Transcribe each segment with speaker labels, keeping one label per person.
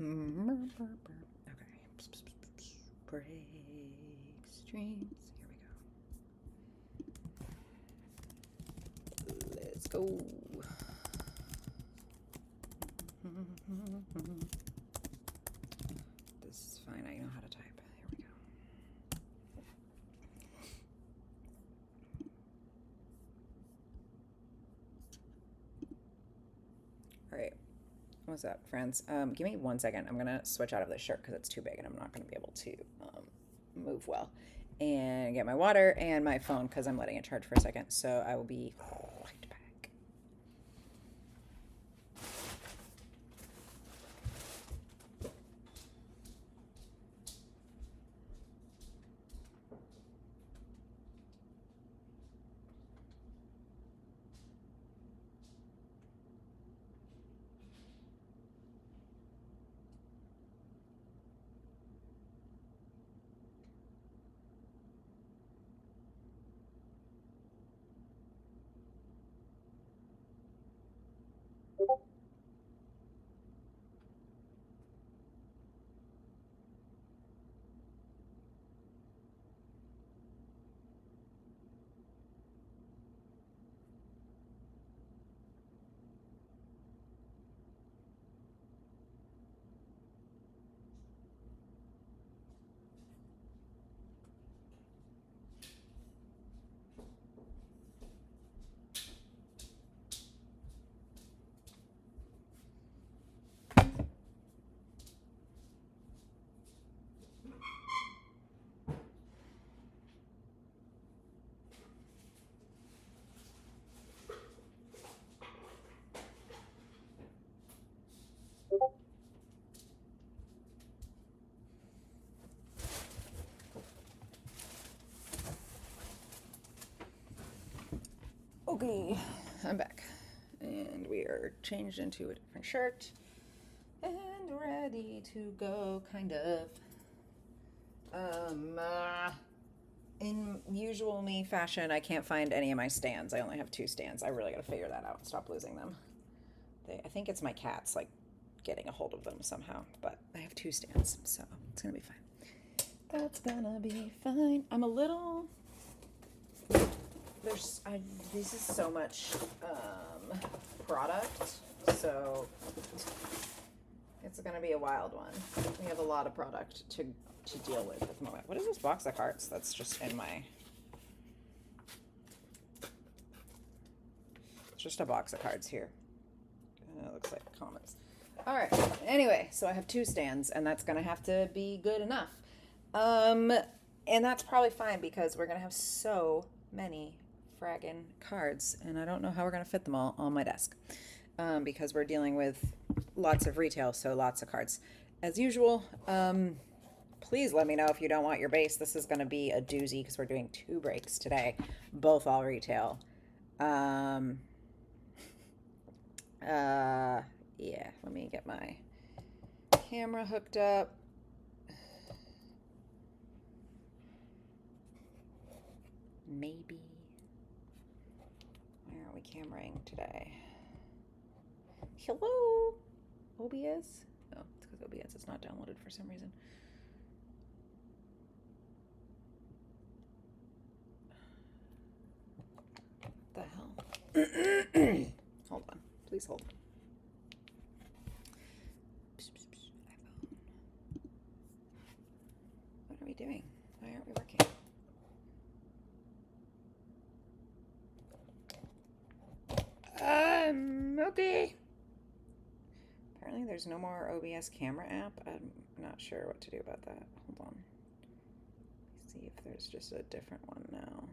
Speaker 1: Break streams. Here we go. Let's go. This is fine. I know how to type. Here we go. All right. What's up, friends? Give me 1 second. I'm going to switch out of this shirt because it's too big and I'm not going to be able to move well. And get my water and my phone because I'm letting it charge for a second. So I will be right back. Okay, I'm back. And we are changed into a different shirt. And ready to go, kind of. In usual me fashion, I can't find any of my stands. I only have 2 stands. I really gotta figure that out and stop losing them. I think it's my cats, like, getting a hold of them somehow. But I have 2 stands, so it's gonna be fine. That's gonna be fine. I'm a little... this is so much product, so it's gonna be a wild one. We have a lot of product to deal with at the moment. What is this box of cards that's just in my... It's just a box of cards here. It looks like comments. All right, anyway, so I have 2 stands, and that's gonna have to be good enough. And that's probably fine because we're gonna have so many fragging cards, and I don't know how we're gonna fit them all on my desk because we're dealing with lots of retail, so lots of cards as usual. Please let me know if you don't want your base. This is going to be a doozy because we're doing 2 breaks today, both all retail. Yeah, let me get my camera hooked up. Maybe. Where are we cameraing today? Hello, OBS? Oh, it's because OBS is not downloaded for some reason. What the hell? Hold on. Please hold. What are we doing? Why aren't we working? Okay. Apparently there's no more OBS camera app. I'm not sure what to do about that. Hold on. Let's see if there's just a different one now.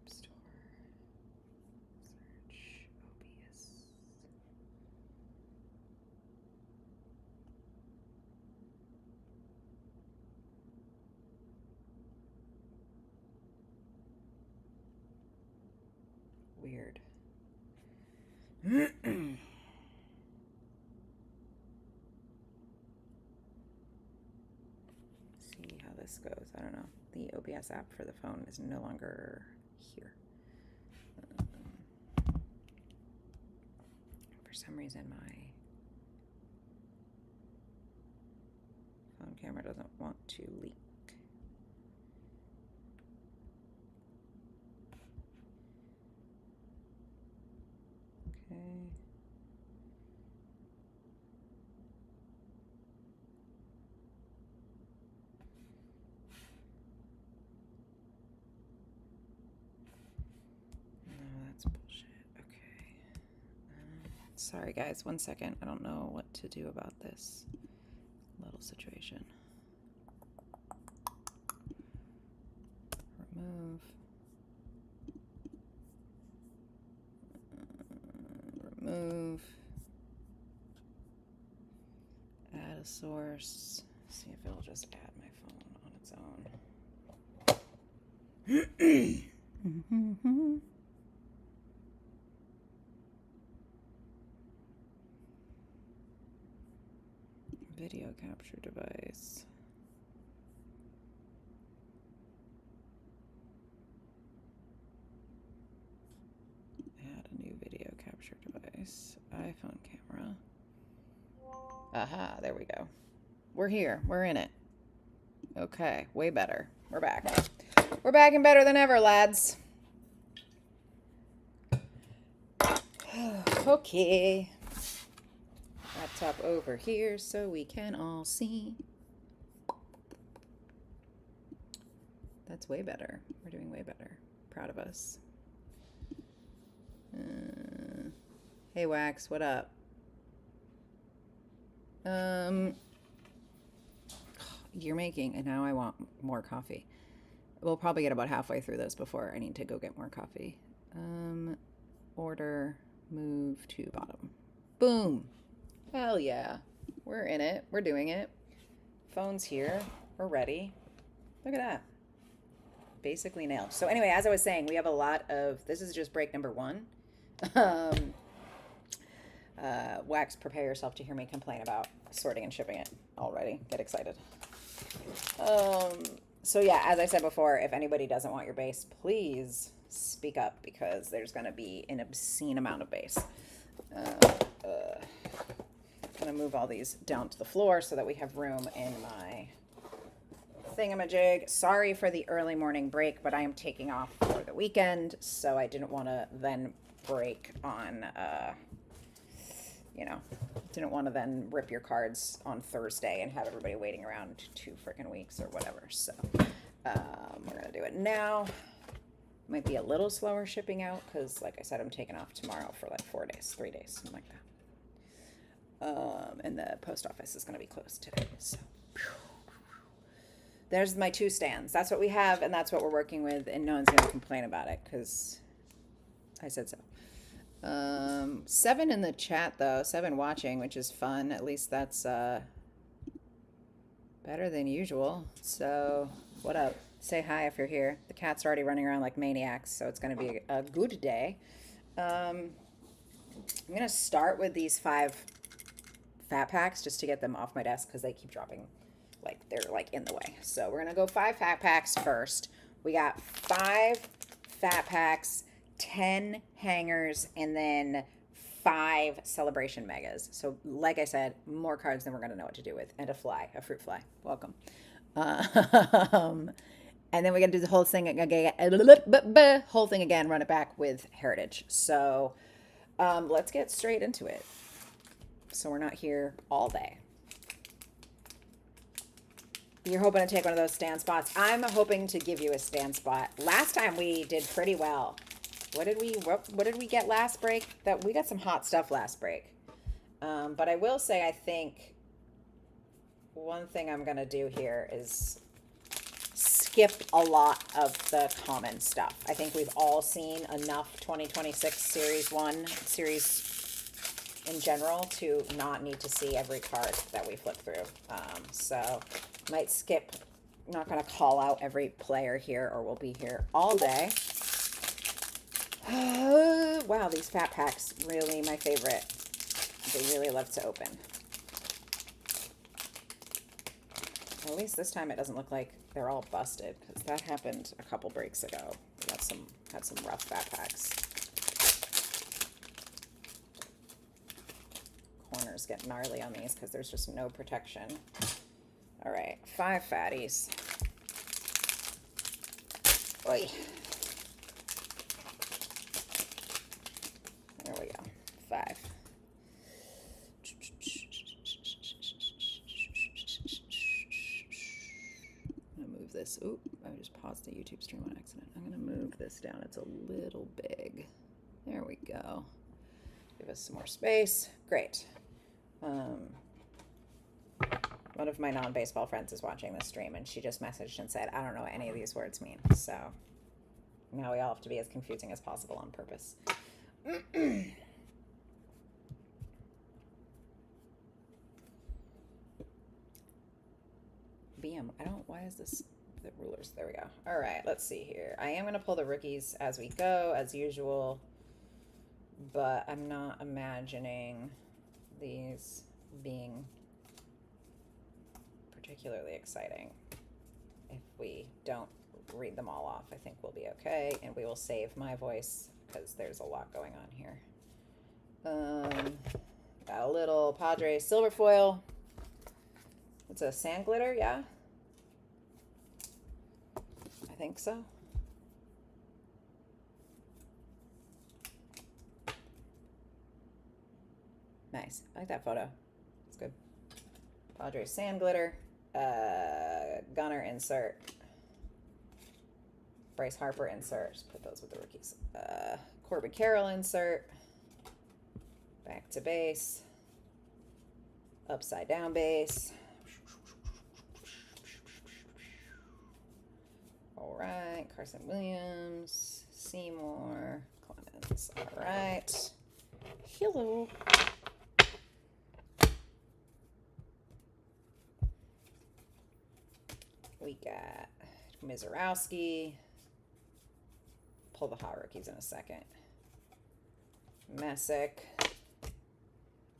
Speaker 1: App Store. Search OBS. Weird. See how this goes. I don't know. The OBS app for the phone is no longer here. For some reason, my camera doesn't want to leak. Okay. No, that's bullshit. Okay. Sorry guys, 1 second. I don't know what to do about this little situation. Remove. Remove. Add a source. See if it'll just add my phone on its own. Video capture device. Add a new video capture device. iPhone camera. Aha, there we go. We're here. We're in it. Okay, way better. We're back. We're back and better than ever, lads. Okay. Laptop over here so we can all see. That's way better. We're doing way better. Proud of us. Hey, Wax, what up? You're making, and now I want more coffee. We'll probably get about halfway through this before I need to go get more coffee. Order, move to bottom. Boom. Hell yeah. We're in it. We're doing it. Phone's here. We're ready. Look at that. Basically nailed. So anyway, as I was saying, we have a lot of, this is just break number 1. Wax, prepare yourself to hear me complain about sorting and shipping it already. Get excited. So yeah, as I said before, if anybody doesn't want your base, please speak up because there's going to be an obscene amount of base. I'm going to move all these down to the floor so that we have room in my thingamajig. Sorry for the early morning break, but I am taking off for the weekend, so I didn't want to then break on, didn't want to then rip your cards on Thursday and have everybody waiting around 2 freaking weeks or whatever. So we're going to do it now. Might be a little slower shipping out because, like I said, I'm taking off tomorrow for like 4 days, 3 days, something like that. And the post office is going to be closed today. So there's my 2 stands. That's what we have, and that's what we're working with, and no one's going to complain about it because I said so. 7 in the chat, though. 7 watching, which is fun. At least that's better than usual. So what up? Say hi if you're here. The cats are already running around like maniacs, so it's going to be a good day. I'm going to start with these 5 fat packs just to get them off my desk because they keep dropping, like they're like in the way. So we're going to go 5 fat packs first. We got 5 fat packs, 10 hangers, and then 5 celebration megas. So like I said, more cards than we're going to know what to do with. And a fruit fly. Welcome. And then we're going to do the whole thing again, run it back with Heritage. So let's get straight into it. So we're not here all day. You're hoping to take one of those stand spots. I'm hoping to give you a stand spot. Last time we did pretty well. What did we get last break? That we got some hot stuff last break. But I will say, I think one thing I'm going to do here is skip a lot of the common stuff. I think we've all seen enough 2026 Series 1, Series in general, to not need to see every card that we flip through. So might skip, not going to call out every player here or we'll be here all day. Wow, these fat packs, really my favorite. They really love to open. At least this time it doesn't look like they're all busted, because that happened a couple breaks ago. We had some rough fat packs. Corners get gnarly on these because there's just no protection. All right, 5 fatties. Oy. There we go. 5. I'm gonna move this. Oop, I just paused the YouTube stream on accident. I'm gonna move this down. It's a little big. There we go. Give us some more space. Great. One of my non-baseball friends is watching this stream, and she just messaged and said, I don't know what any of these words mean. So now we all have to be as confusing as possible on purpose. BM, why is this, the rulers, there we go. All right, let's see here. I am going to pull the rookies as we go, as usual, but I'm not imagining these being particularly exciting. If we don't read them all off, I think we'll be okay, and we will save my voice because there's a lot going on here. Got a little Padre silver foil. It's a sand glitter, yeah? I think so. Nice. I like that photo. It's good. Padre sand glitter. Gunner insert. Bryce Harper insert. Just put those with the rookies. Corbin Carroll insert. Back to base. Upside down base. All right. Carson Williams. Seymour. Clemens. All right. Hello. We got Mizorowski. Pull the hot rookies in a second. Messick.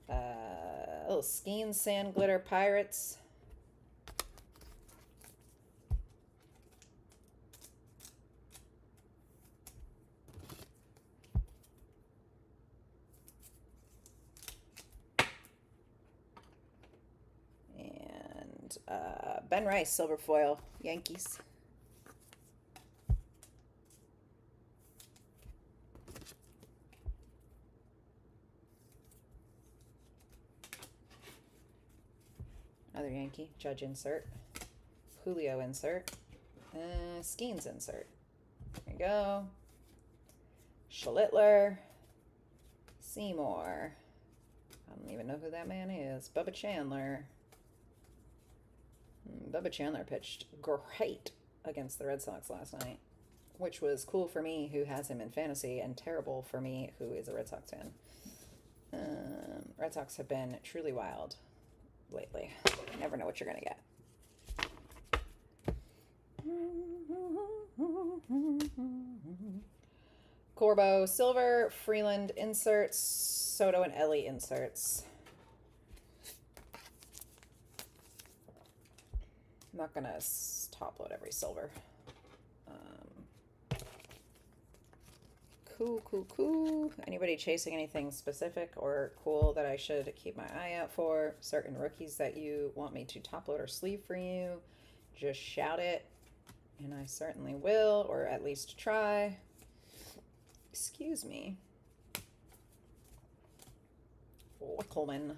Speaker 1: Little Skeen Sand Glitter Pirates. And Ben Rice, silver foil, Yankees. Another Yankee, Judge insert, Julio insert, Skeens insert. There you go. Schlittler, Seymour. I don't even know who that man is. Bubba Chandler. Bubba Chandler pitched great against the Red Sox last night, which was cool for me, who has him in fantasy, and terrible for me, who is a Red Sox fan. Red Sox have been truly wild lately. You never know what you're going to get. Corbo silver, Freeland inserts, Soto and Ellie inserts. I'm not gonna top load every silver. Cool. Anybody chasing anything specific or cool that I should keep my eye out for? Certain rookies that you want me to top load or sleeve for you? Just shout it, and I certainly will, or at least try. Excuse me. Wickelman.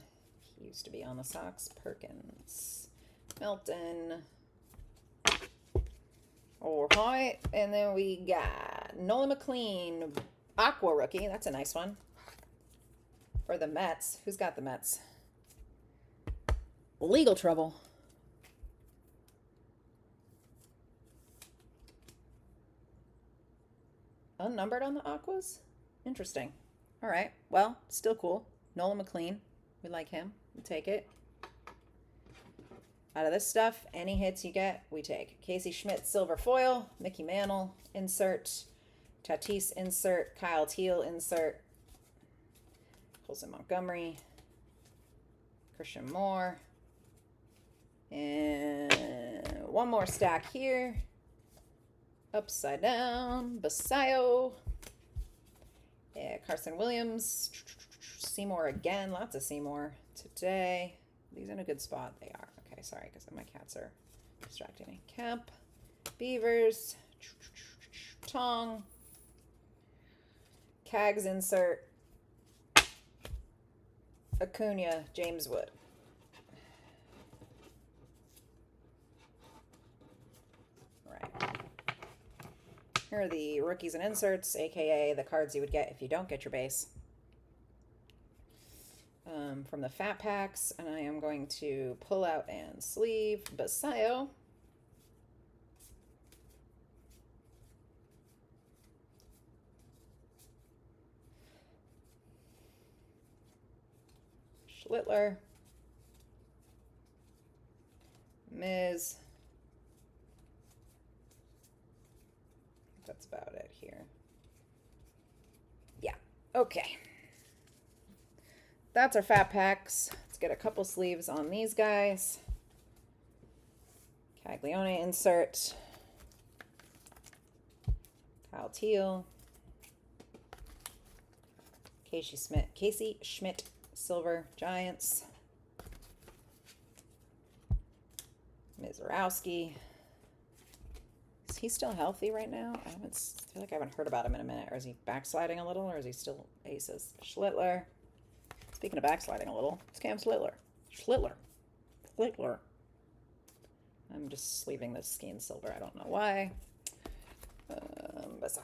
Speaker 1: He used to be on the Sox. Perkins. Melton. All right. And then we got Nolan McLean. Aqua rookie. That's a nice one. For the Mets. Who's got the Mets? Legal trouble. Unnumbered on the Aquas? Interesting. All right. Well, still cool. Nolan McLean. We like him. We take it. Out of this stuff, any hits you get, we take. Casey Schmidt, silver foil. Mickey Mantle, insert. Tatis, insert. Kyle Teal, insert. Colson Montgomery. Christian Moore. And one more stack here. Upside down. Basayo. Yeah, Carson Williams. Seymour again. Lots of Seymour today. These are in a good spot. They are. Okay, Okay, sorry, because my cats are distracting me. Kemp, Beavers, Tong, Cags insert, Acuna, James Wood. Right. Here are the rookies and inserts, aka the cards you would get if you don't get your base. From the fat packs, and I am going to pull out and sleeve Basayo. Schlittler. Miz. That's about it here. Yeah, okay. That's our fat packs. Let's get a couple sleeves on these guys. Caglione insert. Kyle Teal. Casey Schmidt Silver Giants. Mizorowski. Is he still healthy right now? I feel like I haven't heard about him in a minute. Or is he backsliding a little, or is he still aces? Schlittler. Speaking of backsliding a little, it's Cam Schlittler. Schlittler. I'm just sleeving this ski in silver. I don't know why. Basayo.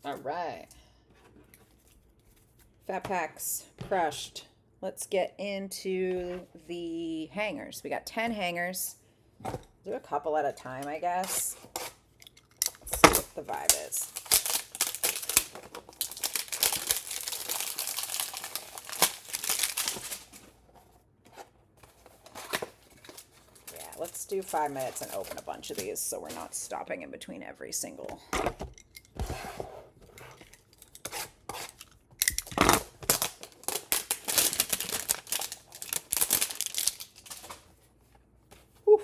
Speaker 1: All right. Fat packs crushed. Let's get into the hangers. We got 10 hangers. Do a couple at a time, I guess. Let's see what the vibe is. Let's do 5 minutes and open a bunch of these so we're not stopping in between every single. Whew.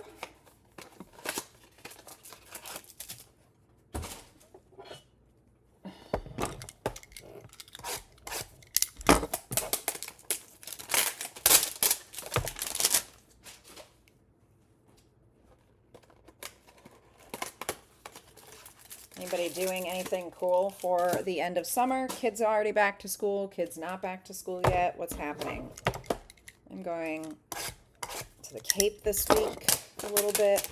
Speaker 1: Anybody doing anything cool for the end of summer? Kids are already back to school. Kids not back to school yet. What's happening? I'm going to the Cape this week a little bit.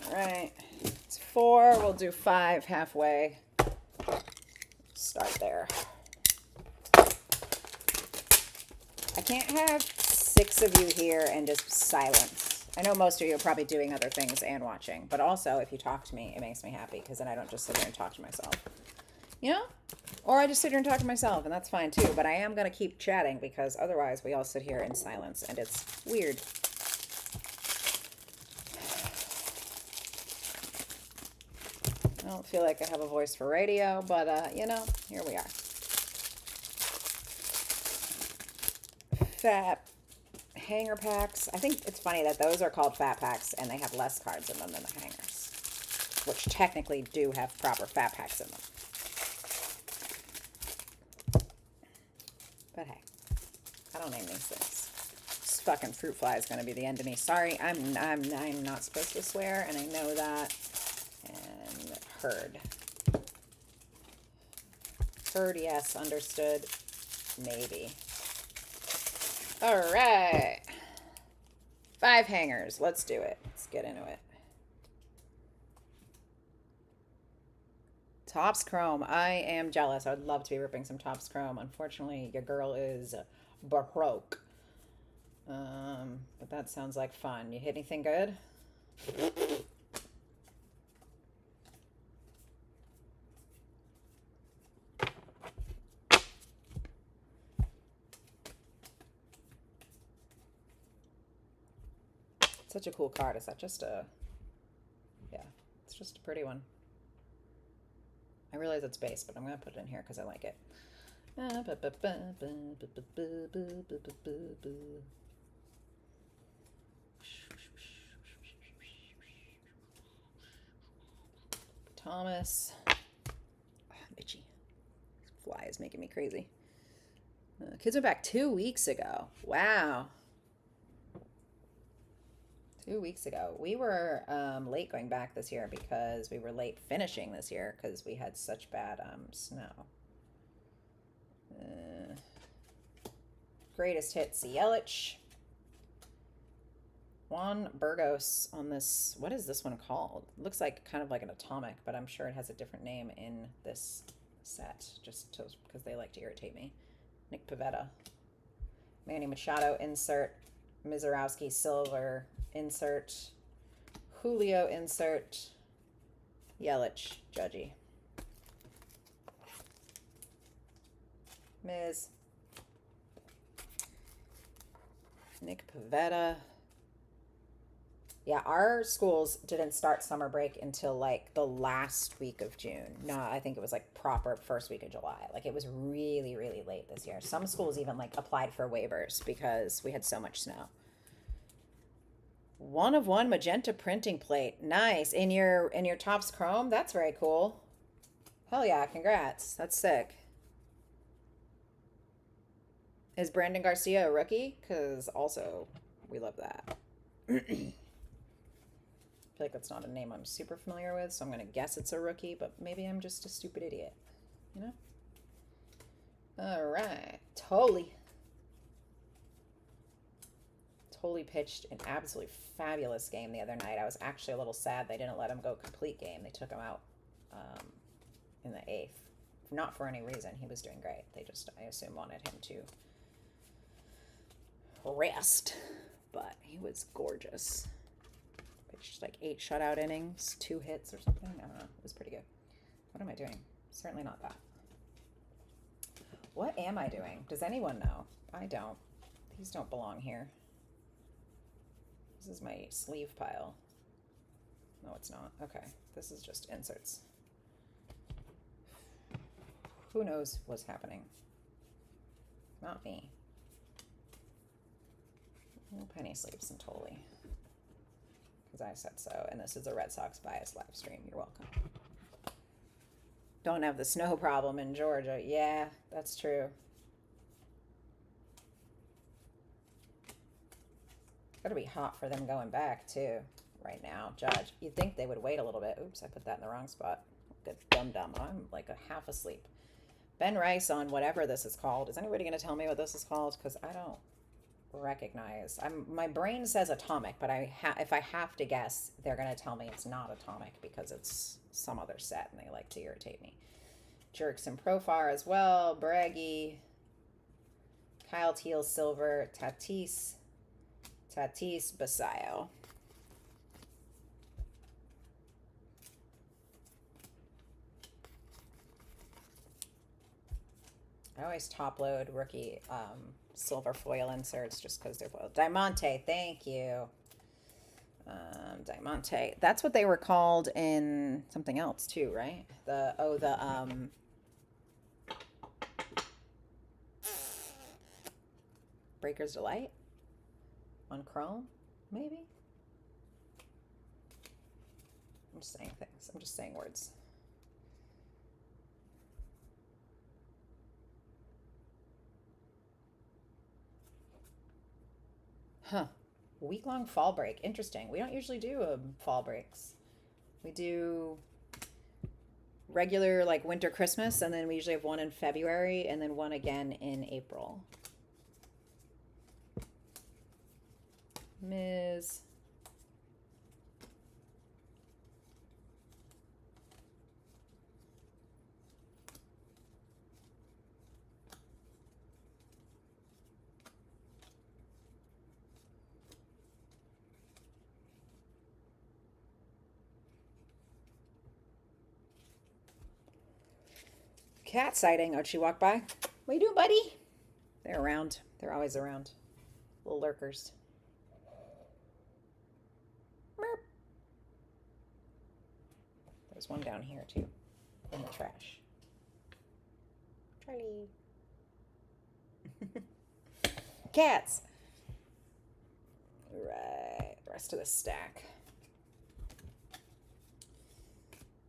Speaker 1: All right. It's 4. We'll do 5 halfway. Start there. I can't have 6 of you here and just silence. I know most of you are probably doing other things and watching, but also if you talk to me, it makes me happy because then I don't just sit here and talk to myself. You know? Or I just sit here and talk to myself, and that's fine too, but I am going to keep chatting because otherwise we all sit here in silence and it's weird. I don't feel like I have a voice for radio, but you know, here we are. Fat hanger packs. I think it's funny that those are called fat packs and they have less cards in them than the hangers, which technically do have proper fat packs in them. But hey, I don't name these things. This fucking fruit fly is going to be the end of me. Sorry, I'm not supposed to swear, and I know that. And heard, yes, understood, maybe. All right. 5 hangers. Let's do it. Let's get into it. Topps Chrome. I am jealous. I would love to be ripping some Topps Chrome. Unfortunately, your girl is broke. But that sounds like fun. You hit anything good? Such a cool card. Is that just a... Yeah, it's just a pretty one. I realize it's base, but I'm going to put it in here because I like it. Thomas. Oh, I'm itchy. Fly is making me crazy. Kids are back 2 weeks ago. Wow. 2 weeks ago. We were late going back this year because we were late finishing this year because we had such bad snow. Greatest hits, Yelich. Juan Burgos on this. What is this one called? It looks like kind of like an atomic, but I'm sure it has a different name in this set just because they like to irritate me. Nick Pivetta. Manny Machado insert. Mizorowski silver insert. Julio insert. Yelich Judgy. Miz. Nick Pivetta. Yeah, our schools didn't start summer break until like the last week of June. No, I think it was like proper first week of July. Like it was really, really late this year. Some schools even like applied for waivers because we had so much snow. 1/1 magenta printing plate. Nice. In your Topps Chrome? That's very cool. Hell yeah, congrats. That's sick. Is Brandon Garcia a rookie? Because also, we love that. I feel like that's not a name I'm super familiar with, so I'm going to guess it's a rookie, but maybe I'm just a stupid idiot, you know? All right. Totally pitched an absolutely fabulous game the other night. I was actually a little sad they didn't let him go complete game. They took him out in the 8th. Not for any reason. He was doing great. They just, I assume, wanted him to rest, but he was gorgeous. Pitched like 8 shutout innings, 2 hits or something. I don't know. It was pretty good. What am I doing? Certainly not that. What am I doing? Does anyone know? I don't. These don't belong here. This is my sleeve pile. No, it's not. Okay. This is just inserts. Who knows what's happening? Not me. No penny sleeves and totally. Because I said so. And this is a Red Sox bias live stream. You're welcome. Don't have the snow problem in Georgia. Yeah, that's true. Gotta be hot for them going back too right now. Judge, you'd think they would wait a little bit. Oops, I put that in the wrong spot. Good dum-dum. I'm like a half asleep. Ben Rice on whatever this is called. Is anybody going to tell me what this is called? Because I don't recognize. My brain says atomic, but if I have to guess, they're going to tell me it's not atomic because it's some other set and they like to irritate me. Jerks and Profar as well. Braggy. Kyle Teal silver. Tatis Basayo. I always top load rookie silver foil inserts just because they're foiled. Diamante, thank you. Diamante. That's what they were called in something else too, right? The Breaker's Delight on Chrome, maybe? I'm just saying things. I'm just saying words. Huh. Week-long fall break. Interesting. We don't usually do fall breaks. We do regular like winter Christmas, and then we usually have one in February and then one again in April. Ms. Cat sighting. How'd she walk by? What you doing, buddy? They're around. They're always around. Little lurkers. Merp. There's one down here, too. In the trash. Charlie. Cats. All right. The rest of the stack.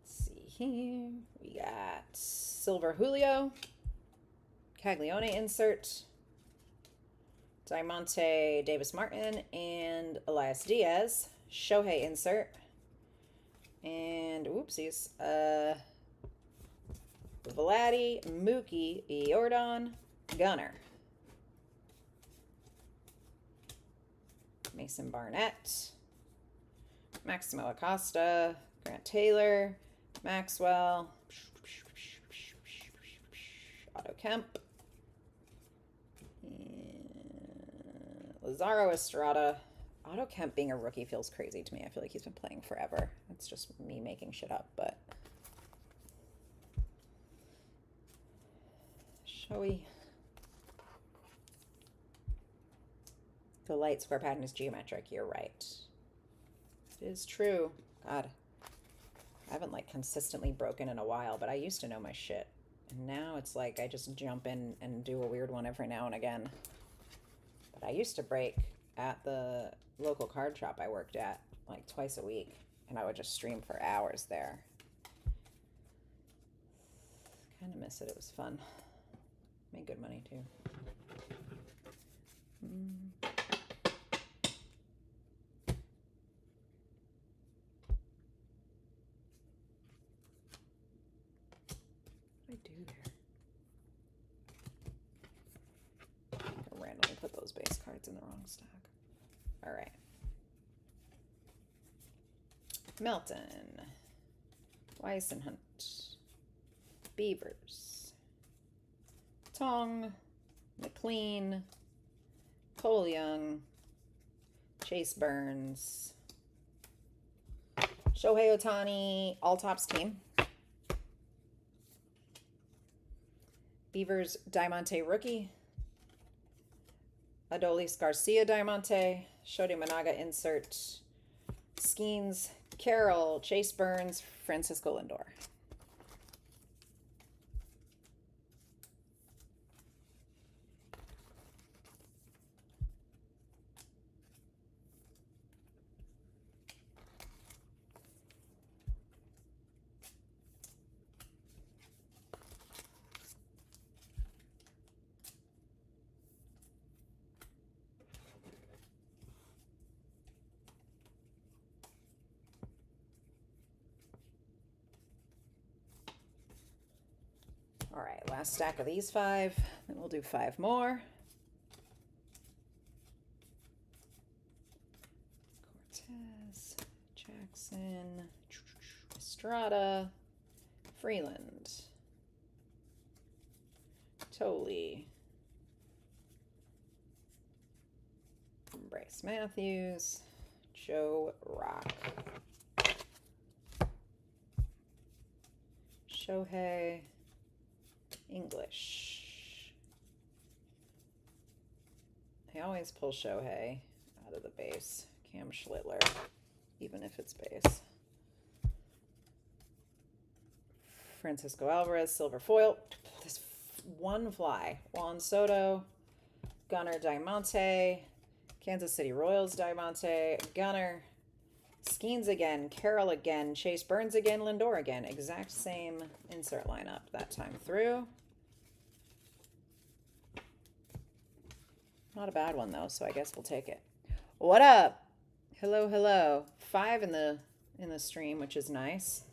Speaker 1: Let's see here. We got Silver Julio. Caglione insert, Diamante Davis Martin, and Elias Diaz. Shohei insert, and oopsies, Vladdy, Mookie, Jordan, Gunner. Mason Barnett, Maximo Acosta, Grant Taylor, Maxwell, Otto Kemp, and Lazaro Estrada. Otto Kemp being a rookie feels crazy to me. I feel like he's been playing forever. It's just me making shit up, but shall we? The light square pattern is geometric. You're right. It is true. God, I haven't like consistently broken in a while, but I used to know my shit. And now it's like I just jump in and do a weird one every now and again. But I used to break at the local card shop I worked at like twice a week, and I would just stream for hours there. Kind of miss it. It was fun. Made good money too. What did I do there? I randomly put those base cards in the wrong stack. All right. Melton, Weissenhunt, Beavers, Tong, McLean, Cole Young, Chase Burns, Shohei Ohtani, all tops team. Beavers, Diamante rookie. Adolis Garcia Diamante, Shodi Managa insert, Skeens, Carroll, Chase Burns, Francisco Lindor. All right, last stack of these 5, then we'll do 5 more. Cortez, Jackson, Estrada, Freeland, Tolley, Bryce Matthews, Joe Rock, Shohei, English. I always pull Shohei out of the base. Cam Schlittler, even if it's base. Francisco Alvarez, silver foil. This one fly. Juan Soto, Gunner Diamante, Kansas City Royals Diamante, Gunner, Skeens again, Carroll again, Chase Burns again, Lindor again. Exact same insert lineup that time through. Not a bad one though, so I guess we'll take it. What up? Hello, hello. 5 in the stream, which is nice.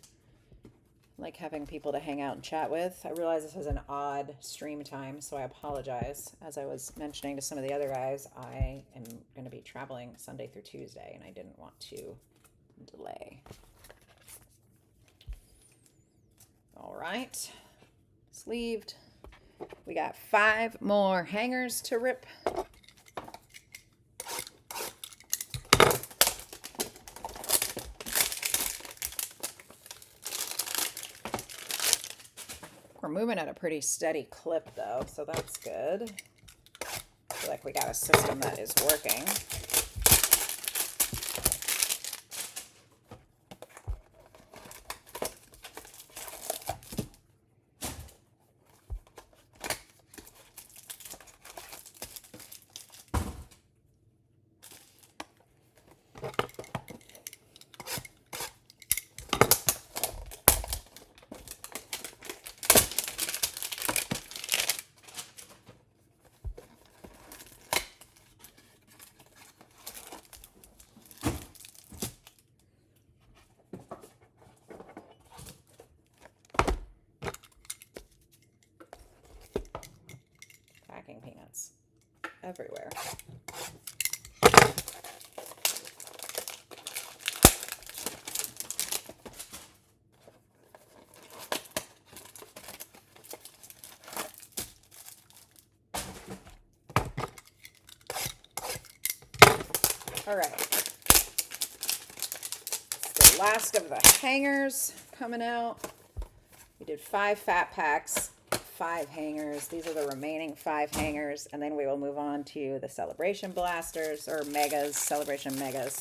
Speaker 1: Like having people to hang out and chat with. I realize this is an odd stream time, so I apologize. As I was mentioning to some of the other guys, I am going to be traveling Sunday through Tuesday, and I didn't want to delay. All right. Sleeved. We got 5 more hangers to rip. We're moving at a pretty steady clip though, so that's good. I feel like we got a system that is working. everywhere. All right. It's the last of the hangers coming out. We did 5 fat packs, 5 hangers. These are the remaining 5 hangers, and then we will move on to the celebration blasters or megas, celebration megas.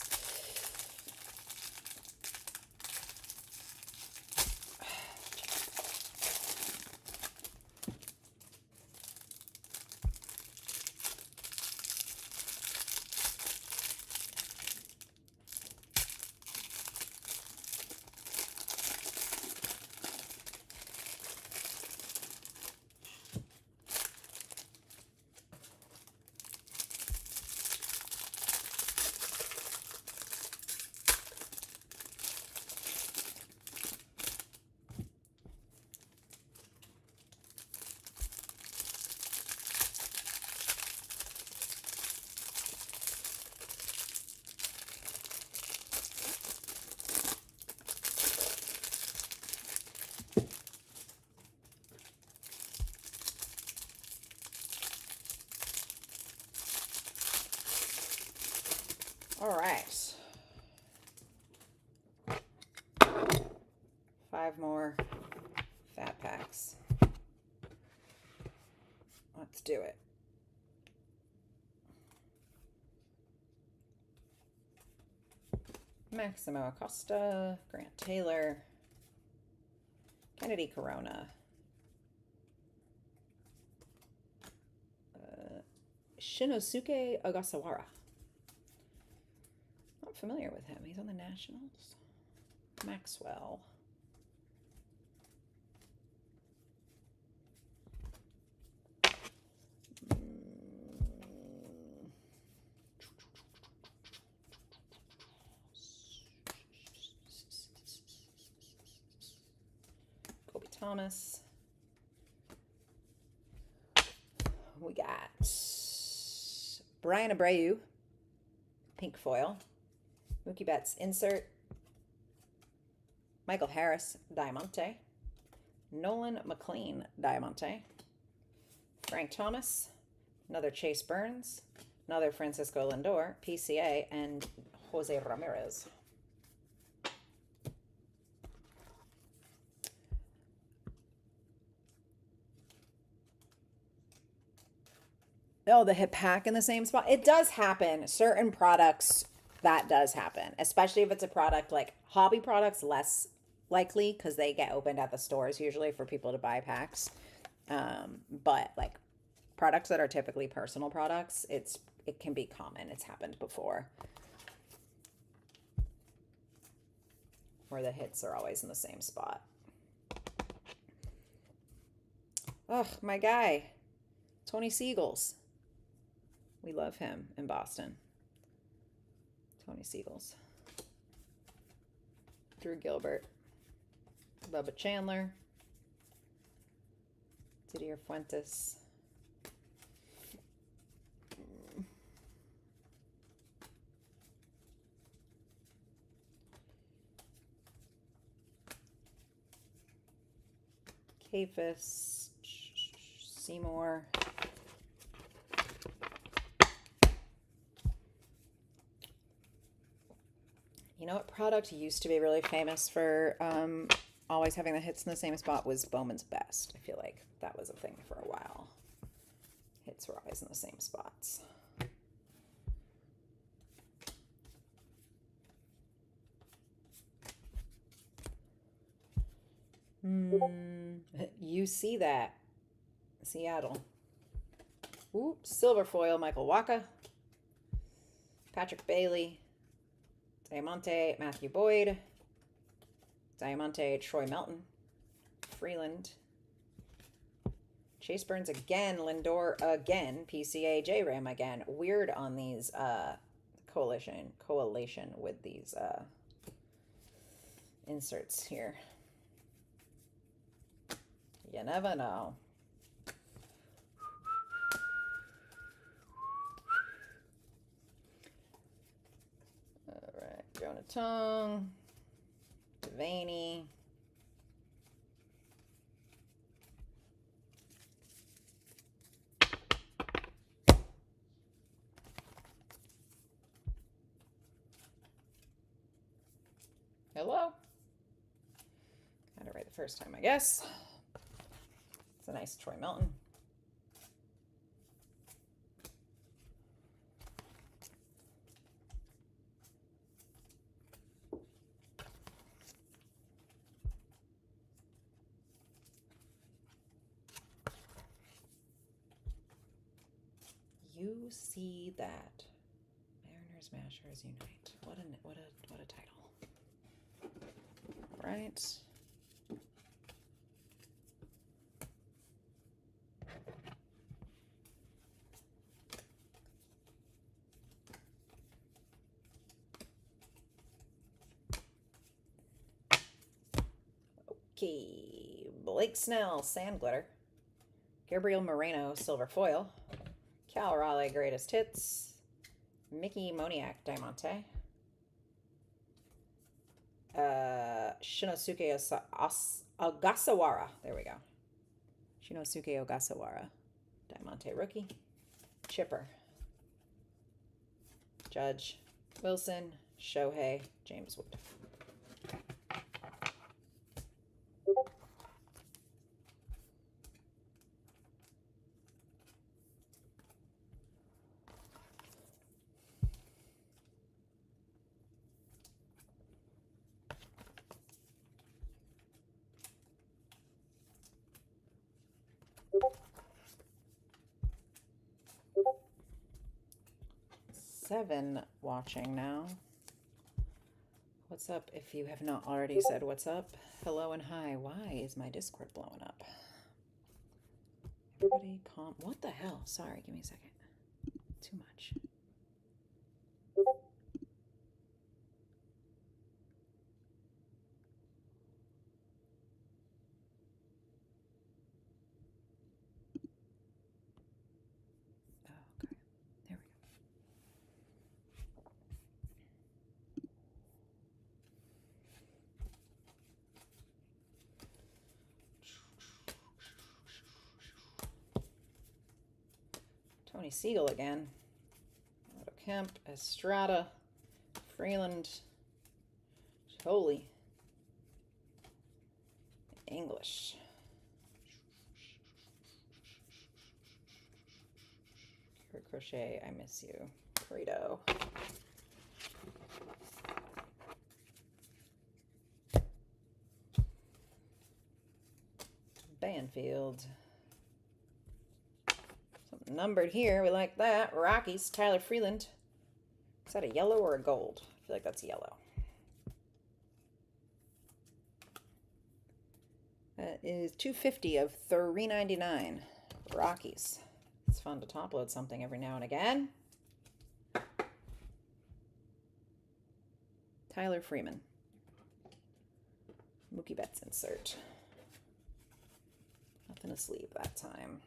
Speaker 1: All right. 5 more fat packs. Let's do it. Maximo Acosta, Grant Taylor, Kennedy Corona, Shinosuke Ogasawara. Not familiar with him. He's on the Nationals. Maxwell. Kobe Thomas. We got Brian Abreu, pink foil. Mookie Betts insert. Michael Harris, Diamante. Nolan McLean, Diamante. Frank Thomas, another Chase Burns, another Francisco Lindor, PCA, and Jose Ramirez. Oh, the hit pack in the same spot. It does happen. Certain products, that does happen. Especially if it's a product like hobby products, less likely because they get opened at the stores usually for people to buy packs. But like products that are typically personal products, it can be common. It's happened before. Where the hits are always in the same spot. Ugh, my guy, Tony Seagulls. We love him in Boston. Tony Seagulls. Drew Gilbert. Bubba Chandler. Didier Fuentes. Kafis. Seymour. You know what product used to be really famous for always having the hits in the same spot was Bowman's Best. I feel like that was a thing for a while. Hits were always in the same spots. You see that. Seattle. Ooh, silver foil, Michael Wacha. Patrick Bailey. Diamante, Matthew Boyd. Diamante, Troy Melton. Freeland. Chase Burns again. Lindor again. PCA, J-Ram again. Weird on these coalition with these inserts here. You never know. Tongue, Devaney, hello. Got it right the first time, I guess. It's a nice Troy Melton. You see that. Mariners, Mashers unite. What a title. All right. Okay. Blake Snell, Sand Glitter. Gabriel Moreno, Silver Foil. Cal Raleigh, Greatest Hits. Mickey Moniak, Diamante. Shinosuke Ogasawara. There we go. Shinosuke Ogasawara. Diamante rookie. Chipper. Judge. Wilson. Shohei. James Wood. Seven watching now. What's up if you have not already said what's up? Hello and hi. Why is my Discord blowing up? Everybody calm. What the hell? Sorry, give me a second. Too much. Tony Siegel again. Otto Kemp, Estrada, Freeland, Holy, English. Kurt Crochet, I miss you. Burrito. Banfield. Something numbered here. We like that. Rockies. Tyler Freeland. Is that a yellow or a gold? I feel like that's yellow. That is 250 of 399. Rockies. It's fun to top load something every now and again. Tyler Freeman. Mookie Betts insert. Nothing to sleeve that time.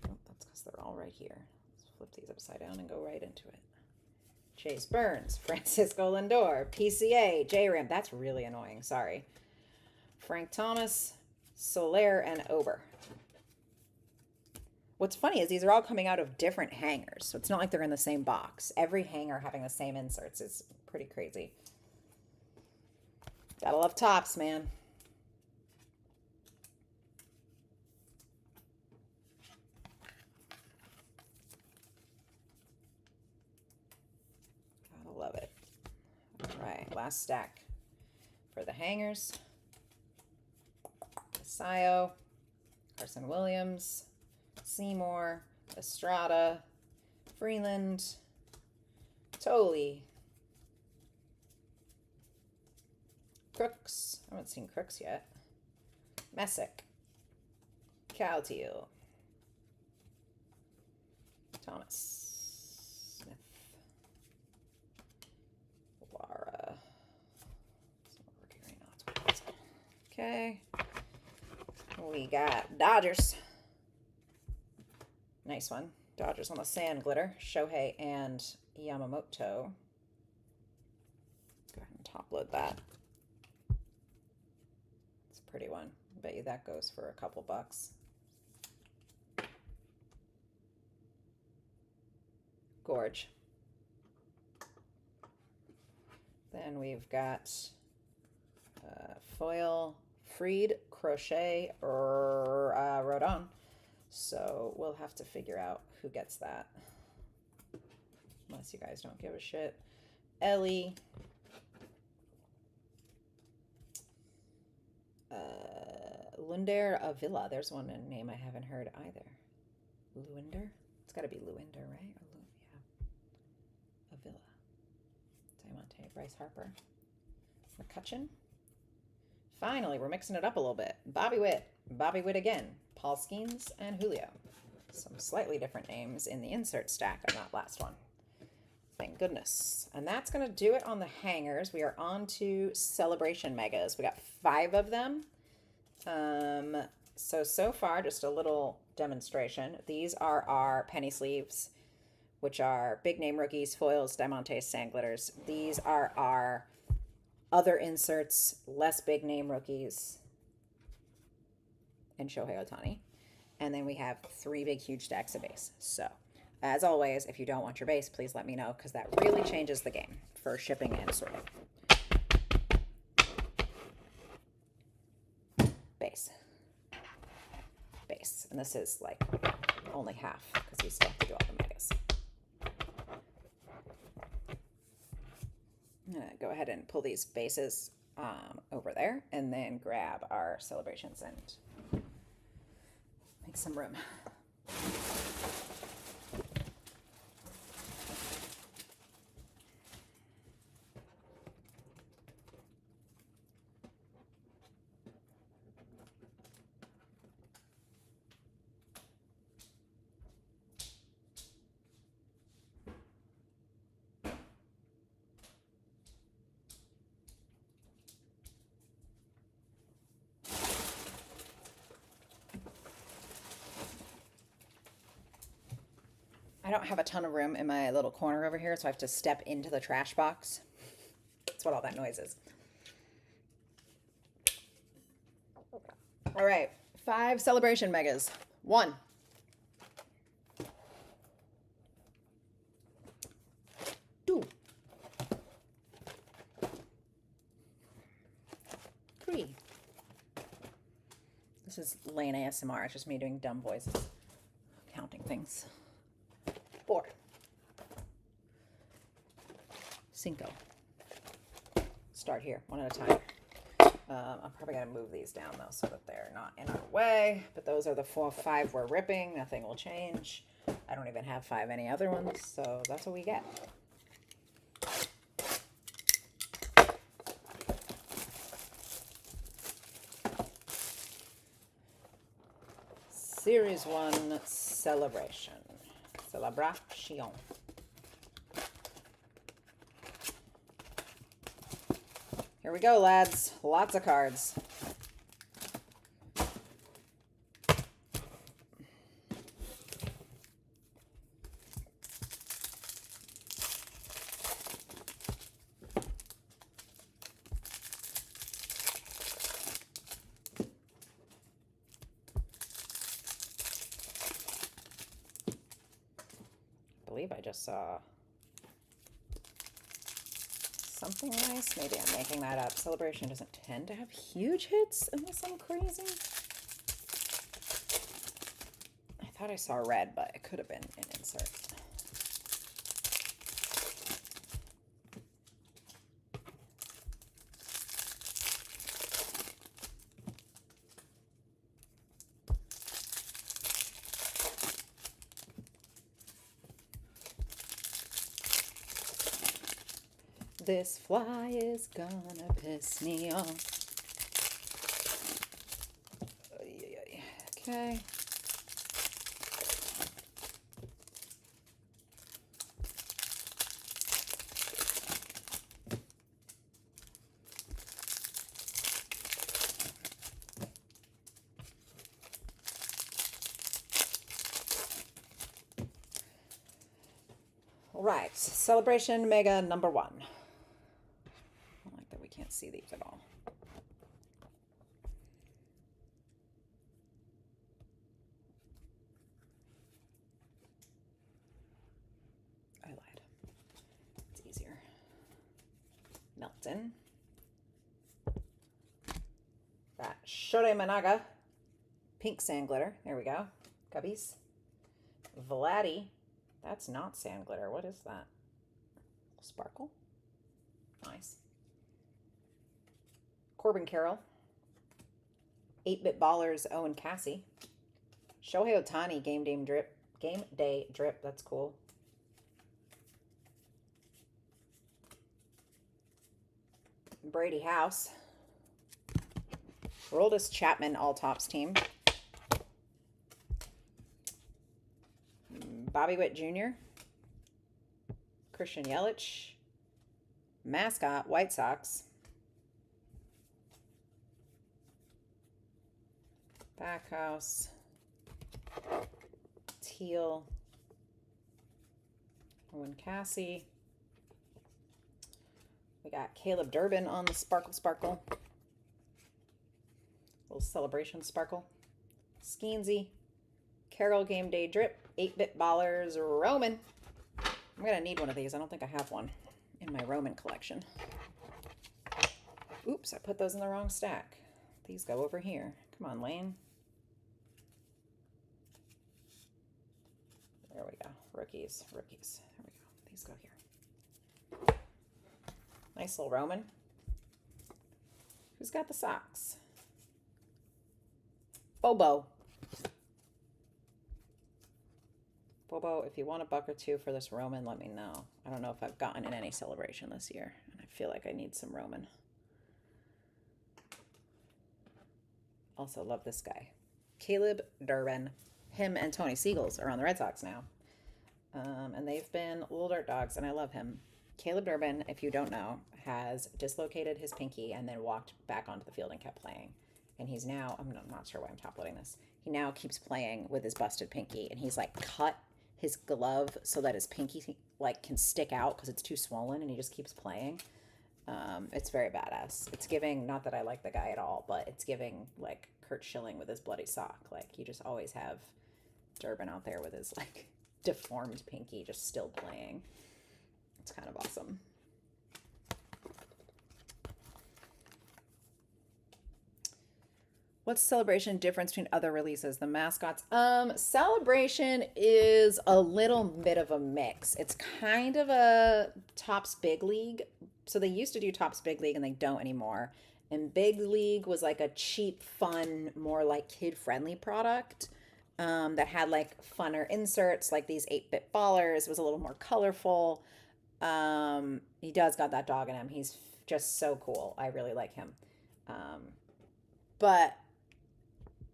Speaker 1: Oh, that's because they're all right here. Let's flip these upside down and go right into it. Chase Burns, Francisco Lindor, PCA, J-Ram. That's really annoying. Sorry. Frank Thomas, Soler, and Ober. What's funny is these are all coming out of different hangers, so it's not like they're in the same box. Every hanger having the same inserts is pretty crazy. Gotta love tops, man. Gotta love it. All right, last stack for the hangers. Sayo, Carson Williams, Seymour, Estrada, Freeland, Tolley, Crooks. I haven't seen Crooks yet. Messick, Cowteal, Thomas, Smith, Lara. Okay. We got Dodgers. Nice one. Dodgers on the sand glitter. Shohei and Yamamoto. Go ahead and top load that. It's a pretty one. I bet you that goes for a couple bucks. Gorge. Then we've got foil, Freed, Crochet, or Rodon. So we'll have to figure out who gets that. Unless you guys don't give a shit. Ellie. Lunder Avila. There's one name I haven't heard either. Luinder? It's got to be Luinder, right? Or yeah. Avila. Diamante. Bryce Harper. McCutcheon. Finally, we're mixing it up a little bit. Bobby Witt. Bobby Witt again. Paul Skeens and Julio. Some slightly different names in the insert stack on that last one. Thank goodness. And that's going to do it on the hangers. We are on to Celebration Megas. We got 5 of them. So far, just a little demonstration. These are our penny sleeves, which are big name rookies, foils, diamantes, sand glitters. These are our other inserts, less big name rookies, and Shohei Ohtani. And then we have 3 big, huge stacks of base. So, as always, if you don't want your base, please let me know, because that really changes the game for shipping and sorting. Base. Base. And this is like only half, because we still have to do all the megas. I'm going to go ahead and pull these bases over there, and then grab our celebrations and make some room. I don't have a ton of room in my little corner over here, so I have to step into the trash box. That's what all that noise is. All right, 5 celebration megas. 1. 2. 3. This is Lane ASMR. It's just me doing dumb voices, counting things. 4. 5. Start here, one at a time. I'm probably going to move these down, though, so that they're not in our way. But those are the 4 or 5 we're ripping. Nothing will change. I don't even have 5 any other ones, so that's what we get. Series 1 Celebration. Celebration. Here we go, lads. Lots of cards. I believe I just saw something nice. Maybe I'm making that up. Celebration doesn't tend to have huge hits unless I'm crazy. I thought I saw red, but it could have been an insert. This fly is gonna piss me off. Okay. All right, celebration mega number 1. can't see these at all. I lied. It's easier. Melton. Got Shore Managa. Pink sand glitter. There we go. Gubbies. Vladdy. That's not sand glitter. What is that? Sparkle. Nice. Corbin Carroll. 8-Bit Ballers, Owen Cassie. Shohei Ohtani, Game Day Drip. That's cool. Brady House. Roldis Chapman, All Tops team. Bobby Witt Jr. Christian Yelich. Mascot, White Sox. Backhouse. Teal. Owen Cassie. We got Caleb Durbin on the Sparkle. Little celebration sparkle. Skeensy. Carroll Game Day Drip. 8-Bit Ballers Roman. I'm going to need one of these. I don't think I have one in my Roman collection. Oops, I put those in the wrong stack. These go over here. Come on, Lane. There we go. Rookies. There we go. These go here. Nice little Roman. Who's got the socks? Bobo. Bobo, if you want a buck or two for this Roman, let me know. I don't know if I've gotten in any celebration this year, and I feel like I need some Roman. Also love this guy. Caleb Durbin. Him and Tony Siegels are on the Red Sox now. And they've been little dirt dogs, and I love him. Caleb Durbin, if you don't know, has dislocated his pinky and then walked back onto the field and kept playing. And he's now, I'm not sure why I'm top loading this. He now keeps playing with his busted pinky, and he's like cut his glove so that his pinky like can stick out because it's too swollen, and he just keeps playing. It's very badass. It's giving, not that I like the guy at all, but it's giving like Kurt Schilling with his bloody sock. Like you just always have Durbin out there with his like deformed pinky just still playing. It's kind of awesome. What's Celebration difference between other releases? The mascots? Celebration is a little bit of a mix. It's kind of a Topps Big League. So they used to do Topps Big League and they don't anymore. And Big League was like a cheap, fun, more like kid-friendly product that had like funner inserts, like these 8-Bit Ballers. It was a little more colorful. He does got that dog in him. He's just so cool. I really like him. But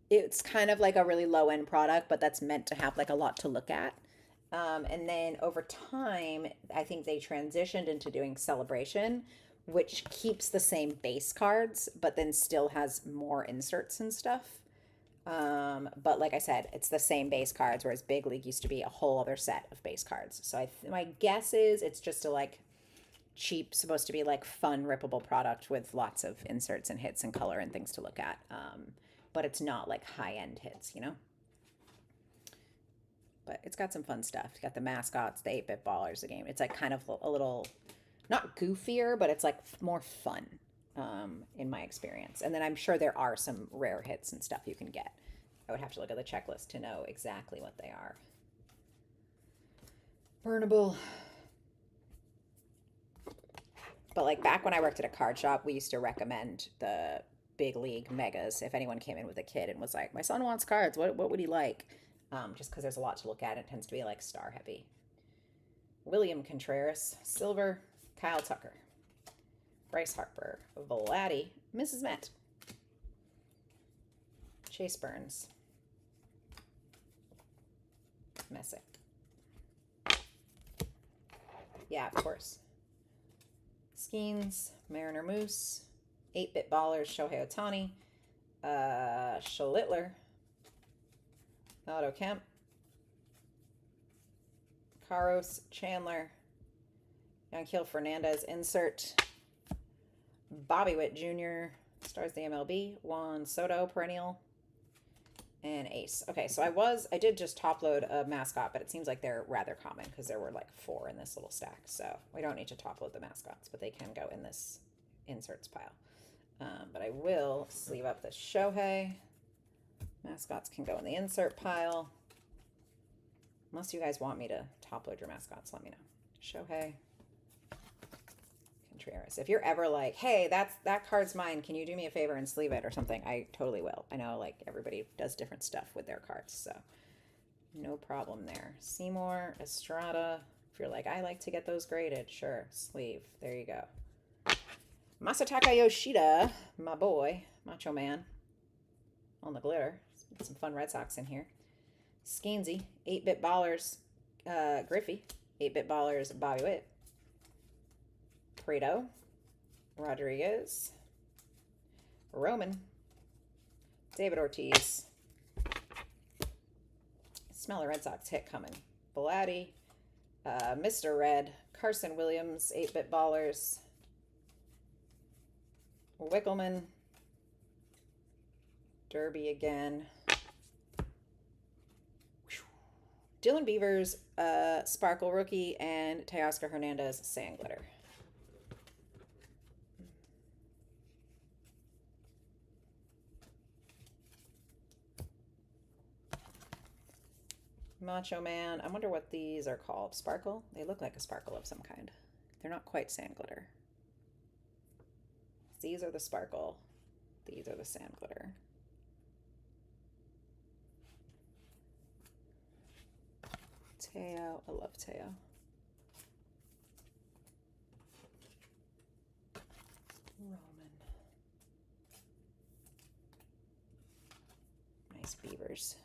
Speaker 1: it's kind of like a really low-end product, but that's meant to have like a lot to look at. And then over time, I think they transitioned into doing Celebration, which keeps the same base cards, but then still has more inserts and stuff. But like I said, it's the same base cards, whereas Big League used to be a whole other set of base cards. So my guess is it's just a like cheap, supposed to be like fun, rippable product with lots of inserts and hits and color and things to look at. But it's not like high-end hits, you know? But it's got some fun stuff. It's got the mascots, the 8-Bit Ballers, the game. It's like kind of a little, not goofier, but it's like more fun in my experience. And then I'm sure there are some rare hits and stuff you can get. I would have to look at the checklist to know exactly what they are. Burnable. But like back when I worked at a card shop, we used to recommend the Big League Megas if anyone came in with a kid and was like, my son wants cards, what would he like? Just because there's a lot to look at. It tends to be like star heavy. William Contreras, Silver, Kyle Tucker, Bryce Harper, Vladdy, Mrs. Met, Chase Burns, Messick. Yeah, of course. Skeens, Mariner Moose, 8-Bit Ballers, Shohei Ohtani, Schlittler, Otto Kemp, Caros, Chandler, Yanquiel Fernandez insert, Bobby Witt Jr., stars the MLB. Juan Soto, perennial. And Ace. Okay, so I did just top load a mascot, but it seems like they're rather common because there were like 4 in this little stack. So we don't need to top load the mascots, but they can go in this inserts pile. But I will sleeve up the Shohei. Mascots can go in the insert pile. Unless you guys want me to top load your mascots, let me know. Shohei. Contreras. If you're ever like, hey, that card's mine, can you do me a favor and sleeve it or something? I totally will. I know like everybody does different stuff with their cards, so no problem there. Seymour, Estrada. If you're like, I like to get those graded, sure, sleeve. There you go. Masataka Yoshida, my boy, Macho Man, on the glitter. Some fun Red Sox in here. Skeensy, 8-Bit Ballers, Griffey, 8-Bit Ballers, Bobby Witt. Prado, Rodriguez, Roman, David Ortiz. Smell a Red Sox hit coming. Belatti, Mr. Red, Carson Williams, 8-Bit Ballers, Wickelman, Derby again. Dylan Beavers, Sparkle Rookie, and Teoscar Hernandez, Sand Glitter. Macho Man. I wonder what these are called. Sparkle? They look like a sparkle of some kind. They're not quite sand glitter. These are the sparkle. These are the sand glitter. Teo. I love Teo. Roman. Nice beavers.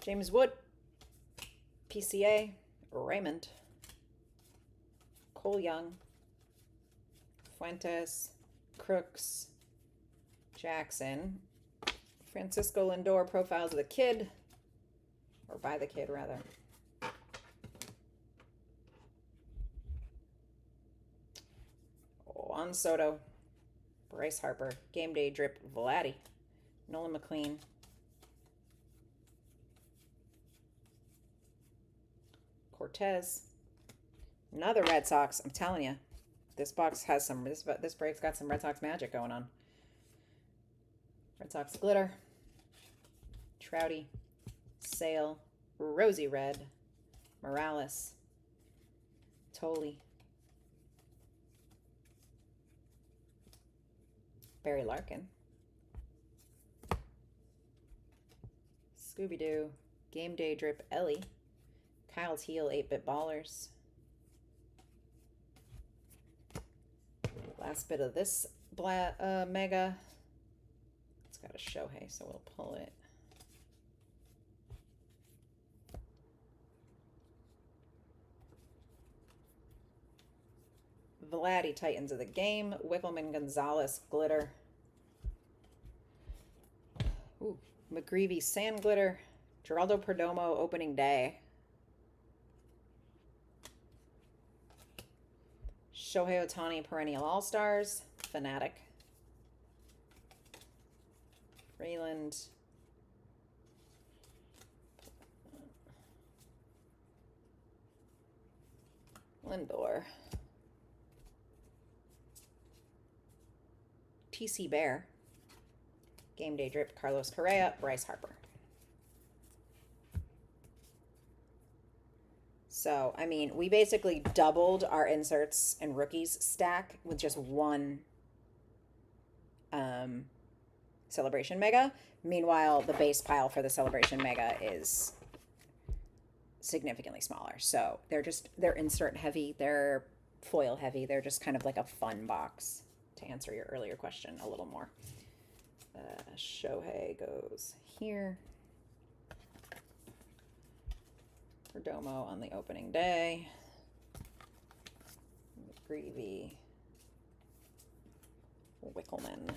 Speaker 1: James Wood, PCA, Raymond, Cole Young, Fuentes, Crooks, Jackson, Francisco Lindor, Profiles of the Kid, or by the Kid rather. Juan Soto, Bryce Harper, Game Day Drip, Vladdy, Nolan McLean, Cortez, another Red Sox. I'm telling you, this box has some, this break's got some Red Sox magic going on. Red Sox glitter, Trouty, Sale, Rosy Red, Morales, Tolley, Barry Larkin, Scooby-Doo, Game Day Drip, Ellie, Kyle Teal, 8-Bit Ballers. Last bit of this mega. It's got a Shohei, so we'll pull it. Vladdy, Titans of the Game. Wickelman, Gonzalez, Glitter. Ooh, McGreevy, Sand Glitter. Geraldo Perdomo, Opening Day. Shohei Ohtani, Perennial All-Stars. Fanatic. Freeland. Lindor. TC Bear. Game Day Drip, Carlos Correa, Bryce Harper. So, I mean, we basically doubled our inserts and rookies stack with just one Celebration Mega. Meanwhile, the base pile for the Celebration Mega is significantly smaller. So they're insert heavy, they're foil heavy. They're just kind of like a fun box, to answer your earlier question a little more. Shohei goes here. Perdomo on the opening day. Greavy. Wickelman.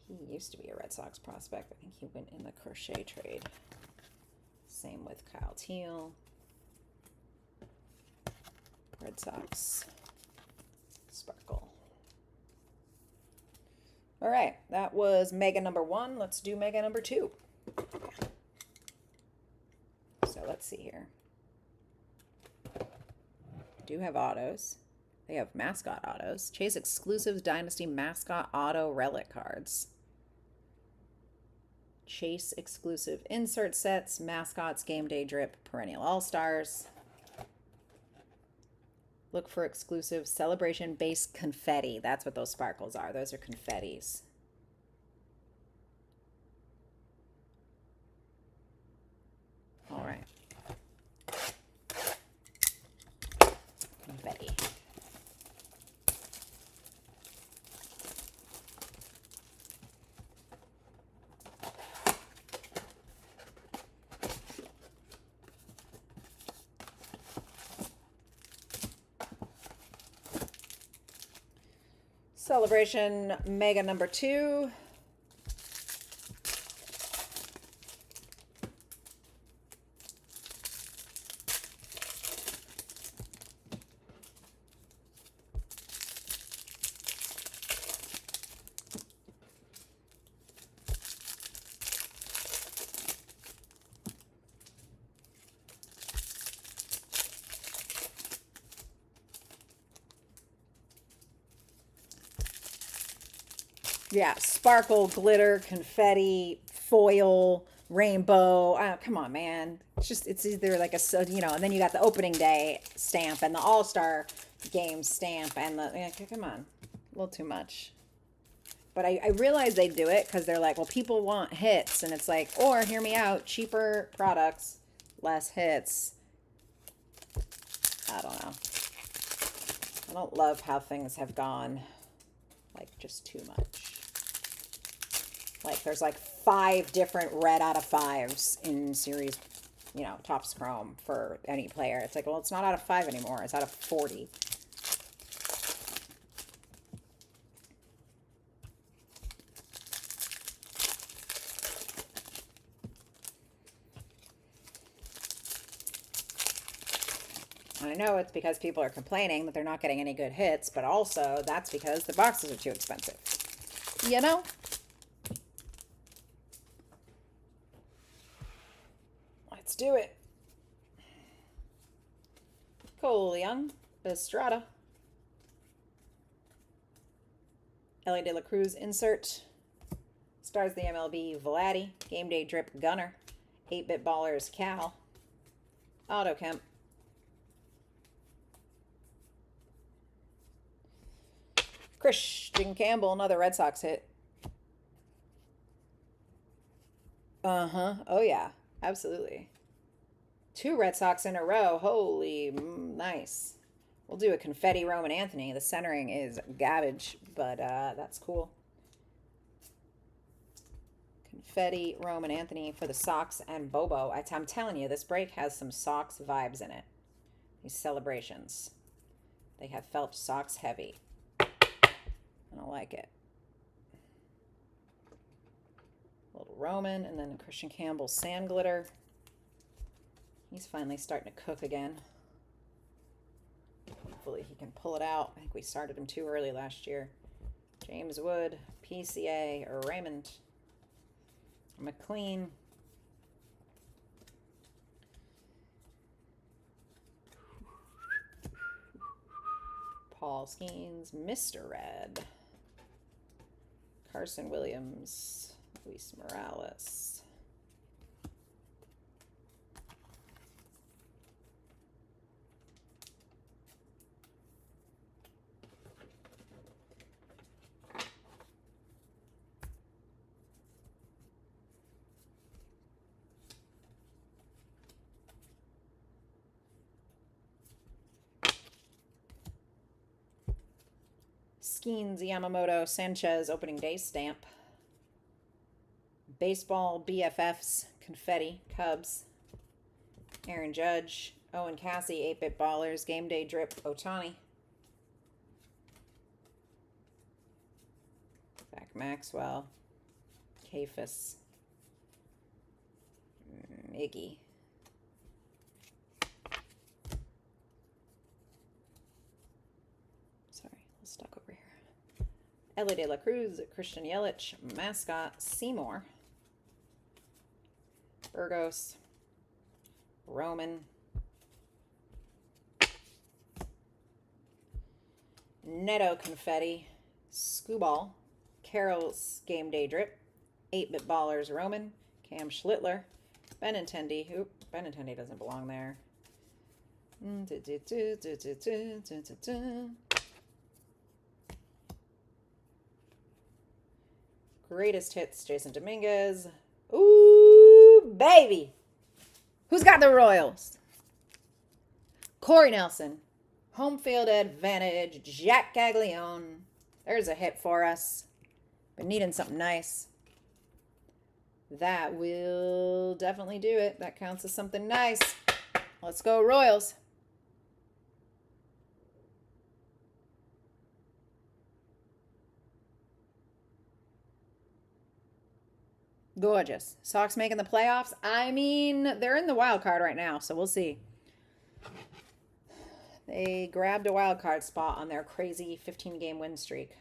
Speaker 1: He used to be a Red Sox prospect. I think he went in the Crochet trade. Same with Kyle Teal. Red Sox. Sparkle. All right, that was Mega number 1. Let's do Mega number 2. So let's see here. Do have autos. They have mascot autos. Chase exclusives Dynasty mascot auto relic cards. Chase exclusive insert sets, mascots, game day drip, perennial all-stars. Look for exclusive celebration base confetti. That's what those sparkles are. Those are confettis. All right. Confetti. Celebration Mega number 2. Yeah, sparkle, glitter, confetti, foil, rainbow. Come on, man. It's either like a, you know, and then you got the opening day stamp and the All-Star game stamp and the, yeah, come on. A little too much. But I realize they do it because they're like, well, people want hits. And it's like, or hear me out, cheaper products, less hits. I don't know. I don't love how things have gone, like, just too much. Like, there's like 5 different red out of 5s in series, you know, Topps Chrome for any player. It's like, well, it's not out of 5 anymore. It's out of 40. I know it's because people are complaining that they're not getting any good hits, but also that's because the boxes are too expensive. You know? Let's do it. Cole Young, Estrada. Ellie De La Cruz insert. Stars the MLB, Vladdy. Game Day Drip Gunner. 8-Bit Ballers, Cal. Auto Kemp. Christian Campbell, another Red Sox hit. Uh-huh. Oh, yeah. Absolutely. 2 Red Sox in a row. Holy, nice. We'll do a confetti Roman Anthony. The centering is garbage, but that's cool. Confetti Roman Anthony for the Sox and Bobo. I'm telling you, this break has some Sox vibes in it. These celebrations. They have felt Sox heavy. I don't like it. A little Roman, and then Christian Campbell sand glitter. He's finally starting to cook again. Hopefully he can pull it out. I think we started him too early last year. James Wood, PCA, or Raymond. McLean. Paul Skeens, Mr. Red. Carson Williams, Luis Morales. Skeens, Yamamoto, Sanchez, opening day stamp. Baseball, BFFs, confetti, Cubs. Aaron Judge. Owen Cassie, 8-Bit Ballers. Game Day Drip, Otani. Zach Maxwell. Kafis. Iggy. Sorry, a little stuck over here. Ellie De La Cruz, Christian Yelich, Mascot, Seymour. Burgos. Roman. Neto Confetti. Scooball. Carol's Game Day Drip. 8-Bit Ballers Roman. Cam Schlittler. Benintendi. Oop, Benintendi doesn't belong there. Greatest hits, Jason Dominguez. Ooh, baby. Who's got the Royals? Corey Nelson. Home field advantage, Jack Gaglione. There's a hit for us. Been needing something nice. That will definitely do it. That counts as something nice. Let's go Royals. Gorgeous. Sox making the playoffs. I mean, they're in the wild card right now, so we'll see. They grabbed a wild card spot on their crazy 15-game win streak.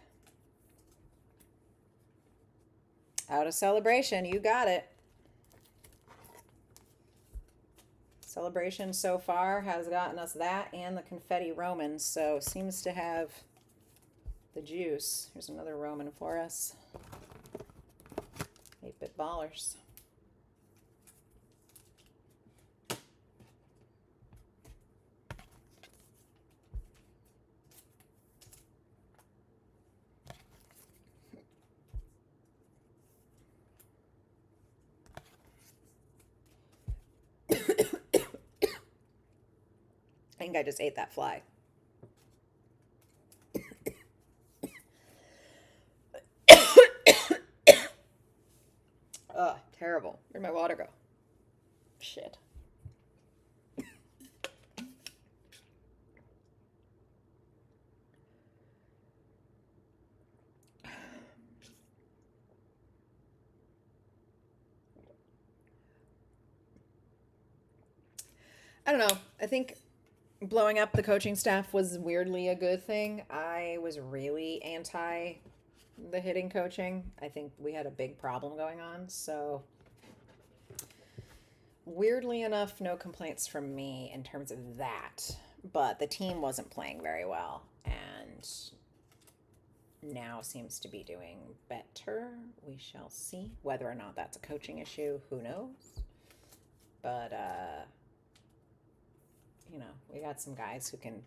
Speaker 1: Out of celebration. You got it. Celebration so far has gotten us that and the confetti Roman, so seems to have the juice. Here's another Roman for us. 8-Bit Ballers. I think I just ate that fly. Ugh, terrible. Where'd my water go? Shit. I don't know. I think blowing up the coaching staff was weirdly a good thing. I was really anti the hitting coaching. I think we had a big problem going on. So weirdly enough, no complaints from me in terms of that. But the team wasn't playing very well. And now seems to be doing better. We shall see. Whether or not that's a coaching issue, who knows? But you know, we got some guys who can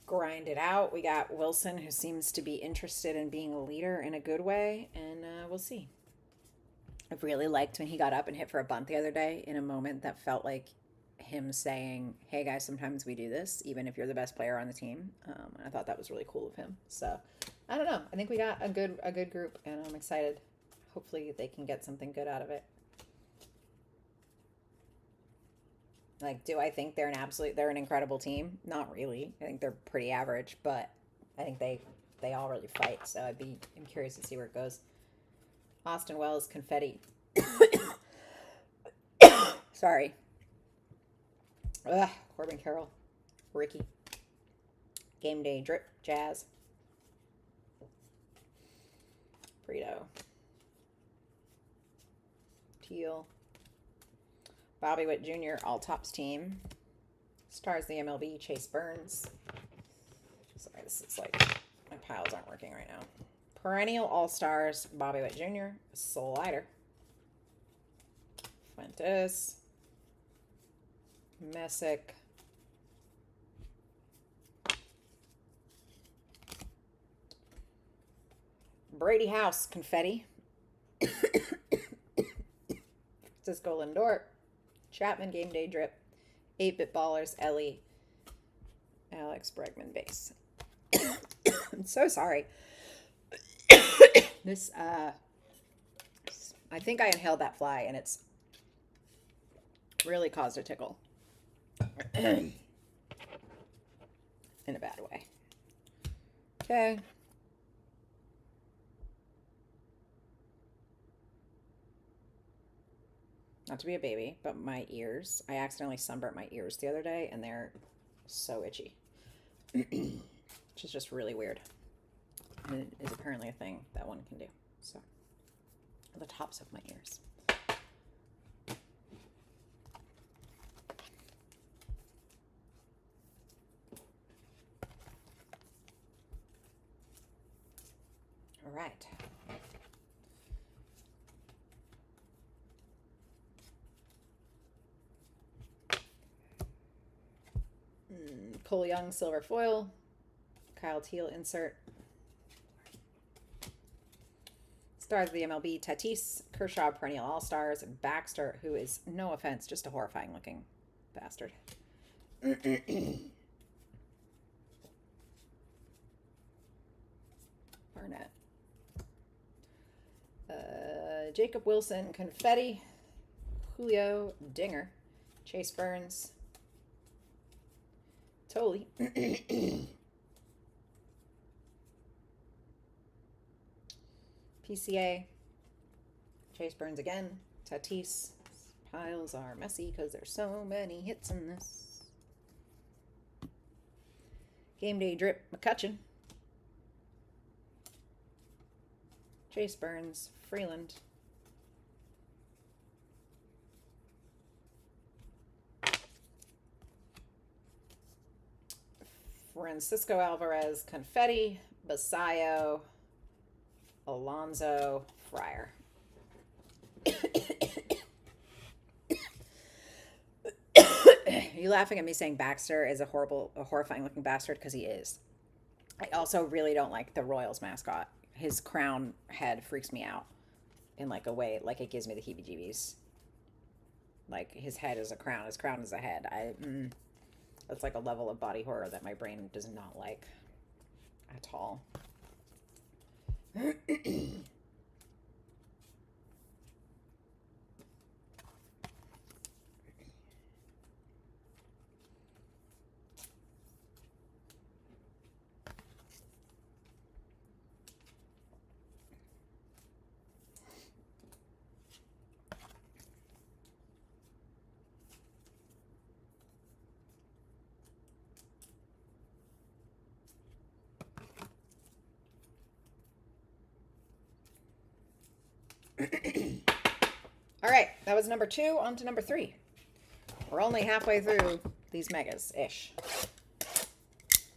Speaker 1: grind it out. We got Wilson, who seems to be interested in being a leader in a good way, and we'll see. I really liked when he got up and hit for a bunt the other day in a moment that felt like him saying, hey guys, sometimes we do this, even if you're the best player on the team. I thought that was really cool of him. So I don't know. I think we got a good group, and I'm excited. Hopefully they can get something good out of it. Like, do I think they're an incredible team? Not really. I think they're pretty average, but I think they all really fight. So I'm curious to see where it goes. Austin Wells, confetti. Sorry. Ugh, Corbin Carroll, Ricky. Game Day Drip, Jazz. Frito. Teal. Bobby Witt Jr., All Tops team. Stars the MLB, Chase Burns. Sorry, this is like, my piles aren't working right now. Perennial All-Stars, Bobby Witt Jr., Slider. Fuentes. Messick. Brady House, confetti. Francisco Lindor. Chapman, Game Day Drip. 8-Bit Ballers, Ellie. Alex Bregman, base. I'm so sorry. This, I think I inhaled that fly, and it's Really caused a tickle. In a bad way. Okay. Not to be a baby, but my ears. I accidentally sunburnt my ears the other day, and they're so itchy. Which is just really weird. And it is apparently a thing that one can do. So, the tops of my ears. All right. Cole Young silver foil, Kyle Teal insert, stars of the MLB, Tatis, Kershaw perennial all-stars, Baxter, who is, no offense, just a horrifying looking bastard. Barnett, Jacob Wilson confetti, Julio Dinger, Chase Burns, Totally. PCA. Chase Burns again. Tatis. Piles are messy because there's so many hits in this. Game Day Drip McCutcheon. Chase Burns. Freeland. Francisco Alvarez, Confetti, Basayo, Alonso, Fryer. Are you laughing at me saying Baxter is a horrifying looking bastard? Because he is. I also really don't like the Royals mascot. His crown head freaks me out in like a way, like it gives me the heebie-jeebies. Like his head is a crown, his crown is a head. That's like a level of body horror that my brain does not like at all. All right, that was number 2. On to number 3. We're only halfway through these megas-ish.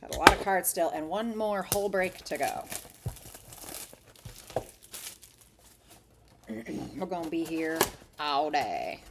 Speaker 1: Got a lot of cards still, and one more whole break to go. We're going to be here all day.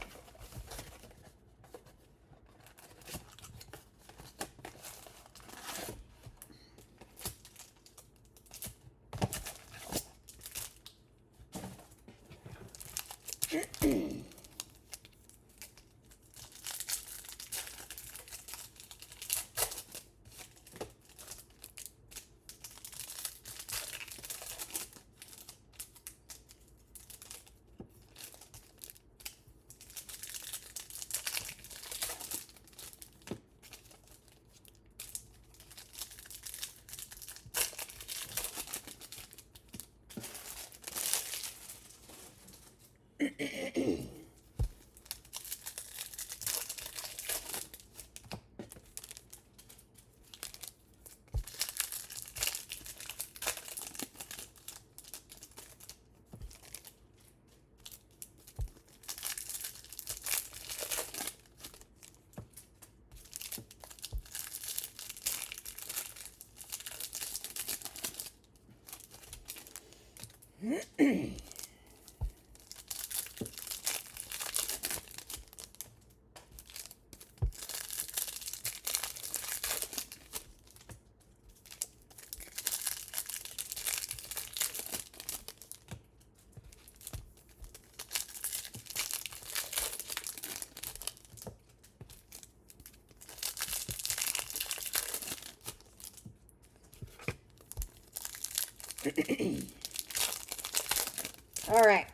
Speaker 1: All right.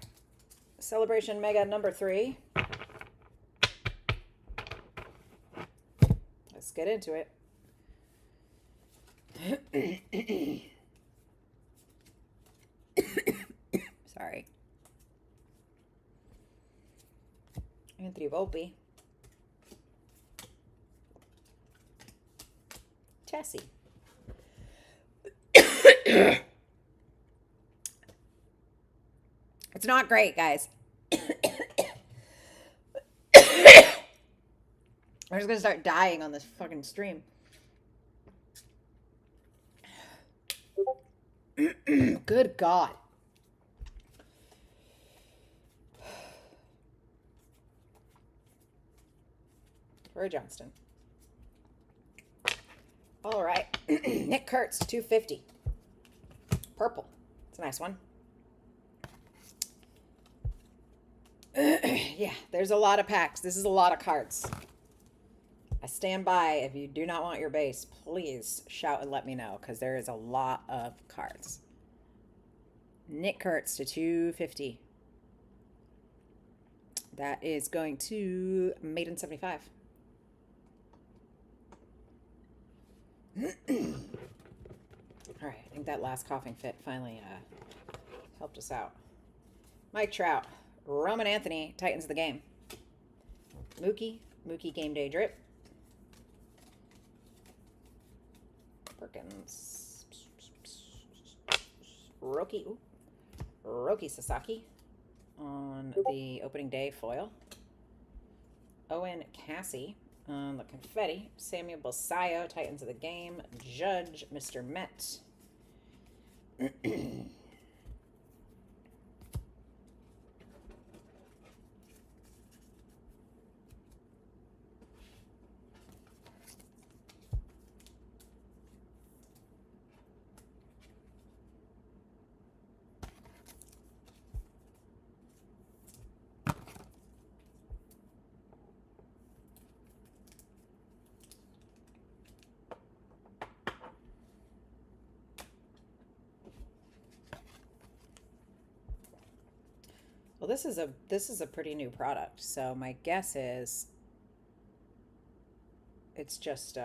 Speaker 1: Celebration Mega number 3. Let's get into it. Sorry. Anthony Volpe. Tessie. It's not great, guys. I'm just gonna start dying on this fucking stream. Good God. Roy Johnston. All right. Nick Kurtz, 250. Purple. It's a nice one. Yeah, there's a lot of packs. This is a lot of cards. I stand by. If you do not want your base, please shout and let me know, because there is a lot of cards. Nick Kurtz to 250. That is going to Maiden 75. All right, I think that last coughing fit finally helped us out. Mike Trout, Roman Anthony, Titans of the game. Mookie game day drip. Perkins. Roki Sasaki on the opening day foil. Owen Cassie on the confetti. Samuel Basayo, Titans of the game. Judge, Mr. Met. Well, this is a pretty new product, so my guess is it's just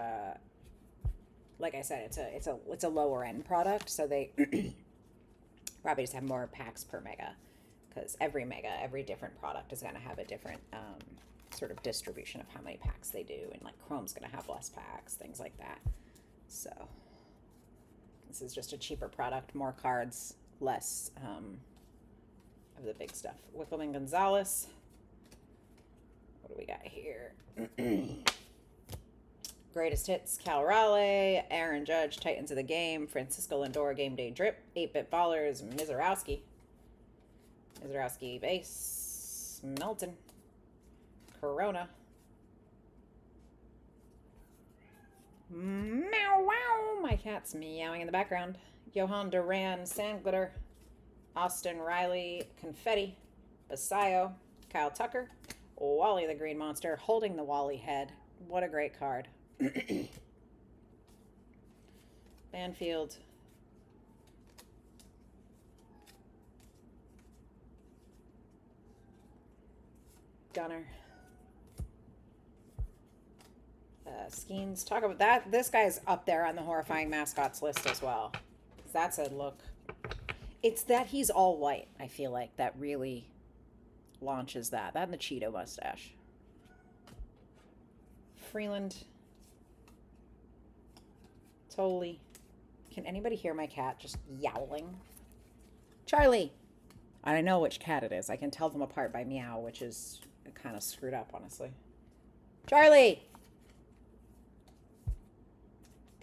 Speaker 1: like I said, it's a lower end product, so they probably just have more packs per mega, because every different product is going to have a different sort of distribution of how many packs they do, and like Chrome's going to have less packs, things like that. So this is just a cheaper product, more cards, less of the big stuff. Wickleman Gonzalez. What do we got here? Greatest hits, Cal Raleigh, Aaron Judge, Titans of the game, Francisco Lindor, game day drip, 8-bit ballers, Mizorowski base, Melton, Corona, meow wow, my cat's meowing in the background, Johan Duran, Sand Glitter, Austin Riley, confetti, Basayo, Kyle Tucker, Wally the Green Monster, holding the Wally head. What a great card. Banfield. Gunner. Skeens. Talk about that. This guy's up there on the horrifying mascots list as well. That's a look. It's that he's all white, I feel like, that really launches that. That and the Cheeto mustache. Freeland. Totally. Can anybody hear my cat just yowling? Charlie! I know which cat it is. I can tell them apart by meow, which is kind of screwed up, honestly. Charlie!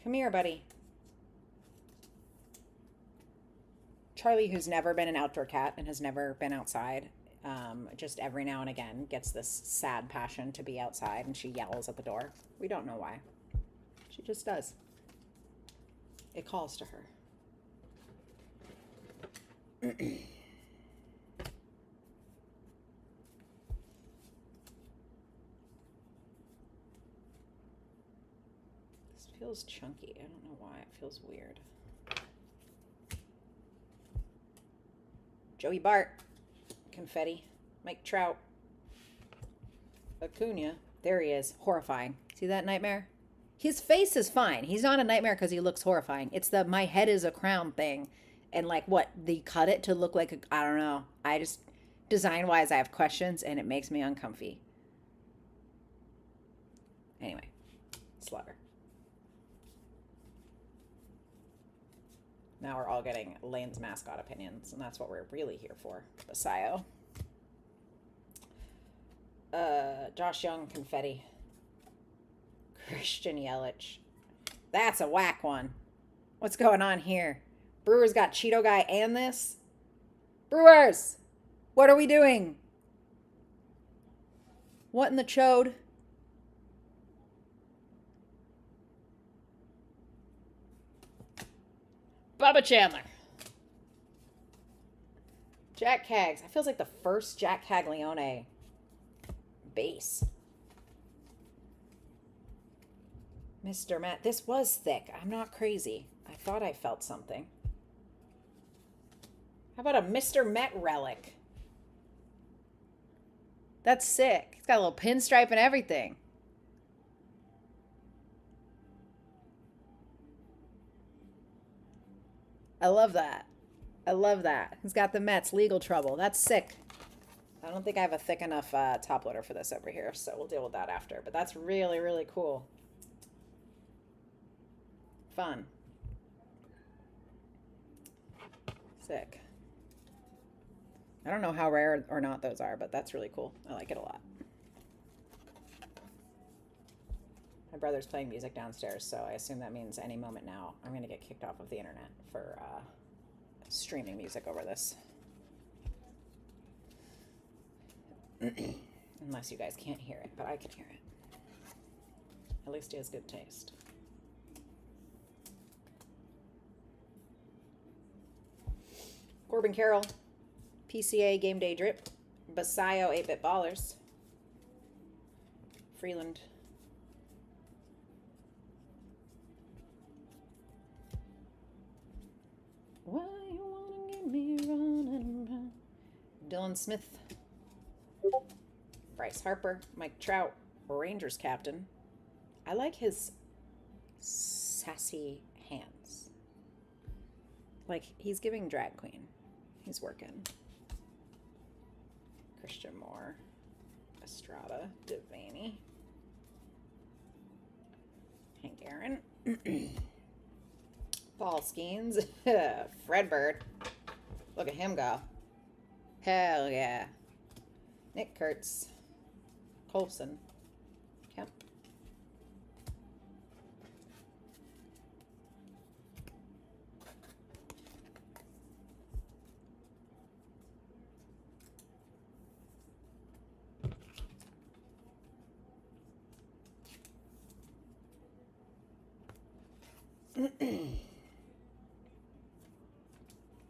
Speaker 1: Come here, buddy. Charlie, who's never been an outdoor cat and has never been outside, just every now and again gets this sad passion to be outside, and she yells at the door. We don't know why. She just does. It calls to her. This feels chunky. I don't know why. It feels weird. Joey Bart, confetti, Mike Trout, Acuna. There he is. Horrifying. See that, Nightmare? His face is fine. He's not a nightmare because he looks horrifying. It's the my head is a crown thing. And like what? They cut it to look like I don't know. I just, design wise, I have questions and it makes me uncomfy. Anyway, Slugger. Now we're all getting Lane's mascot opinions, and that's what we're really here for. Basayo. Josh Young, Confetti. Christian Yelich. That's a whack one. What's going on here? Brewers got Cheeto Guy and this? Brewers! What are we doing? What in the chode? Bubba Chandler. Jack Cags. That feels like the first Jack Caglione base. Mr. Matt. This was thick. I'm not crazy. I thought I felt something. How about a Mr. Met relic? That's sick. It's got a little pinstripe and everything. I love that. I love that. He's got the Mets legal trouble. That's sick. I don't think I have a thick enough top loader for this over here, so we'll deal with that after. But that's really, really cool. Fun. Sick. I don't know how rare or not those are, but that's really cool. I like it a lot. My brother's playing music downstairs, so I assume that means any moment now I'm going to get kicked off of the internet for streaming music over this. Unless you guys can't hear it, but I can hear it. At least he has good taste. Corbin Carroll, PCA Game Day Drip, Basayo 8-Bit Ballers, Freeland. Why you wanna get me running around? Dylan Smith, Bryce Harper, Mike Trout, Rangers captain. I like his sassy hands. Like he's giving drag queen. He's working. Christian Moore, Estrada, Devaney, Hank Aaron, Paul Skeens, Fred Bird. Look at him go. Hell yeah. Nick Kurtz, Colson, Kemp.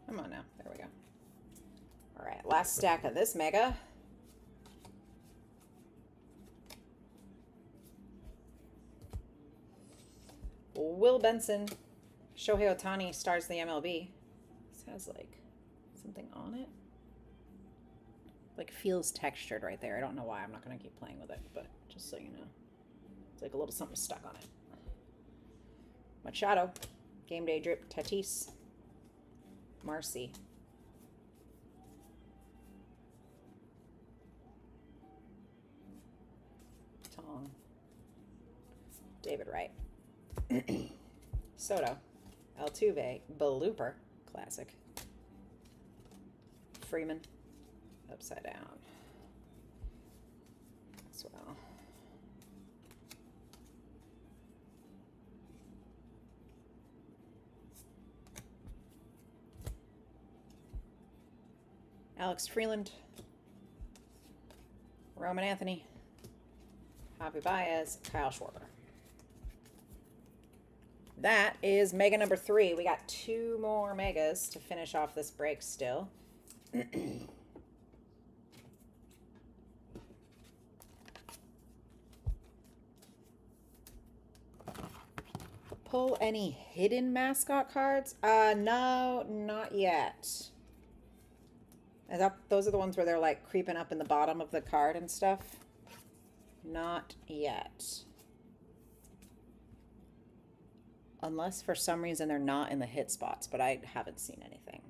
Speaker 1: Come on now. There we go. All right, last stack of this mega. Will Benson, Shohei Ohtani stars the MLB. This has like something on it. Like feels textured right there. I don't know why. I'm not going to keep playing with it, but just so you know. It's like a little something stuck on it. Machado, Game Day Drip, Tatis, Marcy. Tong. David Wright. Soto, Altuve, Blooper, classic. Freeman, upside down. As well. Alex Freeland, Roman Anthony, Javi Baez, Kyle Schwarber. That is mega number 3. We got 2 more megas to finish off this break still. Pull any hidden mascot cards? No, not yet. Those are the ones where they're like creeping up in the bottom of the card and stuff. Not yet. unless for some reason they're not in the hit spots, but I haven't seen anything.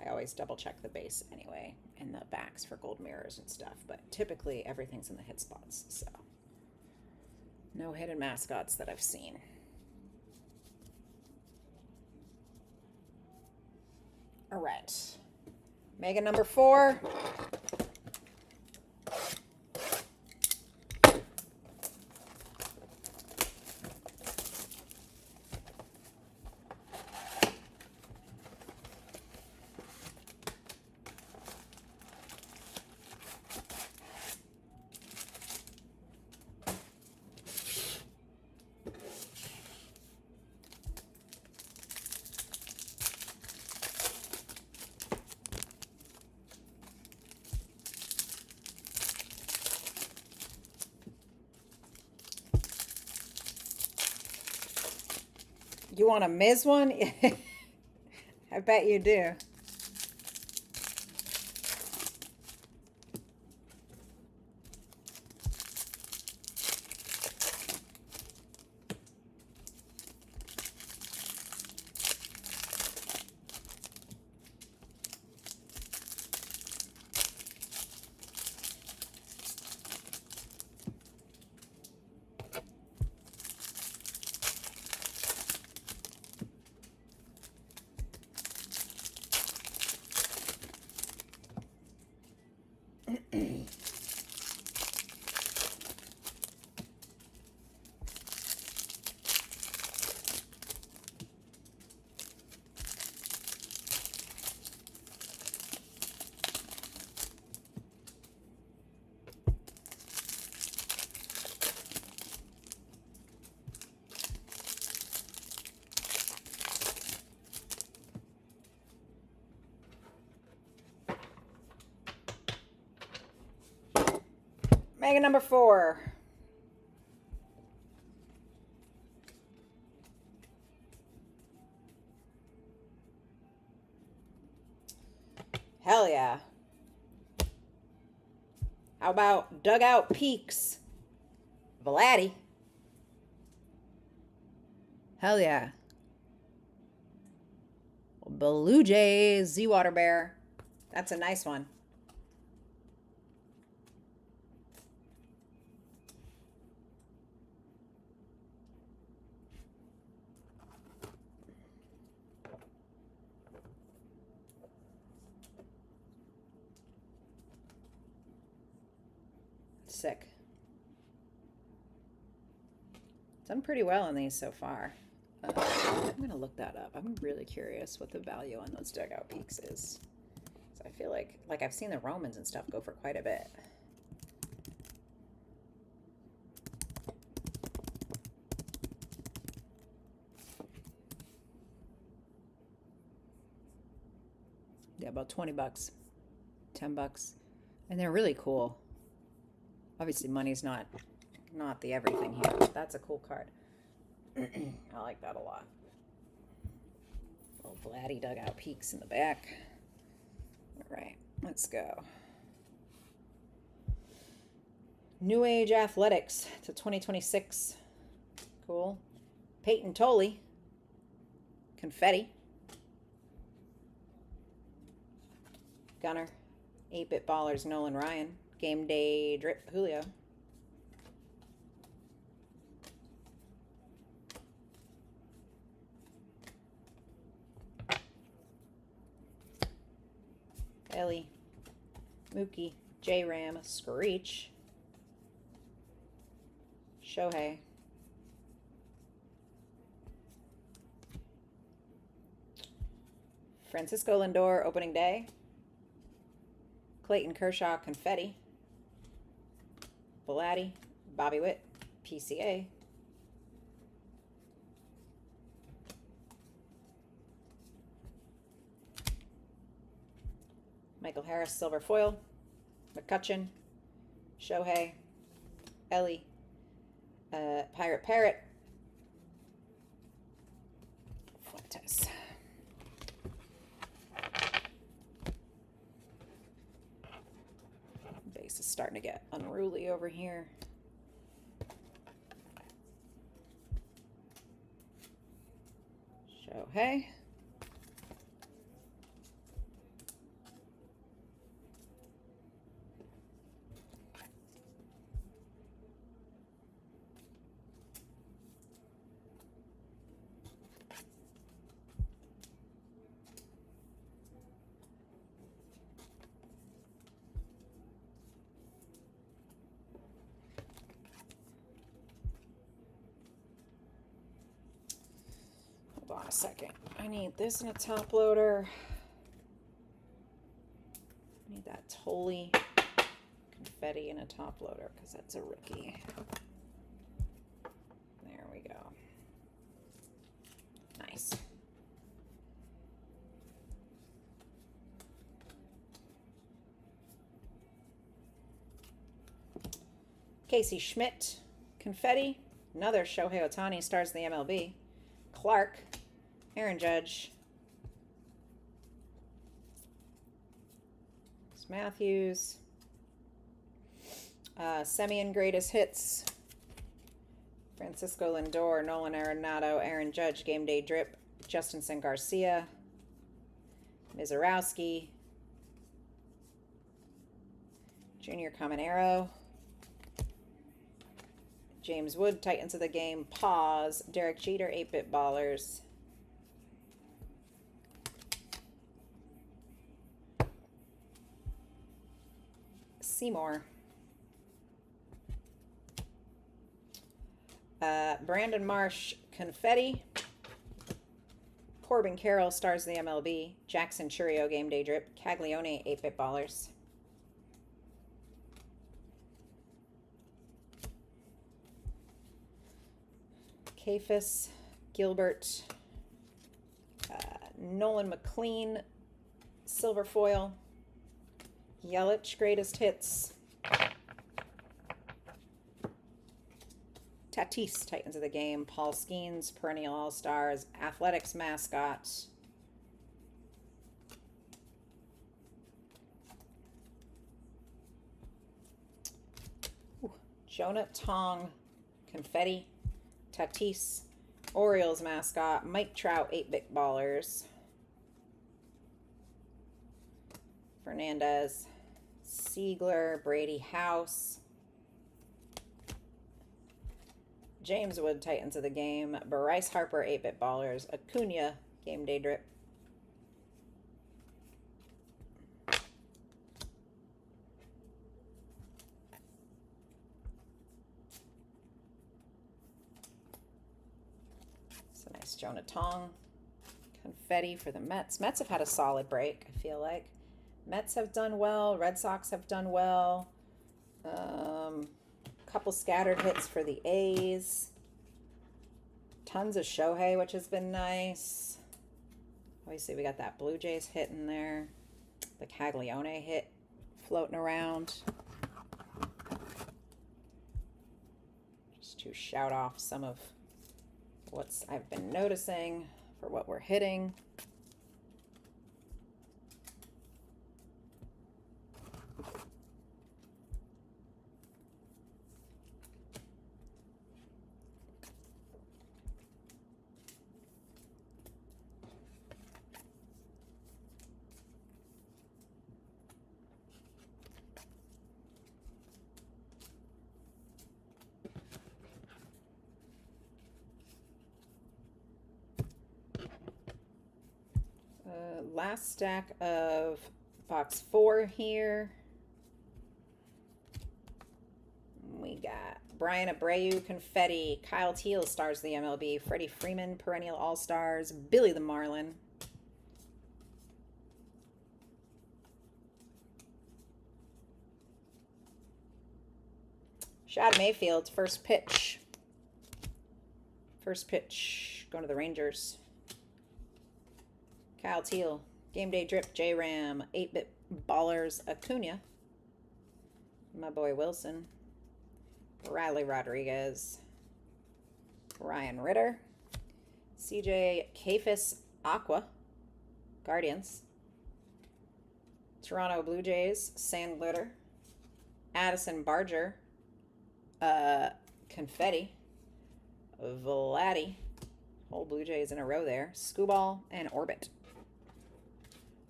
Speaker 1: I always double check the base anyway and the backs for gold mirrors and stuff, but typically everything's in the hit spots, so no hidden mascots that I've seen. All right, Mega number 4. You want a Miz one? I bet you do. Mega number 4. Hell yeah. How about Dugout Peaks? Vladdy. Hell yeah. Blue Jays, Z Water Bear. That's a nice one. Sick. Done pretty well on these so far. I'm going to look that up. I'm really curious what the value on those Dugout Peaks is. So I feel like I've seen the Romans and stuff go for quite a bit. Yeah, about 20 bucks, 10 bucks. And they're really cool. Obviously money's not the everything here, but that's a cool card. I like that a lot. Little Vladdy Dugout Peaks in the back. All right, let's go. New Age Athletics to 2026. Cool. Peyton Tolley. Confetti. Gunner. 8-Bit Ballers Nolan Ryan. Game Day Drip Julio. Ellie. Mookie. J-Ram. Screech. Shohei. Francisco Lindor opening day. Clayton Kershaw Confetti. Vladdy. Bobby Witt PCA. Michael Harris Silver Foil. McCutcheon. Shohei. Ellie. Pirate Parrot. Fuentes. Base of starting to get unruly over here. Shohei. Hold on a second. I need this in a top loader. I need that Tolly confetti in a top loader because that's a rookie. There we go. Nice. Casey Schmidt, confetti. Another Shohei Ohtani stars in the MLB. Clark, Aaron Judge, Matthews, Semien greatest hits, Francisco Lindor, Nolan Arenado, Aaron Judge, game day drip, Justinson Garcia, Mizorowski, Junior Caminero, James Wood, Titans of the Game, pause, Derek Jeter, 8-bit ballers. Seymour. Brandon Marsh, confetti. Corbin Carroll, stars of the MLB. Jackson Churio, game day drip. Caglione, 8-bit ballers. Kafis, Gilbert, Nolan McLean, silver foil. Yelich, greatest hits. Tatis, Titans of the Game. Paul Skeens, perennial all-stars. Athletics mascot. Jonah Tong, confetti. Tatis, Orioles mascot. Mike Trout, 8-bit ballers. Fernandez, Siegler, Brady House, James Wood, Titans of the Game, Bryce Harper, 8-bit ballers, Acuna, game day drip. It's a nice Jonah Tong, confetti for the Mets. Mets have had a solid break, I feel like. Mets have done well. Red Sox have done well. Couple scattered hits for the A's. Tons of Shohei, which has been nice. Obviously, we got that Blue Jays hit in there. The Caglione hit floating around. Just to shout off some of what's I've been noticing for what we're hitting. Last stack of box 4 here. We got Brian Abreu, confetti. Kyle Teel, stars of the MLB. Freddie Freeman, perennial all-stars. Billy the Marlin. Shad Mayfield, first pitch. First pitch, going to the Rangers. Kyle Teel, game day drip, J-Ram, 8-bit ballers, Acuna. My boy Wilson. Riley Rodriguez. Ryan Ritter. CJ Kafis, Aqua, Guardians. Toronto Blue Jays, Sand Glitter. Addison Barger, Confetti, Vladdy, whole Blue Jays in a row there, Skubal, and Orbit.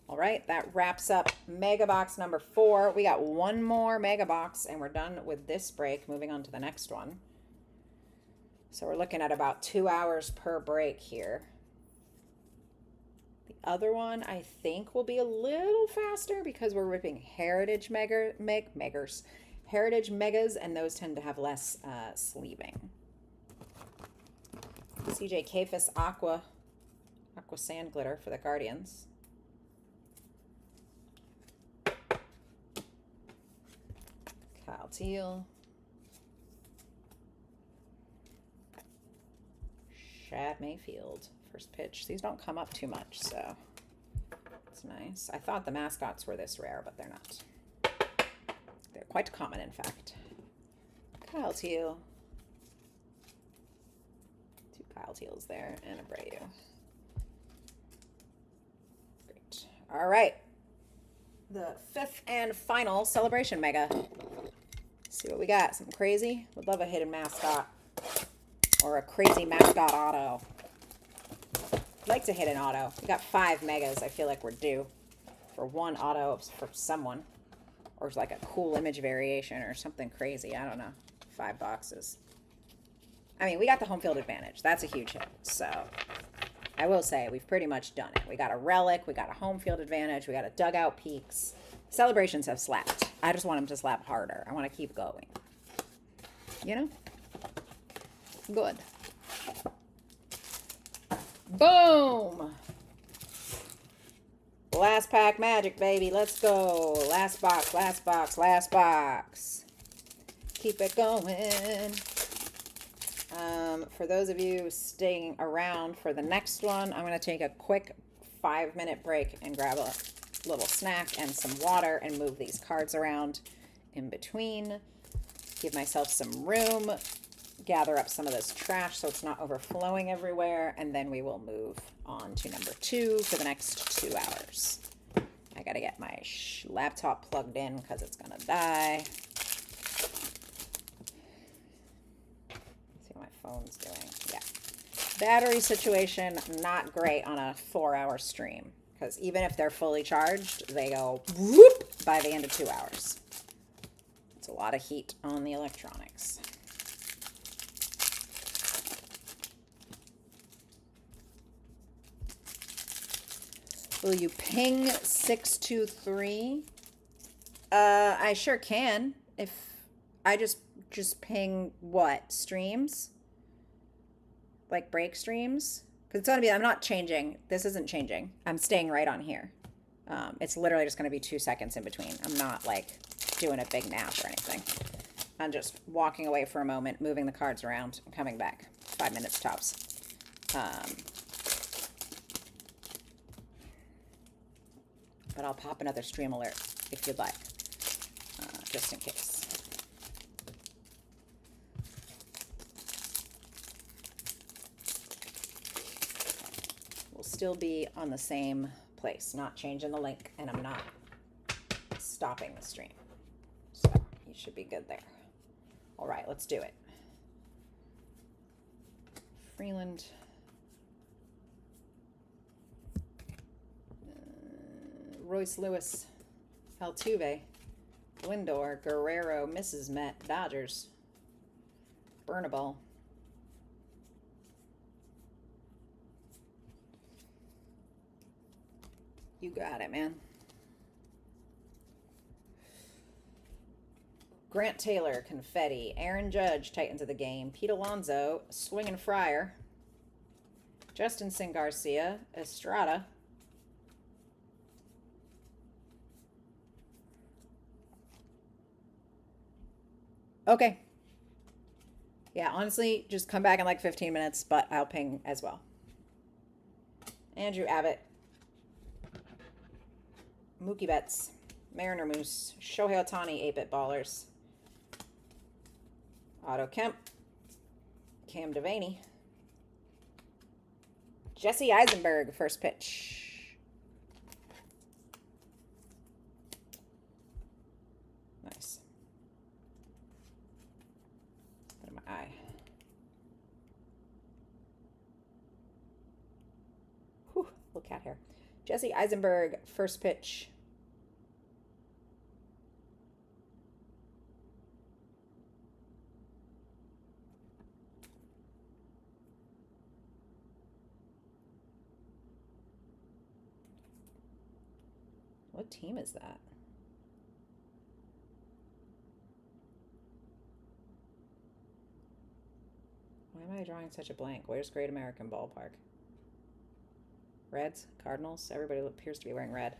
Speaker 1: All right, that wraps up Mega Box number 4. We got one more Mega Box, and we're done with this break. Moving on to the next one. So we're looking at about 2 hours per break here. The other one, I think, will be a little faster because we're ripping Heritage Heritage Megas, and those tend to have less sleeving. CJ Kafis Aqua Sand Glitter for the Guardians. Kyle Teal. Shad Mayfield. First pitch. These don't come up too much, so it's nice. I thought the mascots were this rare, but they're not. They're quite common, in fact. Kyle Teal. 2 Kyle Teals there, and a Abreu. Great. All right. The 5th and final Celebration Mega. Let's see what we got. Something crazy. Would love a hidden mascot. Or a crazy mascot auto. I'd like to hit an auto. We got 5 megas. I feel like we're due for one auto for someone. Or it's like a cool image variation or something crazy. I don't know. 5 boxes. I mean, we got the home field advantage. That's a huge hit. So I will say we've pretty much done it. We got a relic. We got a home field advantage. We got a dugout peaks. Celebrations have slapped. I just want them to slap harder. I want to keep going. You know? Good. Boom! Last pack magic, baby. Let's go. Last box, last box, last box. Keep it going. For those of you staying around for the next one, I'm going to take a quick 5-minute break and grab a little snack and some water and move these cards around in between. Give myself some room. Gather up some of this trash so it's not overflowing everywhere, and then we will move on to number 2 for the next 2 hours. I gotta get my laptop plugged in because it's gonna die. Let's see what my phone's doing. Yeah, battery situation not great on a 4-hour stream because even if they're fully charged, they go whoop by the end of 2 hours. It's a lot of heat on the electronics. Will you ping 623? I sure can. If I just ping what? Streams? Like break streams? Because it's going to be, I'm not changing. This isn't changing. I'm staying right on here. It's literally just going to be 2 seconds in between. I'm not like doing a big nap or anything. I'm just walking away for a moment, moving the cards around, and coming back. 5 minutes tops. But I'll pop another stream alert if you'd like, just in case. We'll still be on the same place, not changing the link, and I'm not stopping the stream. So you should be good there. All right, let's do it. Freeland. Royce Lewis, Altuve, Lindor, Guerrero, Mrs. Met, Dodgers, Bernabal, you got it, man. Grant Taylor, Confetti, Aaron Judge, Titans of the Game, Pete Alonso, Swingin' Friar, Justin Sin Garcia, Estrada, okay. Yeah, honestly, just come back in like 15 minutes, but I'll ping as well. Andrew Abbott. Mookie Betts. Mariner Moose. Shohei Ohtani, 8-Bit Ballers. Otto Kemp. Cam Devaney. Jesse Eisenberg, first pitch. Nice. Whew, little cat hair. Jesse Eisenberg, first pitch. What team is that? Why am I drawing such a blank? Where's Great American Ballpark? Reds? Cardinals? Everybody appears to be wearing red.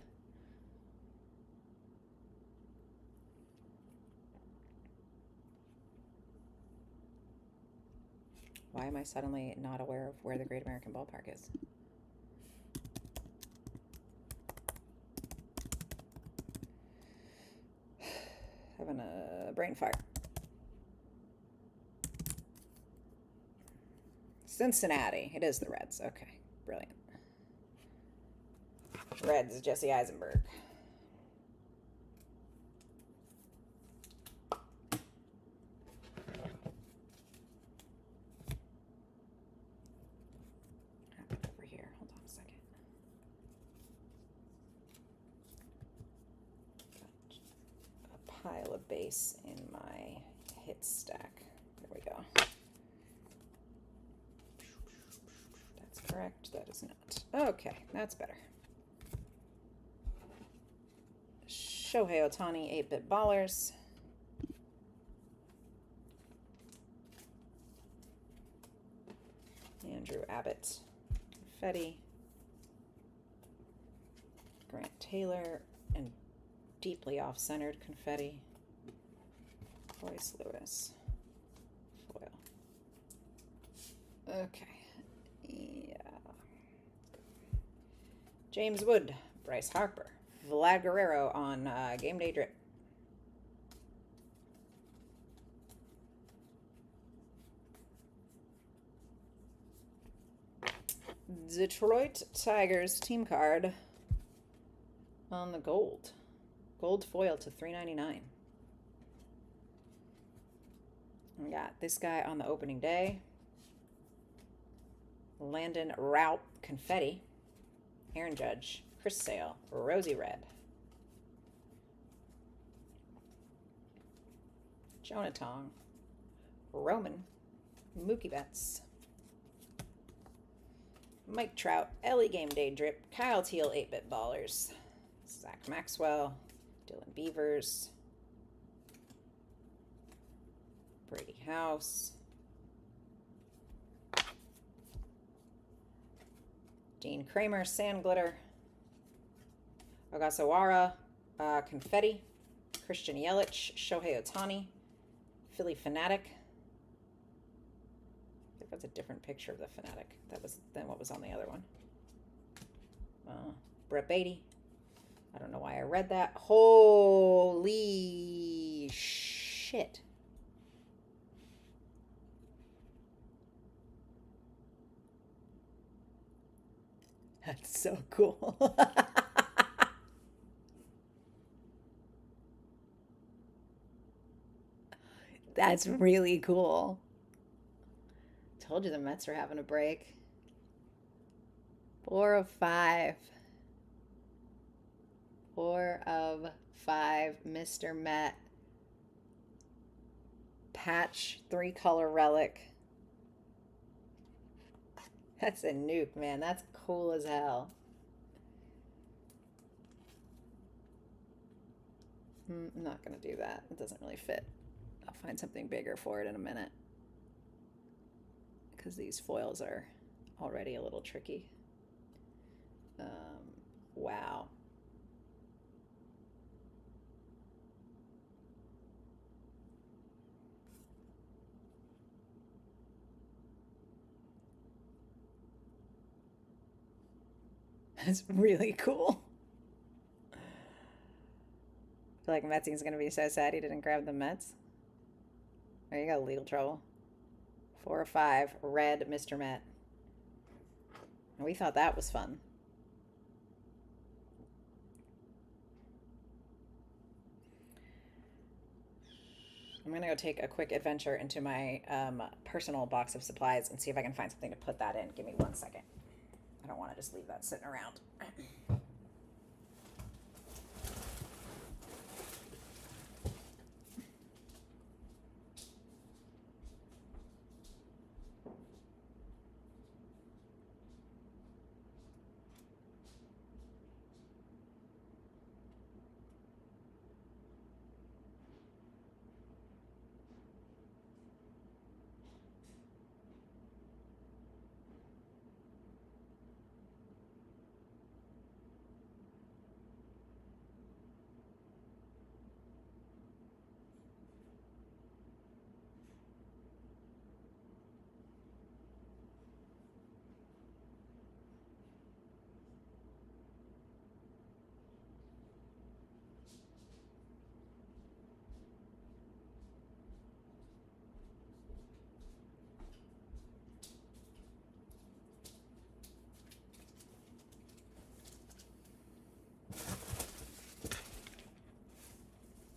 Speaker 1: Why am I suddenly not aware of where the Great American Ballpark is? Having a brain fart. Cincinnati. It is the Reds. Okay, brilliant. Reds, Jesse Eisenberg. Over here. Hold on a second. Got a pile of base in my hit stack. There we go. That's correct. That is not. Okay, that's better. Shohei Ohtani, 8-bit ballers. Andrew Abbott, confetti. Grant Taylor, and deeply off-centered confetti. Royce Lewis, foil. Okay, yeah. James Wood, Bryce Harper. Vlad Guerrero on Game Day Drip. Detroit Tigers team card on the gold. Gold foil to $3.99. We got this guy on the opening day. Landon Raup, confetti. Aaron Judge. Chris Sale, Rosie Red. Jonah Tong, Roman, Mookie Betts. Mike Trout, Ellie Game Day Drip, Kyle Teal, 8-bit ballers. Zach Maxwell, Dylan Beavers. Brady House. Dean Kramer, Sand Glitter. Ogasawara, confetti. Christian Yelich, Shohei Ohtani, Philly Fanatic. I think that's a different picture of the Fanatic than what was on the other one. Brett Beatty. I don't know why I read that. Holy shit. That's so cool. That's really cool. Told you the Mets are having a break. 4 of 5. 4 of 5, Mr. Met. Patch 3-color relic. That's a nuke, man. That's cool as hell. I'm not going to do that. It doesn't really fit. I'll find something bigger for it in a minute. Because these foils are already a little tricky. Wow. That's really cool. I feel like Metzing's going to be so sad he didn't grab the Mets. Oh, you got legal trouble. 4 or 5, red Mr. Met. And we thought that was fun. I'm going to go take a quick adventure into my personal box of supplies and see if I can find something to put that in. Give me 1 second. I don't want to just leave that sitting around.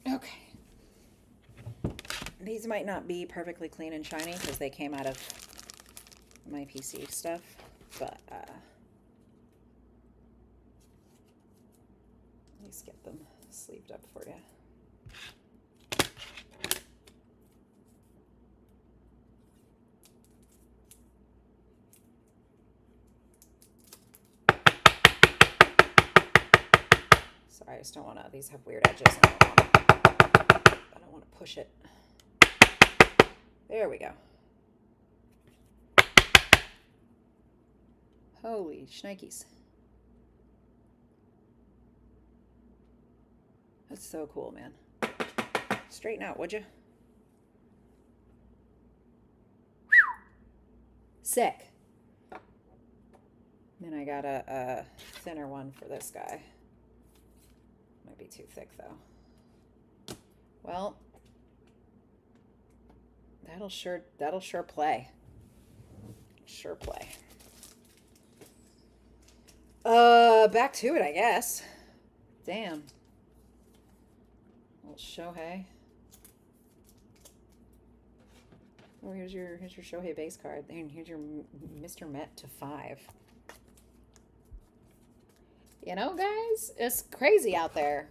Speaker 1: Okay. These might not be perfectly clean and shiny because they came out of my PC stuff, but at least get them sleeved up for you. Sorry, I just don't want to, these have weird edges. I don't want to push it. There we go. Holy shnikes. That's so cool, man. Straighten out, would you? Sick. Then I got a thinner one for this guy. Might be too thick though. Well, that'll sure play. Sure play. Back to it, I guess. Damn. Little Shohei. Oh, here's your Shohei base card. And here's your Mr. Met to 5. You know, guys, it's crazy out there.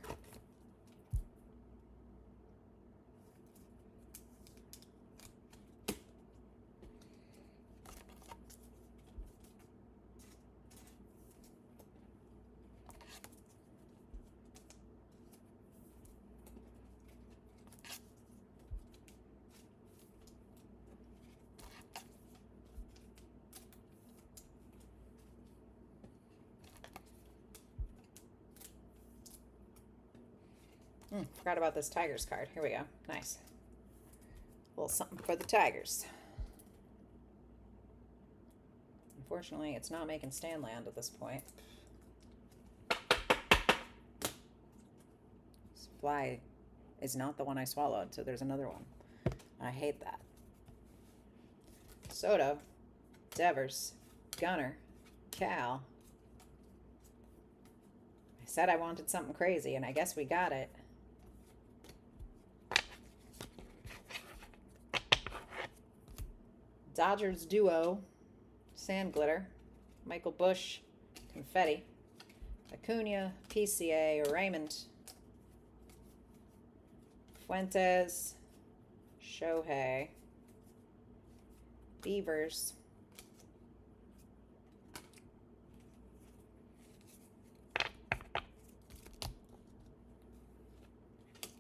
Speaker 1: Forgot about this Tigers card. Here we go. Nice. A little something for the Tigers. Unfortunately, it's not making stand land at this point. This fly is not the one I swallowed, so there's another one. I hate that. Soto, Devers, Gunner, Cal. I said I wanted something crazy, and I guess we got it. Dodgers duo, Sand Glitter, Michael Bush, Confetti, Acuna, PCA, Raymond, Fuentes, Shohei, Beavers,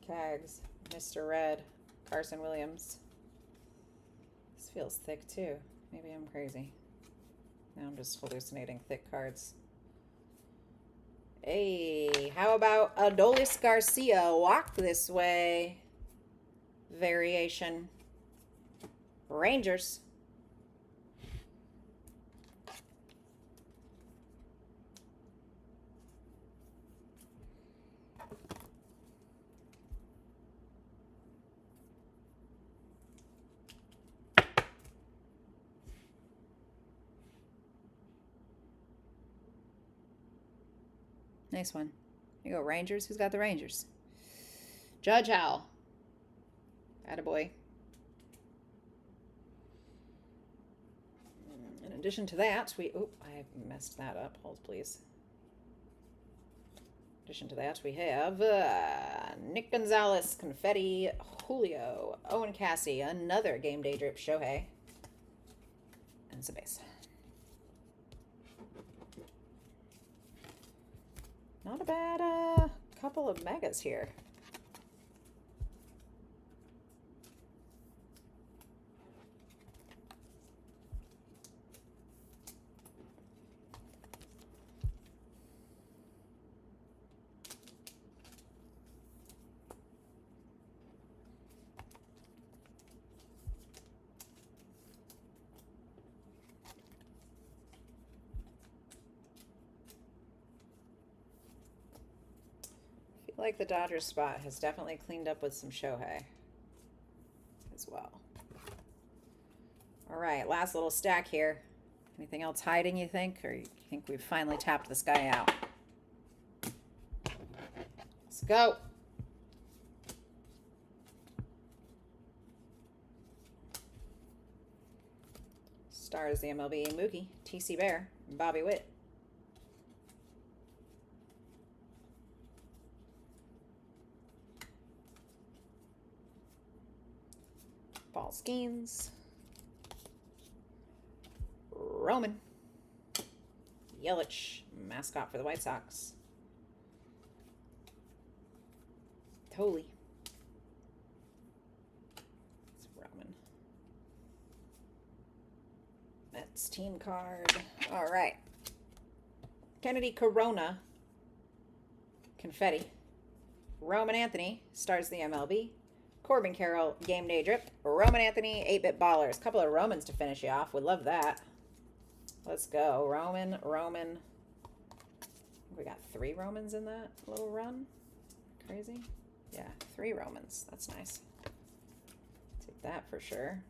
Speaker 1: Cags, Mr. Red, Carson Williams. This feels thick too. Maybe I'm crazy. Now I'm just hallucinating thick cards. Hey, how about Adolis Garcia? Walk this way. Variation. Rangers. Nice one. Here you go, Rangers. Who's got the Rangers? Judge Howell. Attaboy. And addition to that, I messed that up. Hold, please. In addition to that, we have Nick Gonzalez, Confetti, Julio, Owen Cassie, another Game Day Drip, Shohei, and some base. Not a bad couple of megas here. Like the Dodgers spot has definitely cleaned up with some Shohei as well. All right, last little stack here. Anything else hiding, you think? Or you think we've finally tapped this guy out? Let's go. Stars the MLB, Mookie, TC Bear, Bobby Witt. Paul Skeens, Roman, Yelich, mascot for the White Sox, Tolley, it's Roman, Mets team card. All right, Kennedy Corona, Confetti, Roman Anthony, stars the MLB. Corbin Carroll, Game Day Drip. Roman Anthony, 8-Bit Ballers. Couple of Romans to finish you off. Would love that. Let's go. Roman. We got 3 Romans in that little run. Crazy. Yeah, 3 Romans. That's nice. Take that for sure.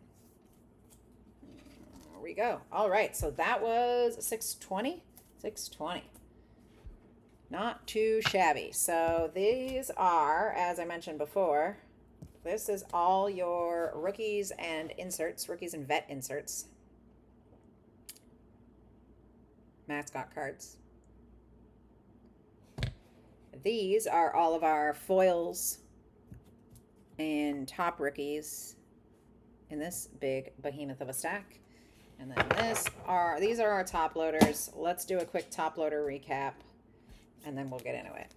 Speaker 1: There we go. All right, so that was 620. 620. Not too shabby. So these are, as I mentioned before, this is all your rookies and inserts, rookies and vet inserts. Mascot cards. These are all of our foils and top rookies in this big behemoth of a stack. And then these are our top loaders. Let's do a quick top loader recap and then we'll get into it.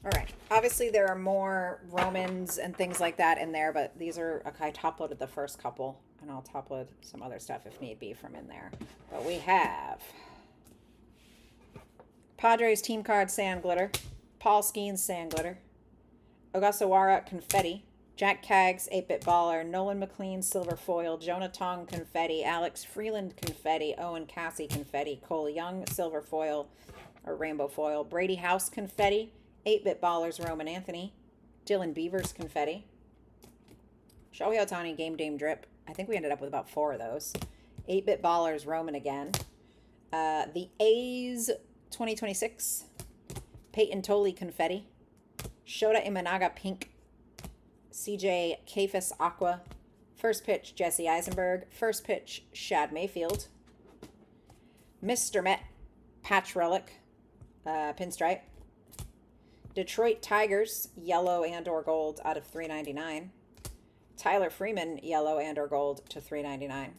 Speaker 1: All right. Obviously, there are more Romans and things like that in there, but these are, okay, I top-loaded the first couple, and I'll top-load some other stuff if need be from in there. But we have Padres team card Sand Glitter, Paul Skeens Sand Glitter, Ogasawara Confetti, Jack Kaggs 8-Bit Baller, Nolan McLean Silver Foil, Jonah Tong Confetti, Alex Freeland Confetti, Owen Cassie Confetti, Cole Young Silver Foil, or Rainbow Foil, Brady House Confetti, 8-Bit Ballers Roman Anthony, Dylan Beavers Confetti, Shohei Ohtani Game Day Drip. I think we ended up with about 4 of those. 8-Bit Ballers Roman again. The A's 2026, Peyton Tolley Confetti, Shota Imanaga Pink, CJ Kafis Aqua, First Pitch Jesse Eisenberg, First Pitch Shad Mayfield, Mr. Met Patch Relic Pinstripe, Detroit Tigers, yellow and or gold out of $3.99. Tyler Freeman, yellow and or gold to $3.99.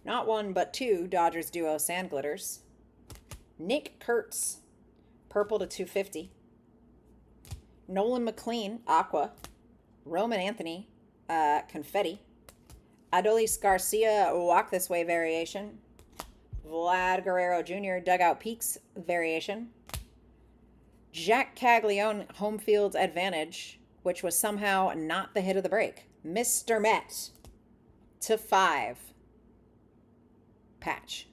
Speaker 1: Not one, but 2 Dodgers Duo Sand Glitters. Nick Kurtz, purple to 250. Nolan McLean, aqua. Roman Anthony, confetti. Adolis Garcia, walk this way variation. Vlad Guerrero Jr., dugout peaks variation. Jack Caglione, home field advantage, which was somehow not the hit of the break. Mr. Met to 5. Patch.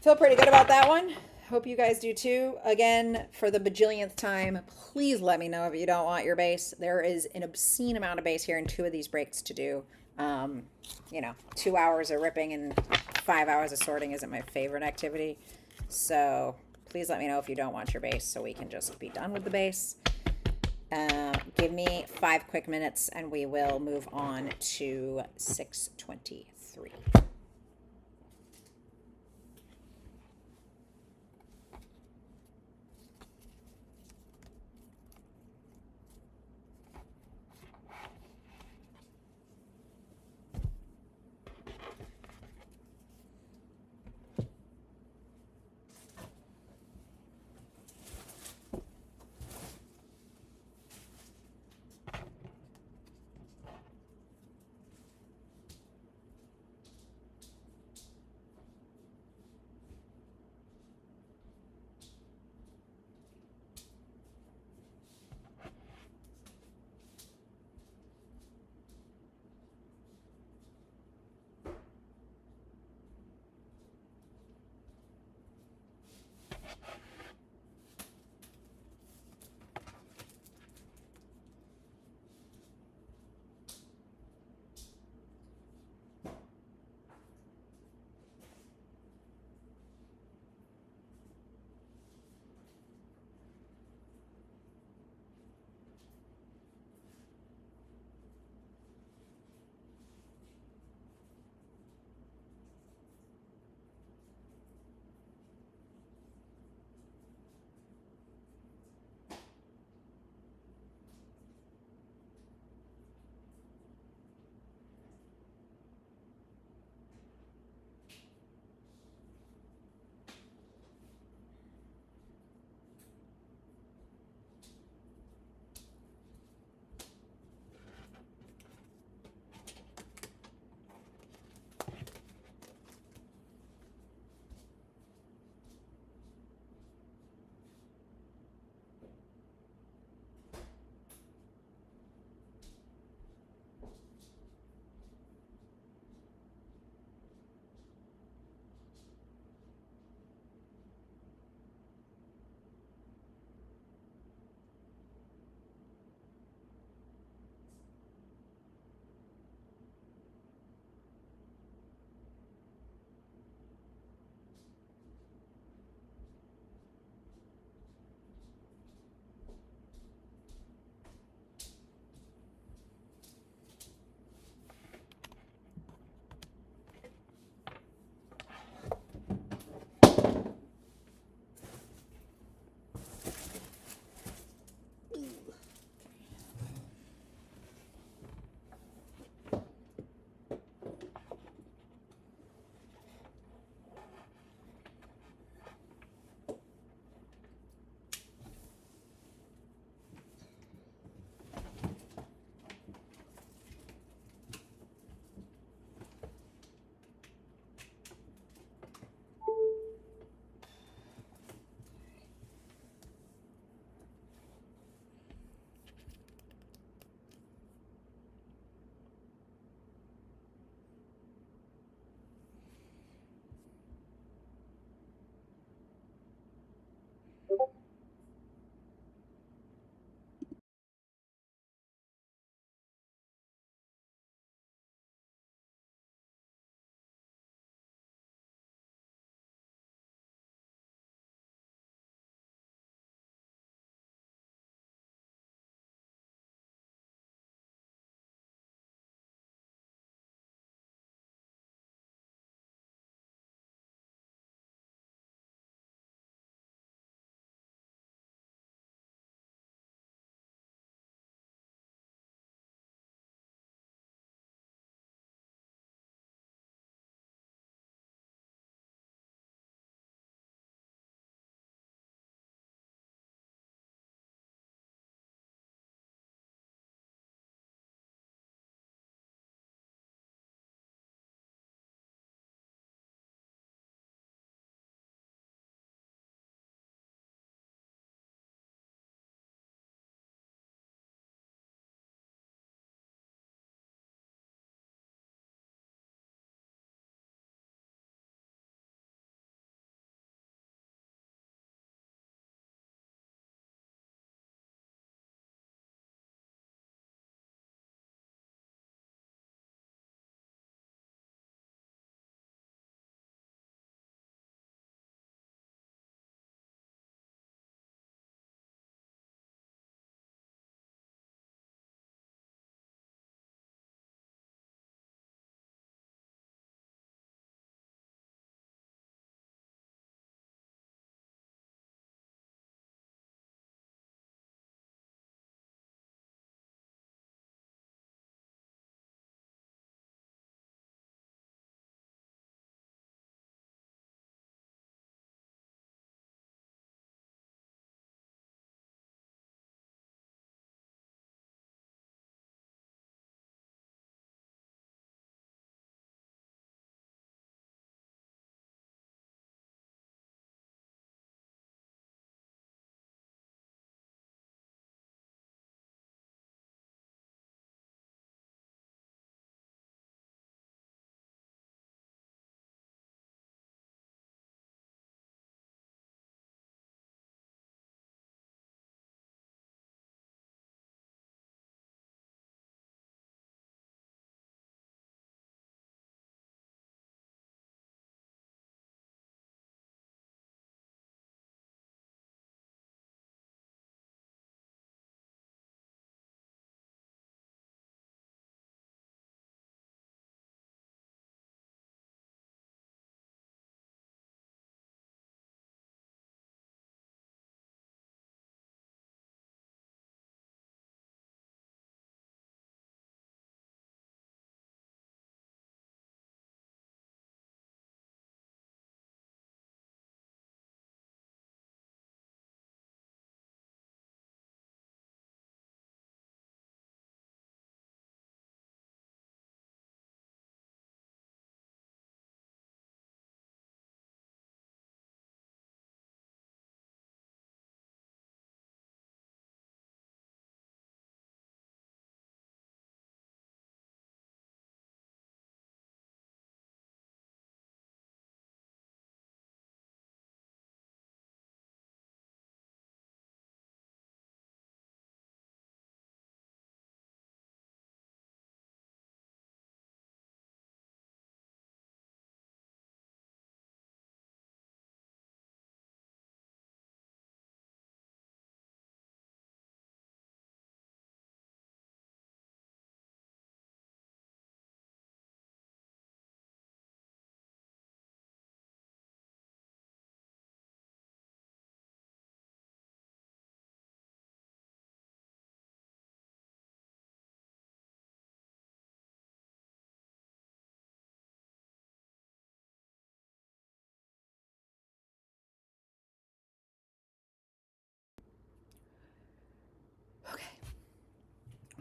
Speaker 1: Feel pretty good about that one. Hope you guys do too. Again, for the bajillionth time, please let me know if you don't want your base. There is an obscene amount of base here in 2 of these breaks to do. 2 hours of ripping and 5 hours of sorting isn't my favorite activity. So please let me know if you don't want your base so we can just be done with the base. Give me 5 quick minutes and we will move on to 623.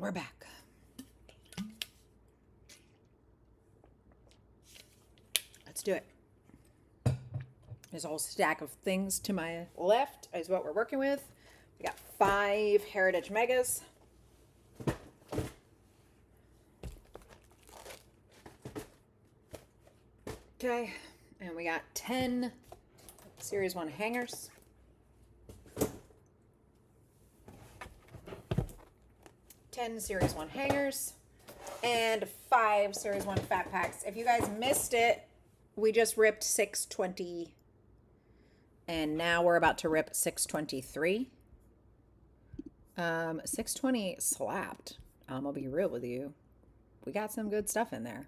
Speaker 1: we're back. Let's do it. There's a whole stack of things to my left is what we're working with. We got 5 Heritage Megas. Okay, and we got 10 Series 1 hangers. 10 Series 1 hangers. And 5 Series 1 fat packs. If you guys missed it, we just ripped 620. And now we're about to rip 623. 620 slapped. I'll be real with you. We got some good stuff in there.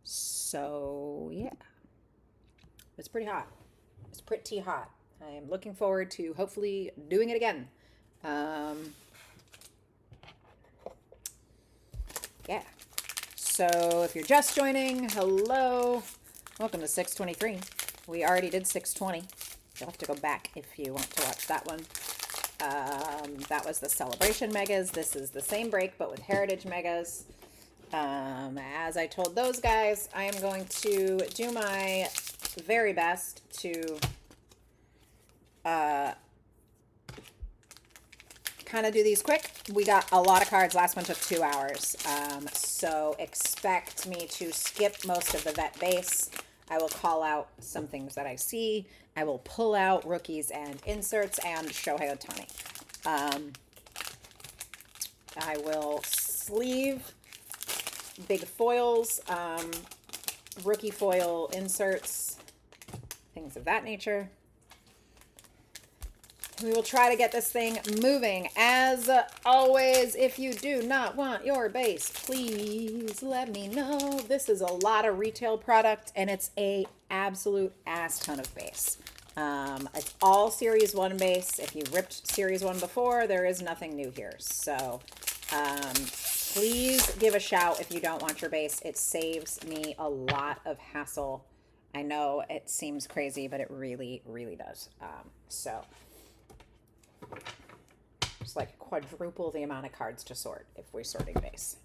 Speaker 1: So, yeah. It's pretty hot. It's pretty hot. I am looking forward to hopefully doing it again. Yeah. So, if you're just joining, hello. Welcome to 623. We already did 620. You'll have to go back if you want to watch that one. That was the Celebration Megas. This is the same break, but with Heritage Megas. As I told those guys, I am going to do my very best to kind of do these quick. We got a lot of cards. Last one took 2 hours. So expect me to skip most of the vet base. I will call out some things that I see. I will pull out rookies and inserts and Shohei Ohtani. I will sleeve big foils, rookie foil inserts, things of that nature. We will try to get this thing moving. As always, if you do not want your base, please let me know. This is a lot of retail product, and it's a absolute ass ton of base. It's all Series 1 base. If you ripped Series 1 before, there is nothing new here. So, please give a shout if you don't want your base. It saves me a lot of hassle. I know it seems crazy, but it really, really does. It's like quadruple the amount of cards to sort if we're sorting base.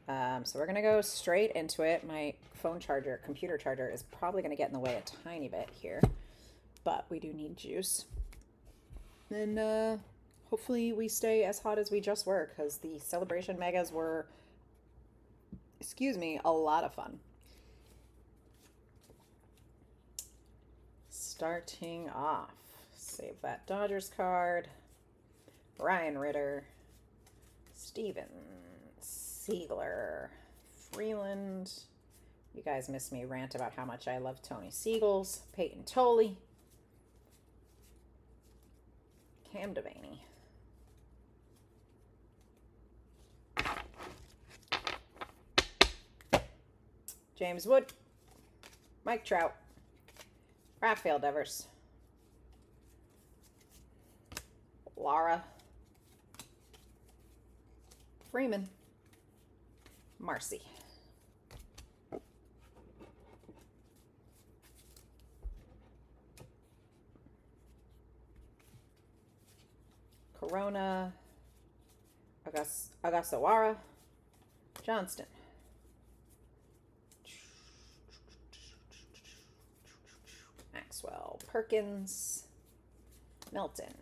Speaker 1: So we're going to go straight into it. My computer charger is probably going to get in the way a tiny bit here, but we do need juice. And hopefully we stay as hot as we just were, because the Celebration Megas were, a lot of fun. Starting off, save that Dodgers card. Ryan Ritter, Steven Siegler, Freeland. You guys miss me rant about how much I love Tony Siegels. Peyton Tolley, Cam Devaney, James Wood, Mike Trout, Rafael Devers, Lara, Freeman, Marcy, Corona, Agasawara, Johnston, Maxwell, Perkins, Melton,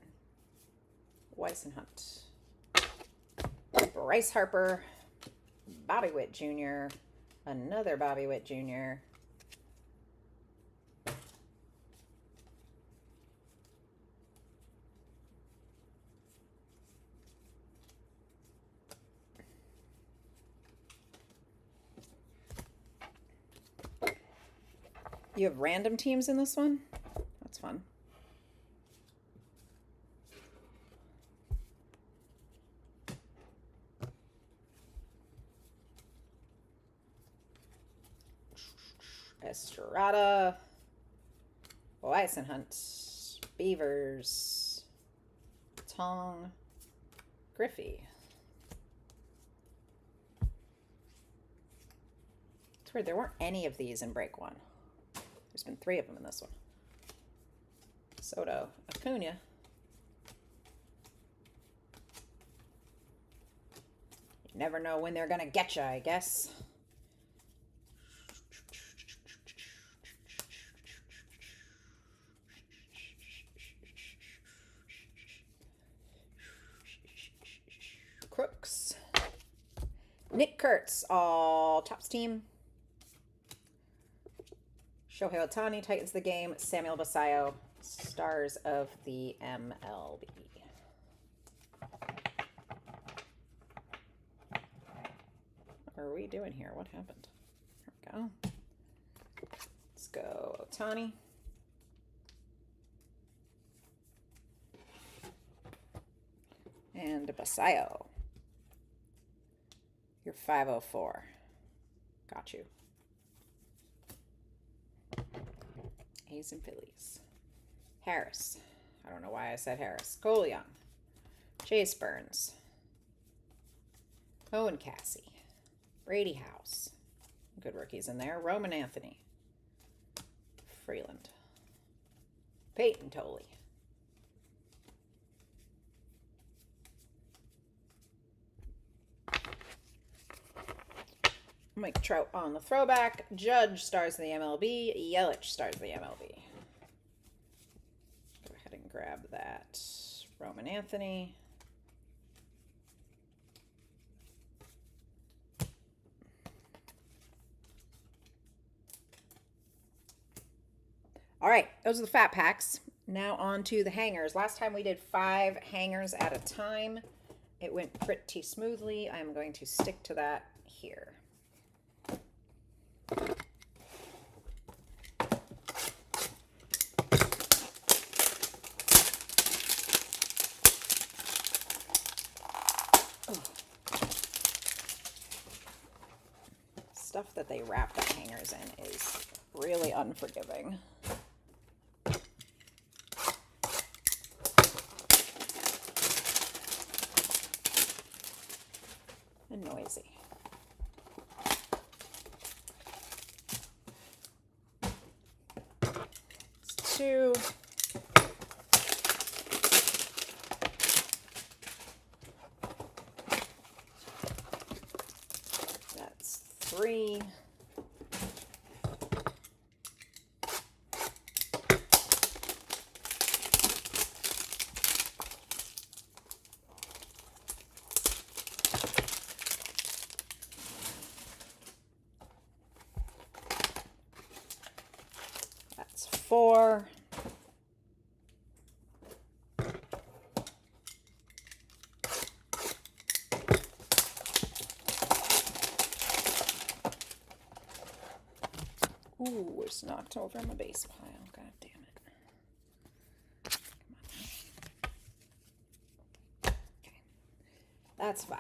Speaker 1: Weissenhunt, Bryce Harper, Bobby Witt Jr., another Bobby Witt Jr., You have random teams in this one? That's fun. Estrada, Weissenhunt, Beavers, Tong, Griffey. It's weird, there weren't any of these in break one. There's been 3 of them in this one. Soto, Acuna, Never know when they're gonna get you, I guess. Crooks. Nick Kurtz, all Tops team. Shohei Ohtani tightens the game. Samuel Basayo, stars of the MLB. What are we doing here? What happened? There we go. Let's go Ohtani. And Basayo. You're 504. Got you. A's and Phillies. Harris. I don't know why I said Harris. Cole Young. Chase Burns. Owen Cassie. Brady House. Good rookies in there. Roman Anthony. Freeland. Peyton Tolley. Mike Trout on the throwback. Judge stars in the MLB. Yelich stars in the MLB. Go ahead and grab that. Roman Anthony. All right, those are the fat packs. Now on to the hangers. Last time we did 5 hangers at a time. It went pretty smoothly. I'm going to stick to that here. Stuff that they wrap the hangers in is really unforgiving. And noisy. It's 2. That's 3. That's 4. Ooh, it's knocked over my base pile. God damn it. Come on. Okay. That's 5.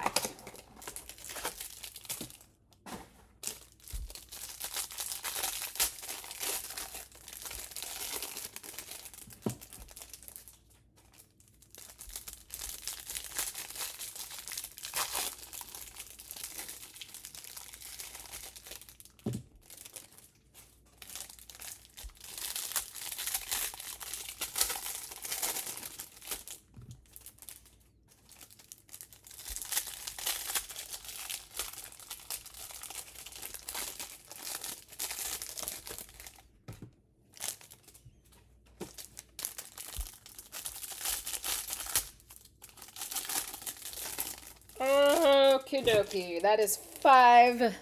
Speaker 1: Okie dokie. That is 5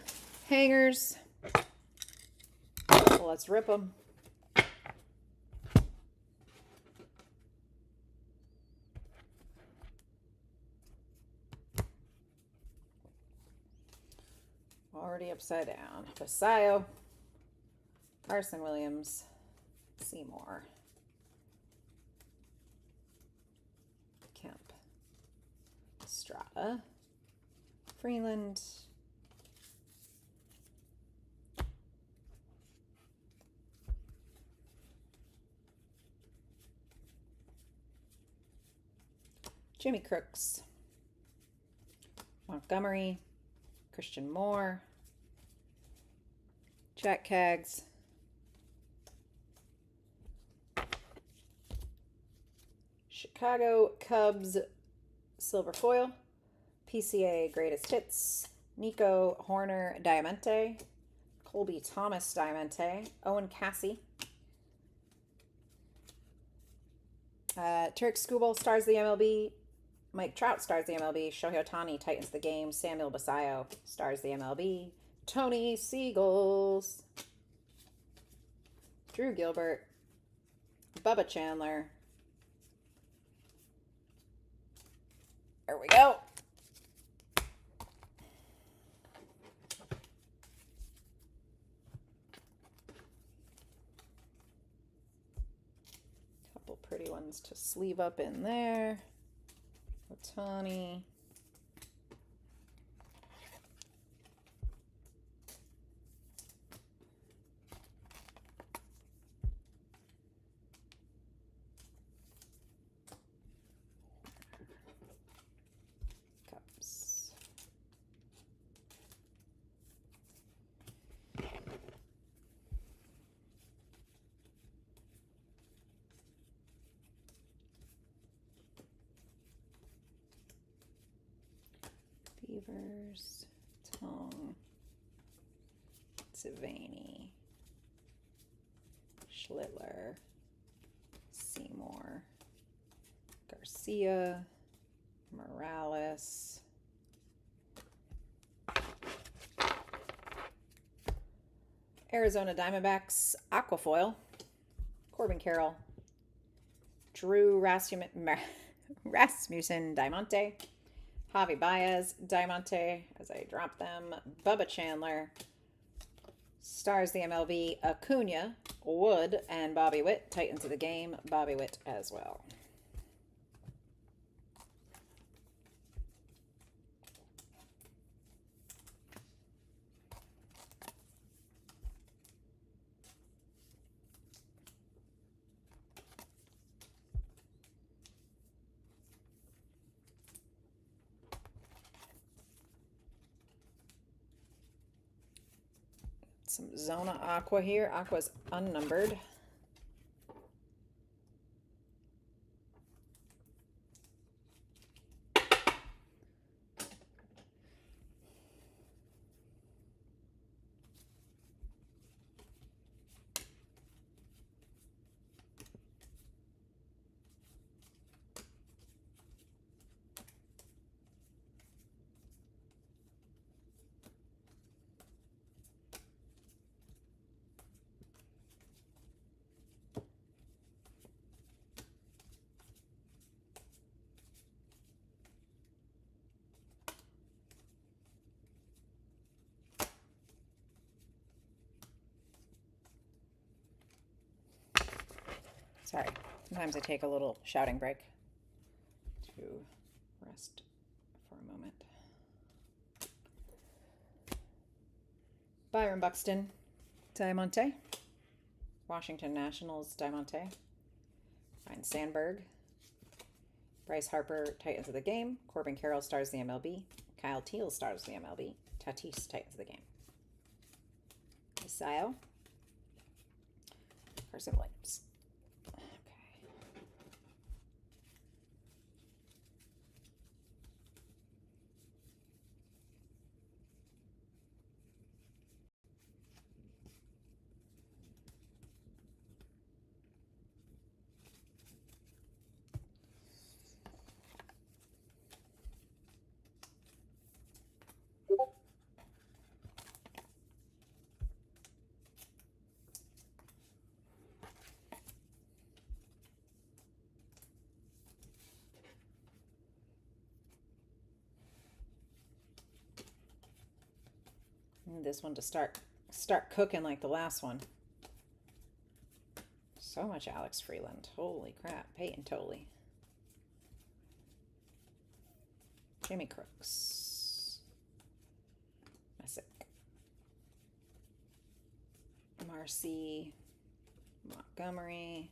Speaker 1: hangers. So let's rip them. Already upside down. Basayo. Carson Williams. Seymour. Kemp. Strata. Freeland. Jimmy Crooks. Montgomery. Christian Moore. Jack Kaggs. Chicago Cubs silver foil. PCA Greatest Hits, Nico Horner Diamante, Colby Thomas Diamante, Owen Cassie, Turk Skubal stars the MLB, Mike Trout stars the MLB, Shohei Ohtani tightens the game, Samuel Basayo stars the MLB, Tony Seagulls, Drew Gilbert, Bubba Chandler. There we go. Couple pretty ones to sleeve up in there. Ohtani. Cups. Beavers, Tong, Savani, Schlittler, Seymour, Garcia, Morales, Arizona Diamondbacks, Aquafoil, Corbin Carroll, Drew Rasmussen Diamante, Javi Baez, Diamante, as I drop them, Bubba Chandler, stars the MLB, Acuna, Wood, and Bobby Witt, Titans of the game, Bobby Witt as well. Some Zona Aqua here. Aqua's unnumbered. Sorry, sometimes I take a little shouting break to rest for a moment. Byron Buxton, Diamante. Washington Nationals, Diamante. Ryan Sandberg. Bryce Harper, Titans of the game. Corbin Carroll stars the MLB. Kyle Teal stars the MLB. Tatis, Titans of the game. Basayo. Carson Williams. This one to start cooking like the last one. So much Alex Freeland. Holy crap. Peyton Tolley. Jimmy Crooks. Messick. Marcy. Montgomery.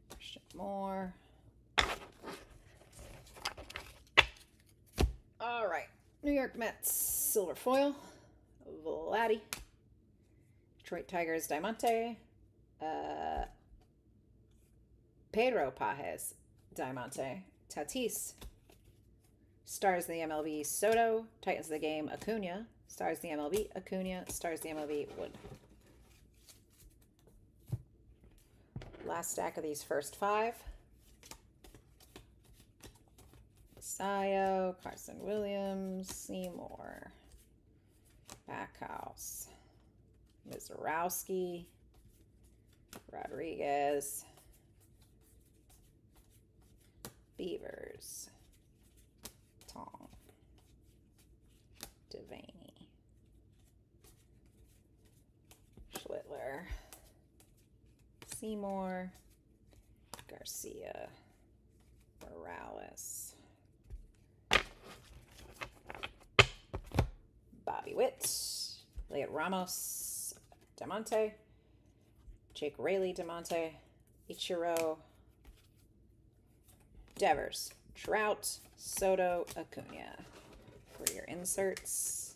Speaker 1: Christian Moore. All right. New York Mets. Silver foil. Vladdy. Detroit Tigers, Diamante. Pedro Pajes, Diamante. Tatis. Stars the MLB, Soto. Titans of the game, Acuna. Stars the MLB, Acuna. Stars the MLB, Wood. Last stack of these first 5. Sayo, Carson Williams, Seymour, Backhouse, Mizorowski, Rodriguez, Beavers, Tong, Devaney, Schlittler, Seymour, Garcia, Morales, Bobby Witt, Elliot Ramos, Demonte, Jake Rayleigh, Demonte, Ichiro, Devers, Trout, Soto, Acuna for your inserts.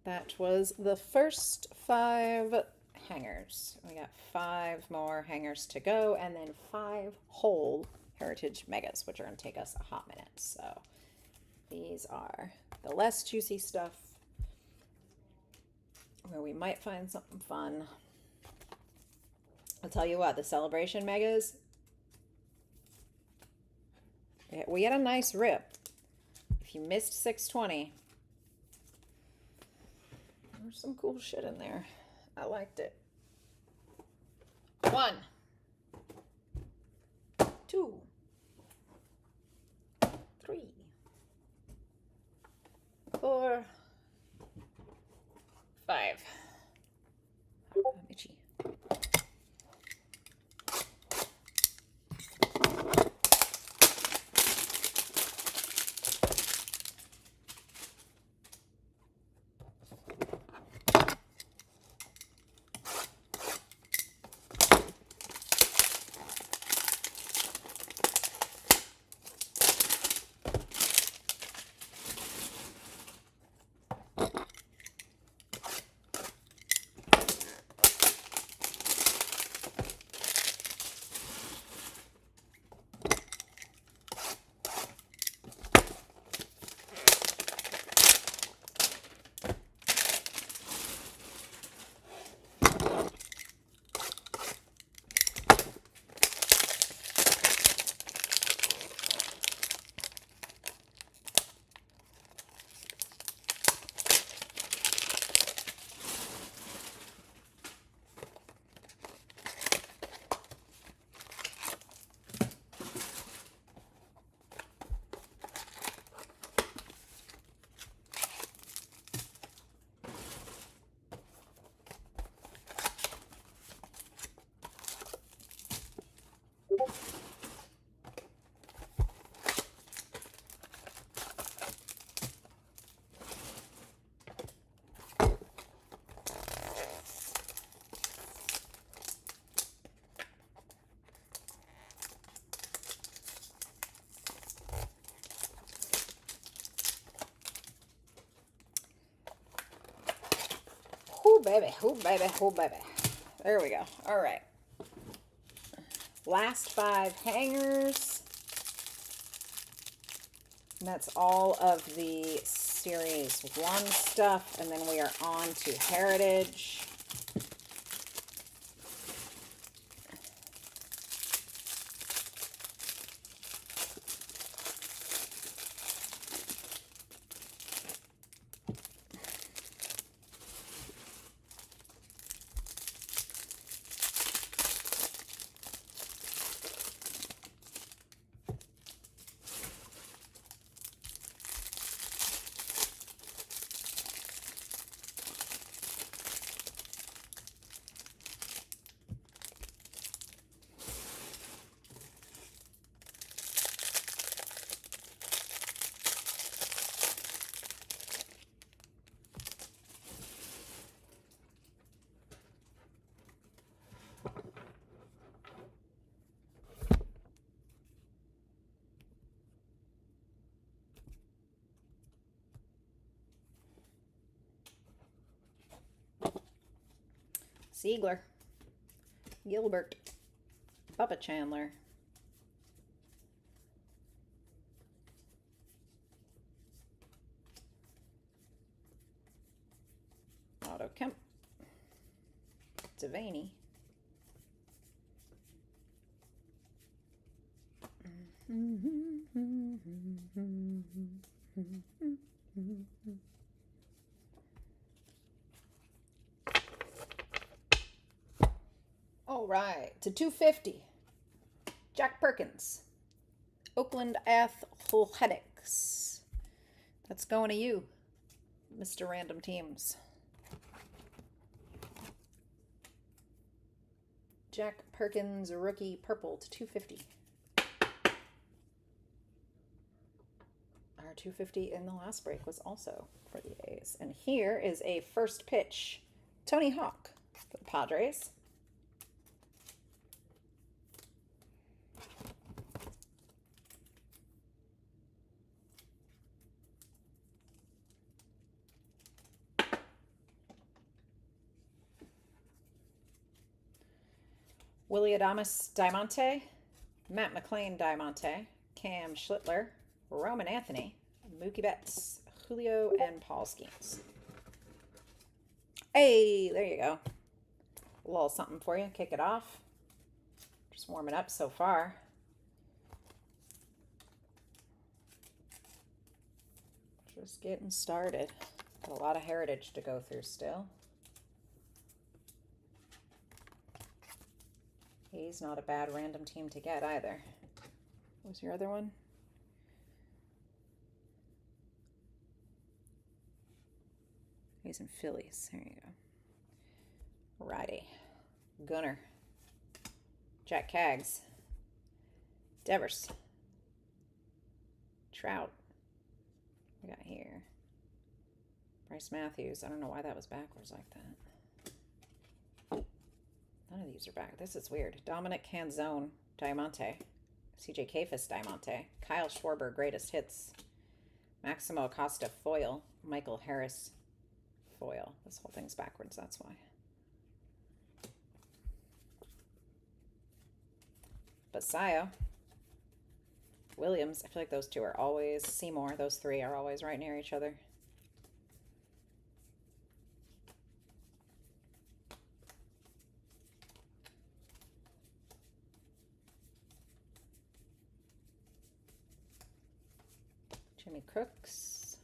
Speaker 1: That was the first 5 hangers. We got 5 more hangers to go, and then 5 whole Heritage Megas, which are going to take us a hot minute. So these are the less juicy stuff where we might find something fun. I'll tell you what, the Celebration Megas, we had a nice rip. If you missed 620, there's some cool shit in there. I liked it. 1, 2, 3, 4, 5. I'm itchy. Oh, baby. Oh, baby. Oh, baby. There we go. All right. Last 5 hangers. And that's all of the Series 1 stuff. And then we are on to Heritage. Siegler, Gilbert, Bubba Chandler, Devaney. All right, to 250. Jack Perkins, Oakland Athletics. That's going to you, Mr. Random Teams. Jack Perkins, rookie, purple to 250. Our 250 in the last break was also for the A's. And here is a first pitch. Tony Hawk for the Padres. Willie Adames Diamante, Matt McLean Diamante, Cam Schlittler, Roman Anthony, Mookie Betts, Julio, and Paul Skeens. Hey, there you go. A little something for you. Kick it off. Just warming up so far. Just getting started. Got a lot of heritage to go through still. He's not a bad random team to get either. What was your other one? He's in Phillies. There you go. Righty. Gunner. Jack Kaggs. Devers. Trout. We got here. Bryce Matthews. I don't know why that was backwards like that. None of these are back. This is weird. Dominic Canzone, Diamante. CJ Kafis, Diamante. Kyle Schwarber, greatest hits. Maximo Acosta, foil. Michael Harris, foil. This whole thing's backwards, that's why. Basayo. Williams. I feel like those two are always, Seymour, those three are always right near each other. Jimmy Crooks.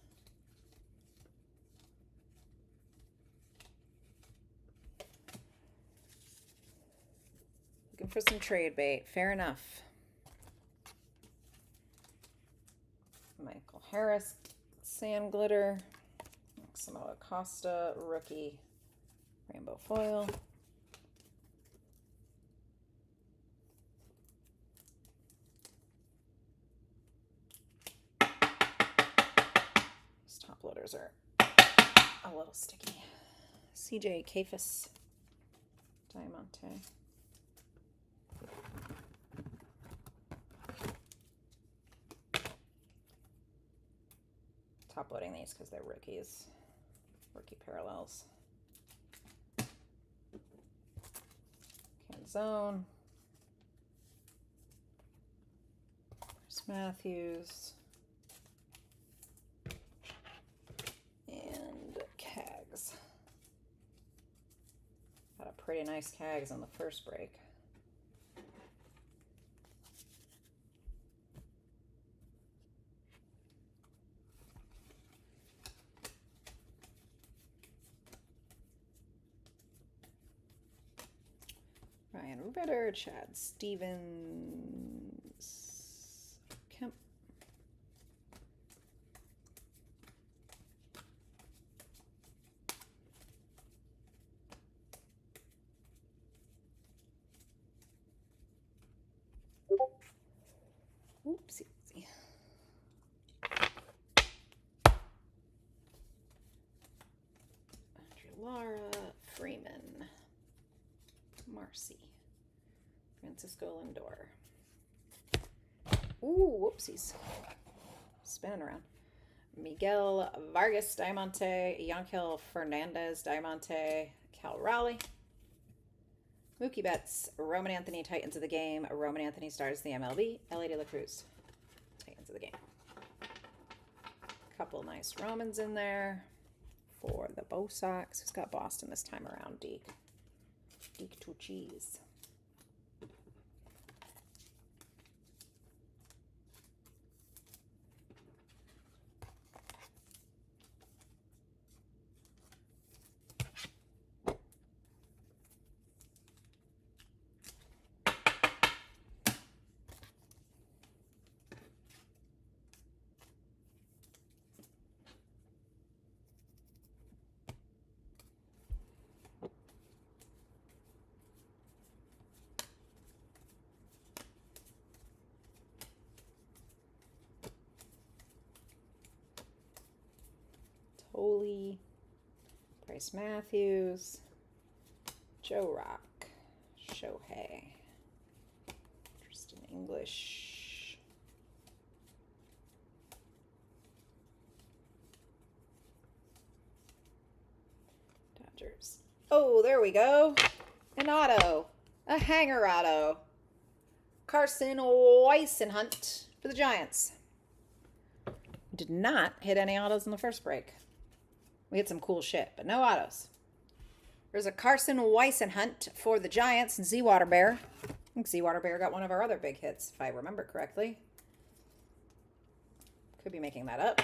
Speaker 1: Looking for some trade bait. Fair enough. Michael Harris, Sand Glitter. Maximo Acosta, rookie, rainbow foil. Top loaders are a little sticky. CJ Kafis, Diamante. Top loading these because they're rookies. Rookie parallels. Canzone. Bryce Matthews. And Kaggs. Got a pretty nice Kaggs on the first break. Ryan Ritter, Chad Stevens, Kemp. Oopsie. Lara, Freeman, Marcy, Francisco Lindor. Ooh, whoopsies. Spinning around. Miguel Vargas Diamante, Yankel Fernandez Diamante, Cal Raleigh. Mookie Betts, Roman Anthony, Titans of the game. Roman Anthony stars the MLB. Ellie De La Cruz, Titans of the game. Couple nice Romans in there for the Bo Sox. Who's got Boston this time around, Deke? Stick to cheese. Holy, Bryce Matthews, Joe Rock, Shohei, Tristan English, Dodgers. Oh, there we go. An auto, a hanger auto. Carson Weissenhunt for the Giants. Did not hit any autos in the first break. We had some cool shit, but no autos. There's a Carson Weissenhunt for the Giants and Z Water Bear. I think Z Water Bear got one of our other big hits, if I remember correctly. Could be making that up.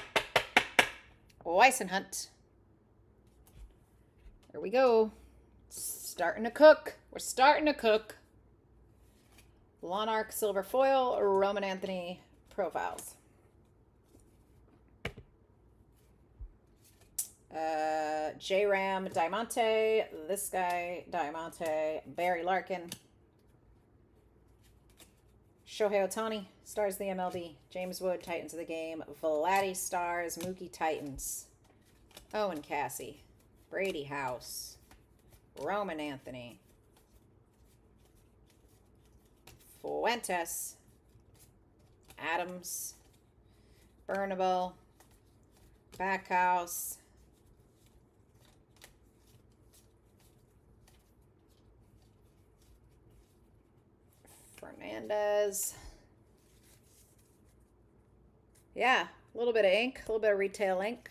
Speaker 1: Weissenhunt. There we go. Starting to cook. We're starting to cook. Lonarch Silver Foil, Roman Anthony Profiles. J-Ram Diamante, this guy Diamante, Barry Larkin, Shohei Ohtani, stars the MLB, James Wood, Titans of the Game, Vladdy stars, Mookie Titans, Owen Cassie, Brady House, Roman Anthony, Fuentes, Adams, Burnable, Backhouse, Fernandez. Yeah, a little bit of ink, a little bit of retail ink.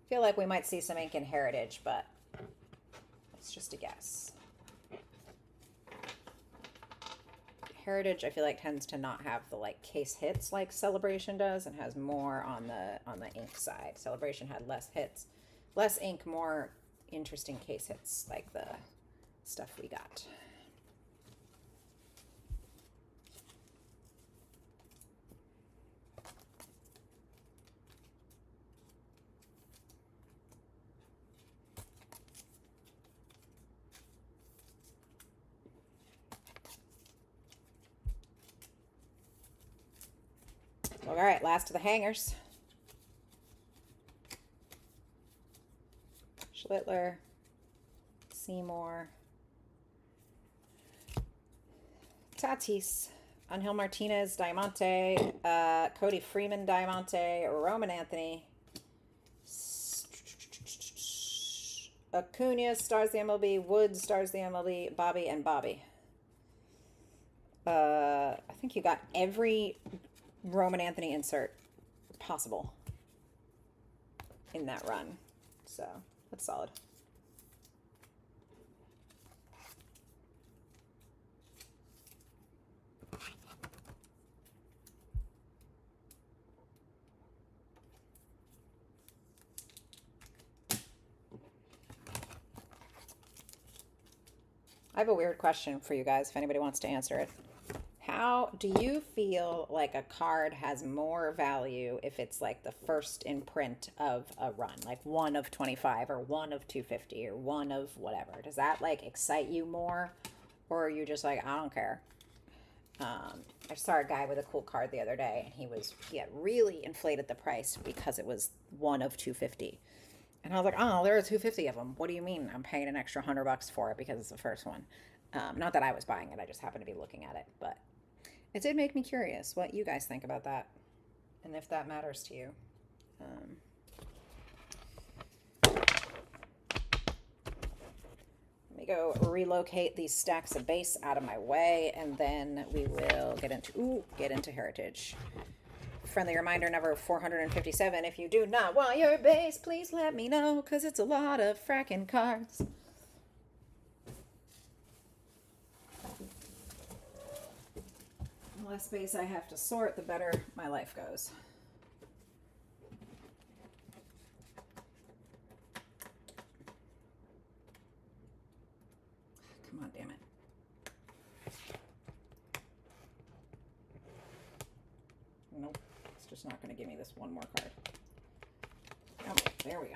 Speaker 1: Feel like we might see some ink in Heritage, but it's just a guess. Heritage, I feel like, tends to not have the like case hits like Celebration does, and has more on the ink side. Celebration had less hits, less ink, more interesting case hits like the stuff we got. All right, last of the hangers. Schlittler, Seymour, Tatis, Angel Martinez, Diamante, Cody Freeman, Diamante, Roman Anthony, Acuna stars the MLB, Woods stars the MLB, Bobby and Bobby. I think you got every Roman Anthony insert possible in that run. So that's solid. I have a weird question for you guys if anybody wants to answer it. How do you feel like a card has more value if it's like the first in print of a run, like 1 of 25 or 1 of 250 or 1 of whatever? Does that like excite you more, or are you just like, I don't care? I saw a guy with a cool card the other day, and he had really inflated the price because it was 1 of 250. And I was like, oh, there are 250 of them. What do you mean I'm paying an extra $100 for it because it's the first one? Not that I was buying it. I just happened to be looking at it. But it did make me curious what you guys think about that and if that matters to you. Let me go relocate these stacks of base out of my way, and then we will get into Heritage. Friendly reminder, number 457. If you do not want your base, please let me know, because it's a lot of fracking cards. less space I have to sort, the better my life goes. Come on, damn it. Nope, it's just not going to give me this one more card. Oh, there we go.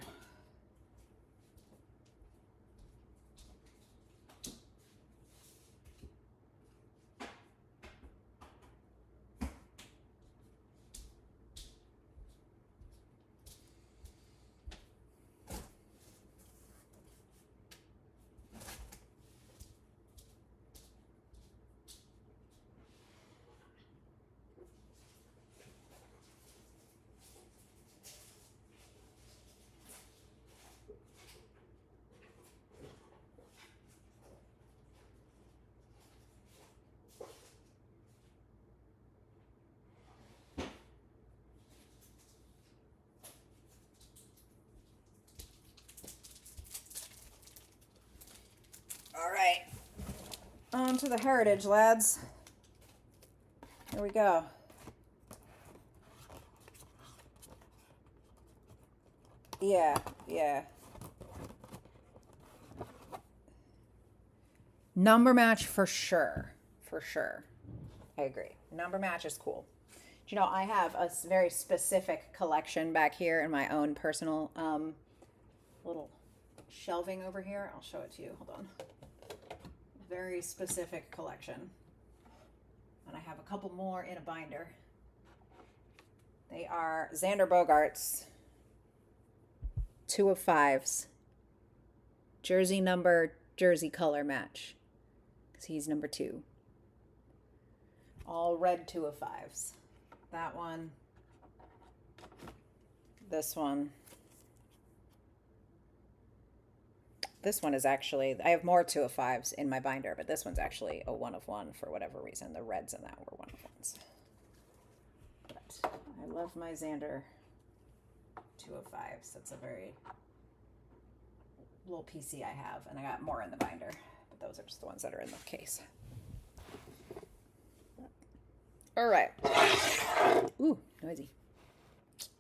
Speaker 1: All right, on to the heritage, lads. Here we go. Yeah. Number match for sure. For sure. I agree. Number match is cool. You know, I have a very specific collection back here in my own personal little shelving over here. I'll show it to you. Hold on. Very specific collection. And I have a couple more in a binder. They are Xander Bogaerts, 2 of 5s. Jersey number, jersey color match. Because he's number 2. All red 2 of 5s. That one. This one. This one is actually, I have more 2 of 5s in my binder, but this one's actually a 1 of 1 for whatever reason. The reds in that were 1 of 1s. But I love my Xander 2 of 5s. That's a very little PC I have, and I got more in the binder, but those are just the ones that are in the case. All right. Ooh, noisy.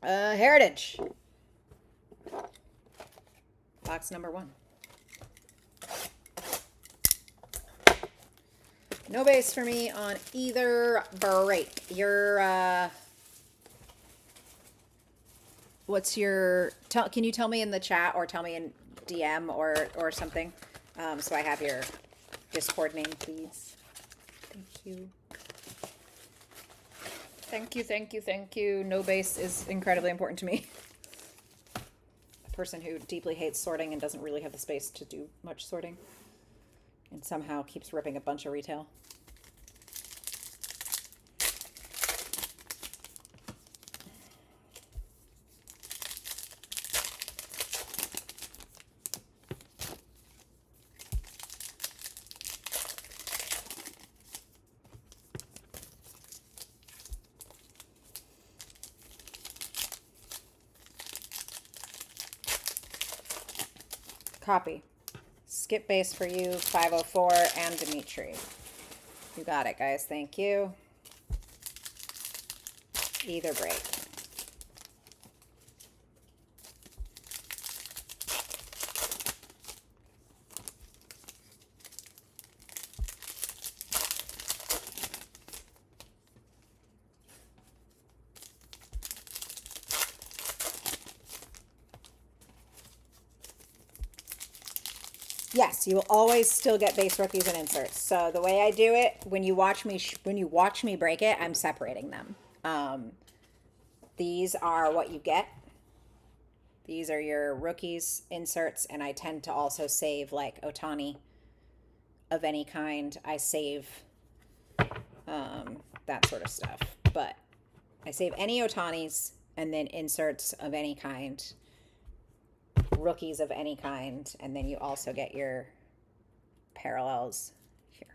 Speaker 1: Heritage. Box number 1. No base for me on either break. What's your, can you tell me in the chat or tell me in DM or something? So I have your Discord name, please. Thank you. Thank you. No base is incredibly important to me. A person who deeply hates sorting and doesn't really have the space to do much sorting. And somehow keeps ripping a bunch of retail. Copy. Skip base for you, 504, and Dimitri. You got it, guys. Thank you. Either break. Yes, you will always still get base rookies and inserts. So the way I do it, when you watch me break it, I'm separating them. These are what you get. These are your rookies, inserts, and I tend to also save like Otani of any kind. I save that sort of stuff. But I save any Otanis and then inserts of any kind. Rookies of any kind, and then you also get your parallels here.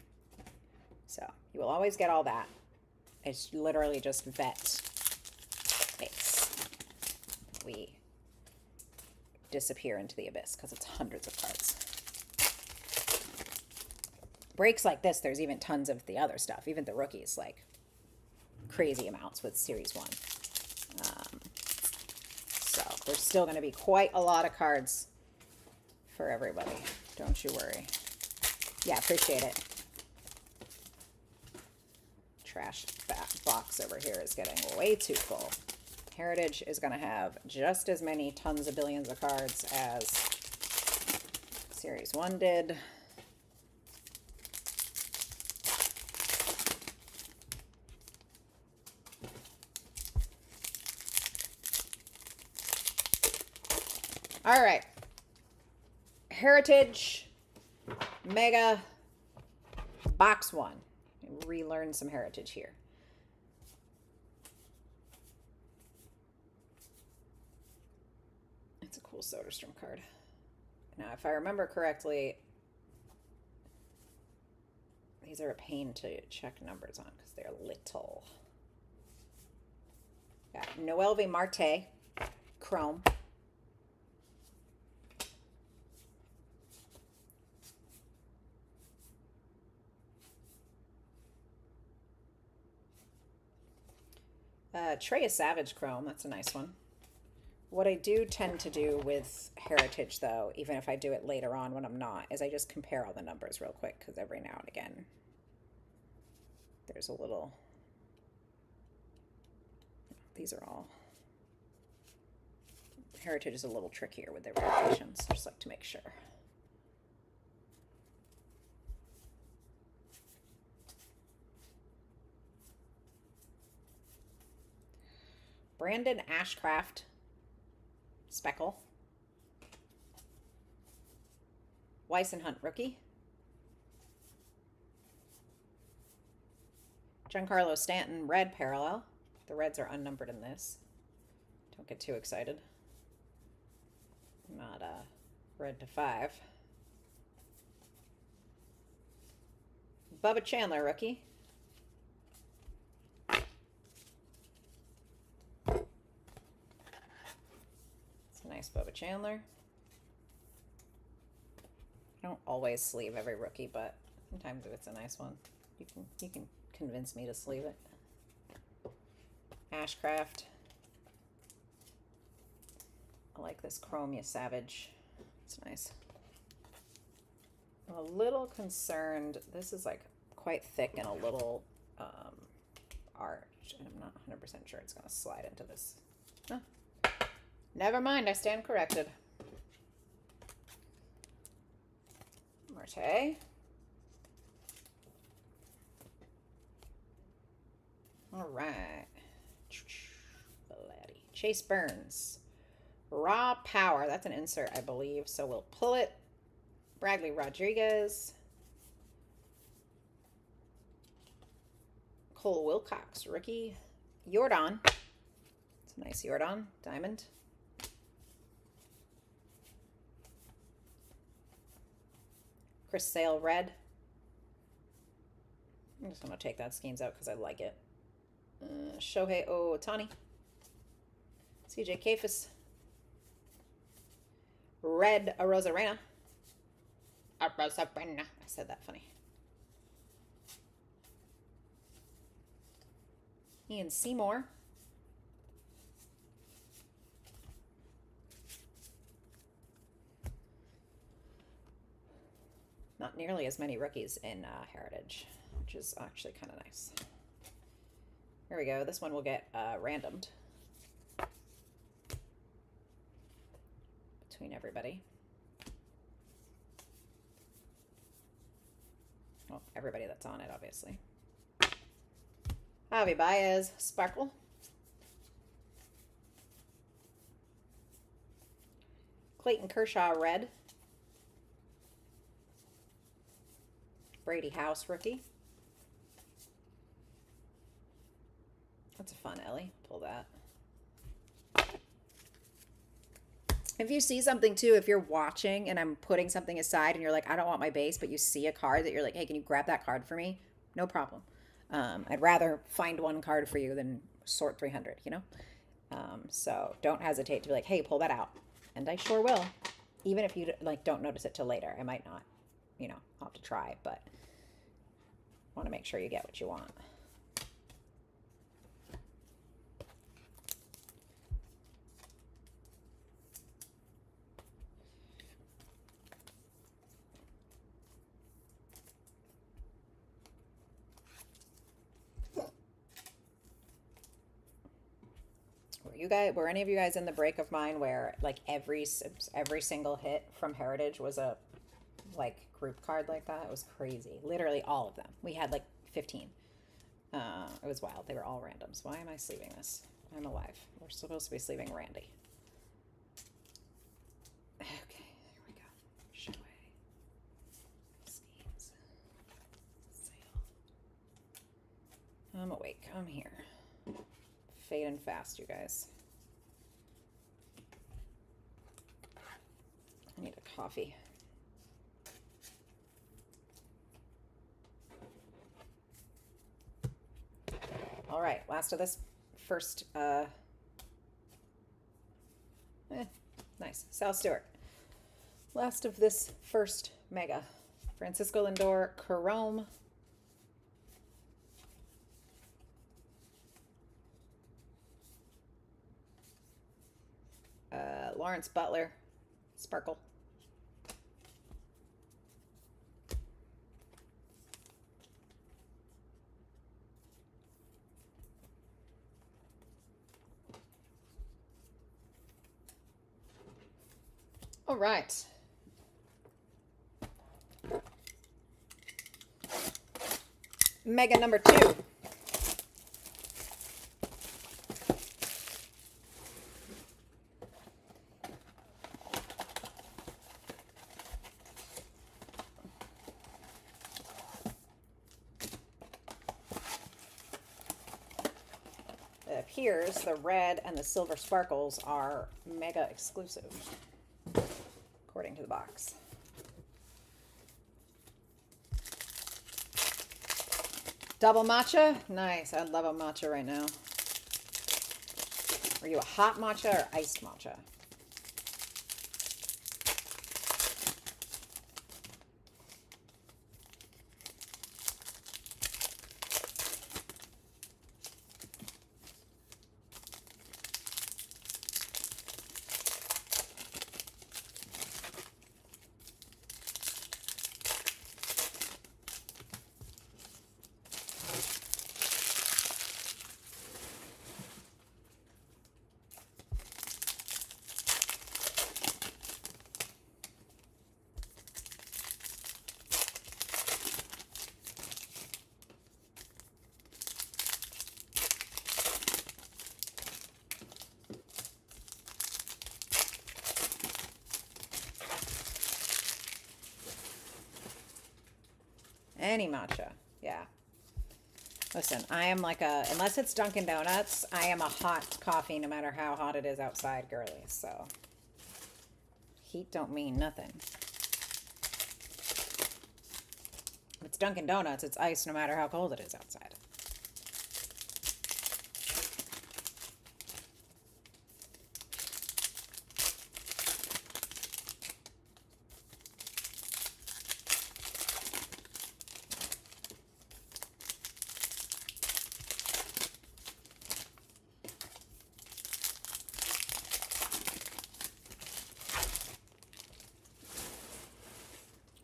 Speaker 1: So you will always get all that. It's literally just vet base. We disappear into the abyss because it's hundreds of cards. Breaks like this, there's even tons of the other stuff, even the rookies. Like crazy amounts with Series 1. So there's still going to be quite a lot of cards for everybody. Don't you worry. Yeah, appreciate it. Trash box over here is getting way too full. Heritage is going to have just as many tons of billions of cards as Series 1 did. All right. Heritage Mega Box 1. Relearn some Heritage here. It's a cool Soderstrom card. Now, if I remember correctly, these are a pain to check numbers on because they're little. Got Noelvi Marte, Chrome. Trey Savage Chrome, that's a nice one. What I do tend to do with Heritage, though, even if I do it later on when I'm not, is I just compare all the numbers real quick, because every now and again there's a little... These are all... Heritage is a little trickier with their variations. Just like to make sure. Brandon Ashcraft, Speckle. Weissenhunt rookie. Giancarlo Stanton, red parallel. The reds are unnumbered in this. Don't get too excited. Not red to 5. Bubba Chandler rookie. Nice Bubba Chandler. I don't always sleeve every rookie, but sometimes if it's a nice one, you can convince me to sleeve it. Ashcraft. I like this Chromia Savage. It's nice. I'm a little concerned. This is like quite thick and a little arched, and I'm not 100% sure it's going to slide into this. Oh. Never mind, I stand corrected. Marte. All right. Chase Burns. Raw Power. That's an insert, I believe, so we'll pull it. Bradley Rodriguez. Cole Wilcox, rookie. Jordan. It's a nice Jordan. Diamond. Chris Sale, red. I'm just going to take that schemes out because I like it. Shohei Ohtani. CJ Kafis. Red Arozarena. Arozarena. I said that funny. Ian Seymour. Not nearly as many rookies in Heritage, which is actually kind of nice. Here we go. This one will get randomed between everybody. Well, everybody that's on it, obviously. Javi Baez, Sparkle. Clayton Kershaw, red. Brady House, rookie. That's a fun, Ellie. Pull that. If you see something, too, if you're watching and I'm putting something aside and you're like, I don't want my base, but you see a card that you're like, hey, can you grab that card for me? No problem. I'd rather find one card for you than sort 300, you know? So don't hesitate to be like, hey, pull that out. And I sure will. Even if you like don't notice it till later. I might not, you know, I'll have to try, but want to make sure you get what you want. Were any of you guys in the break of mine where like every single hit from Heritage was a like group card like that? It was crazy. Literally all of them. We had like 15. It was wild. They were all randoms. Why am I sleeving this? I'm alive. We're supposed to be sleeving Randy. Okay, here we go. Showay. Schemes. Sale. I'm awake. I'm here. Fading fast, you guys. I need a coffee. All right, last of this first, nice, Sal Stewart. Last of this first mega. Francisco Lindor, Carome. Lawrence Butler, Sparkle. All right. Mega number 2. It appears the red and the silver sparkles are mega exclusive, according to the box. Double matcha? Nice. I'd love a matcha right now. Are you a hot matcha or iced matcha? Any matcha. Yeah. Listen, I am like unless it's Dunkin' Donuts, I am a hot coffee no matter how hot it is outside, girly. So heat don't mean nothing. If it's Dunkin' Donuts, it's ice no matter how cold it is outside.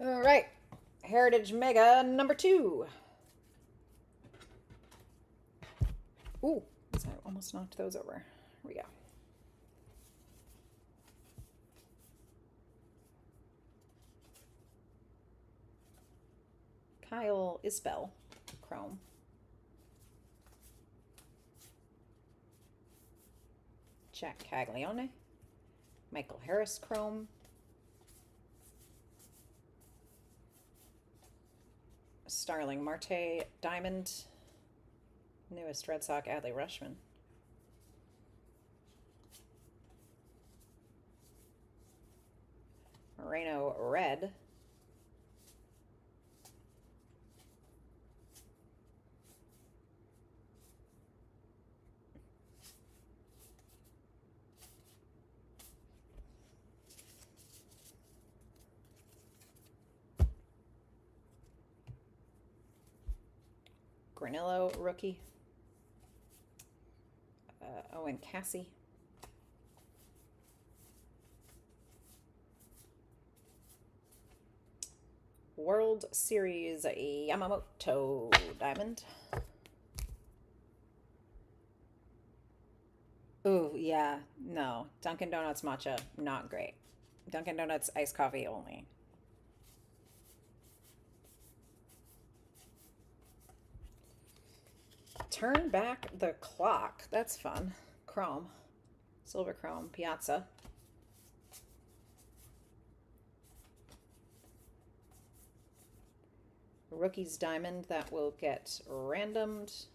Speaker 1: All right, Heritage Mega number 2. Ooh, I almost knocked those over. Here we go. Kyle Isbell, Chrome. Jack Caglione. Michael Harris, Chrome. Starling Marte, Diamond. Newest Red Sox, Adley Rutschman. Moreno, Red. Granillo, rookie. Owen Cassie. World Series Yamamoto, Diamond. Ooh, yeah. No. Dunkin' Donuts matcha, not great. Dunkin' Donuts iced coffee only. Turn back the clock. That's fun. Chrome. Silver chrome. Piazza. Rookie's diamond. That will get randomed.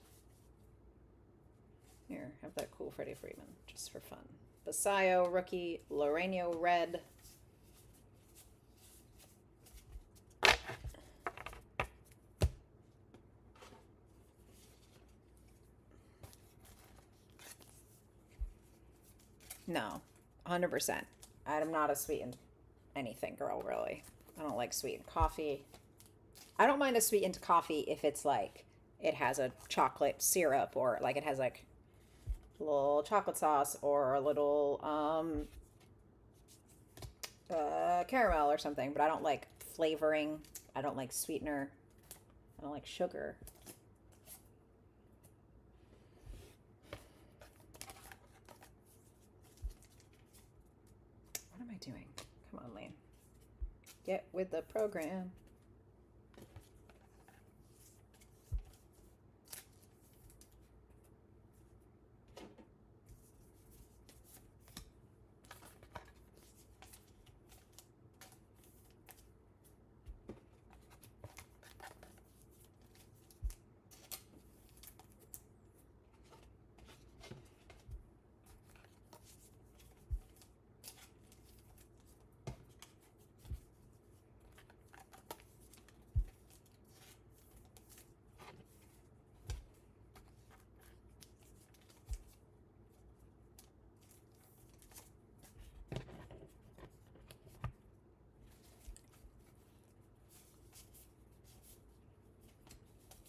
Speaker 1: Here, have that cool Freddie Freeman, just for fun. Basayo, rookie. Loreno, red. No, 100%. I'm not a sweetened anything girl, really. I don't like sweetened coffee. I don't mind a sweetened coffee if it's like it has a chocolate syrup or like it has like a little chocolate sauce or a little caramel or something, but I don't like flavoring. I don't like sweetener. I don't like sugar. What am I doing? Come on, Lane. Get with the program.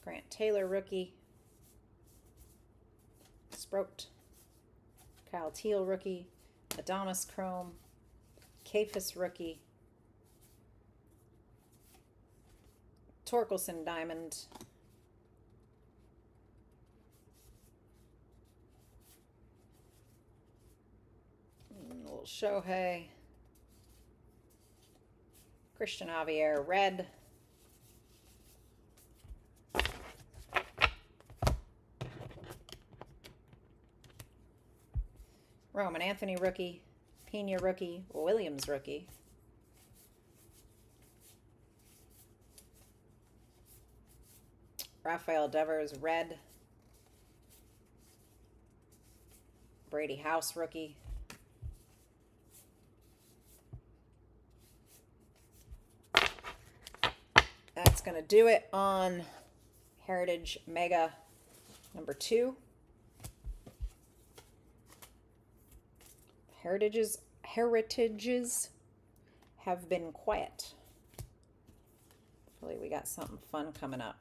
Speaker 1: Grant Taylor, rookie. Sprout. Kyle Teal, rookie. Adonis Chrome. Kafis, rookie. Torkelson, diamond. A little Shohei. Christian Javier, red. Roman Anthony, rookie. Pena, rookie. Williams, rookie. Rafael Devers, red. Brady House, rookie. That's going to do it on Heritage Mega number 2. Heritages have been quiet. Hopefully we got something fun coming up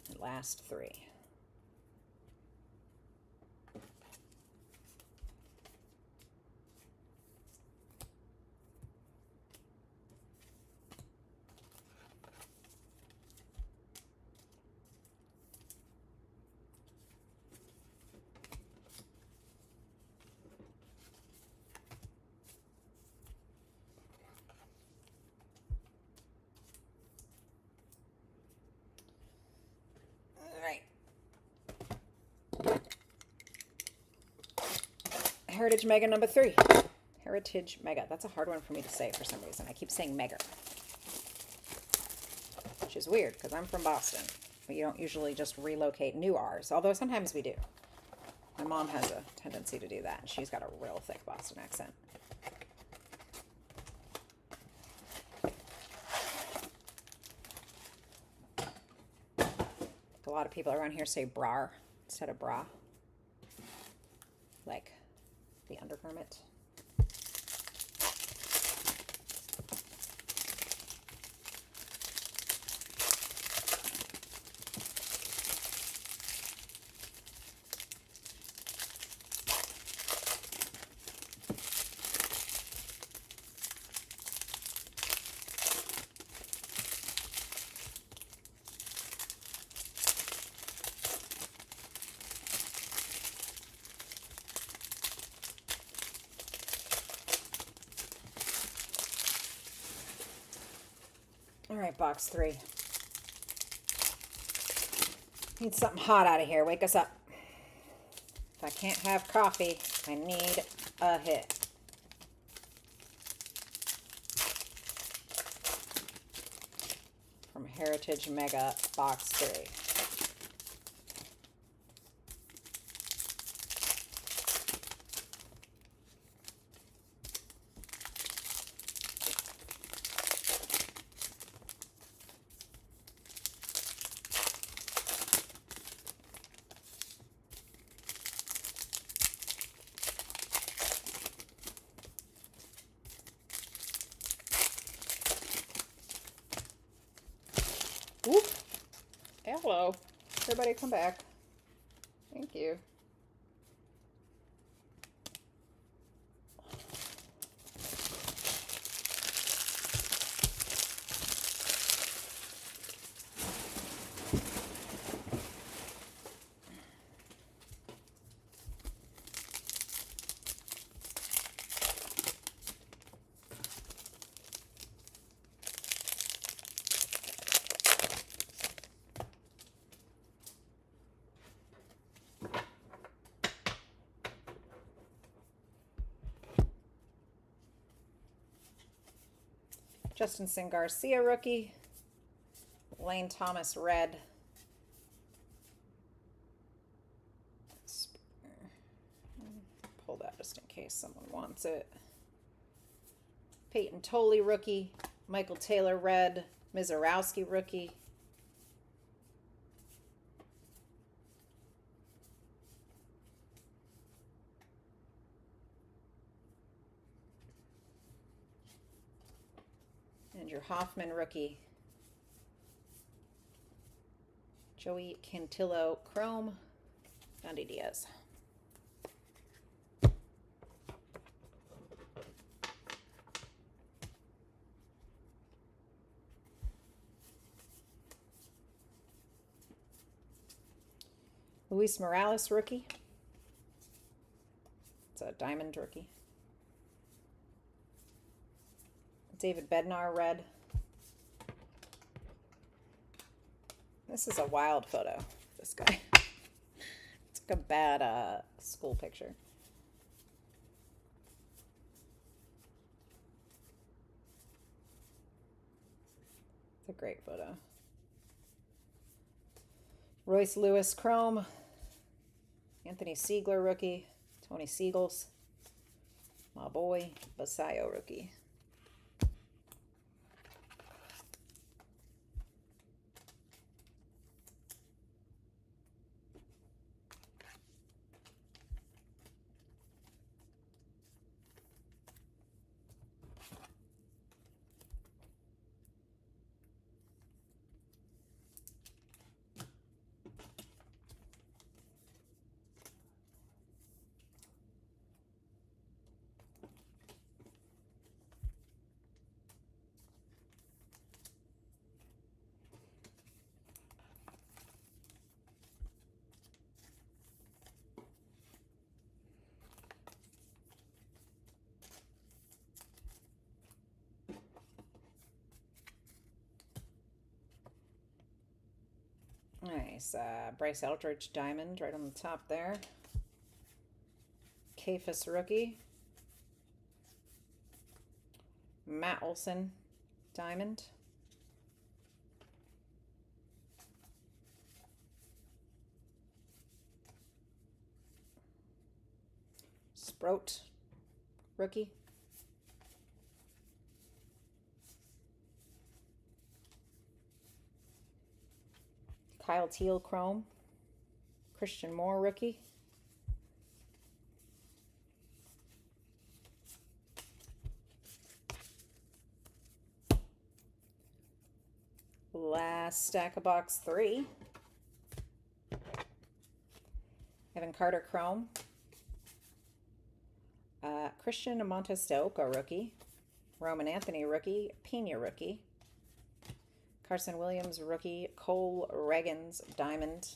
Speaker 1: in the last 3. Heritage Mega number 3. Heritage Mega. That's a hard one for me to say for some reason. I keep saying Mega. Which is weird because I'm from Boston. We don't usually just relocate new R's, although sometimes we do. My mom has a tendency to do that, and she's got a real thick Boston accent. A lot of people around here say bra instead of bra. Like the undergarment. All right, box 3. Need something hot out of here. Wake us up. If I can't have coffee, I need a hit. From Heritage Mega box 3. Whoop. Hello. Everybody come back. Thank you. Justin Sin Garcia rookie. Lane Thomas red. Pull that just in case someone wants it. Peyton Tolley rookie. Michael Taylor red. Mizorowski rookie. Andrew Hoffman rookie. Joey Cantillo chrome. Andy Diaz. Luis Morales rookie. It's a diamond rookie. David Bednar red. This is a wild photo, this guy. It's like a bad school picture. It's a great photo. Royce Lewis chrome. Anthony Siegler rookie. Tony Siegels. My boy. Basayo rookie. Nice. Bryce Eldridge diamond right on the top there. Kafis rookie. Matt Olson diamond. Sprout rookie. Kyle Teal chrome. Christian Moore rookie. Last stack of box 3. Evan Carter chrome. Christian Montes de Oca rookie. Roman Anthony rookie. Pena rookie. Carson Williams rookie. Cole Reagans diamond.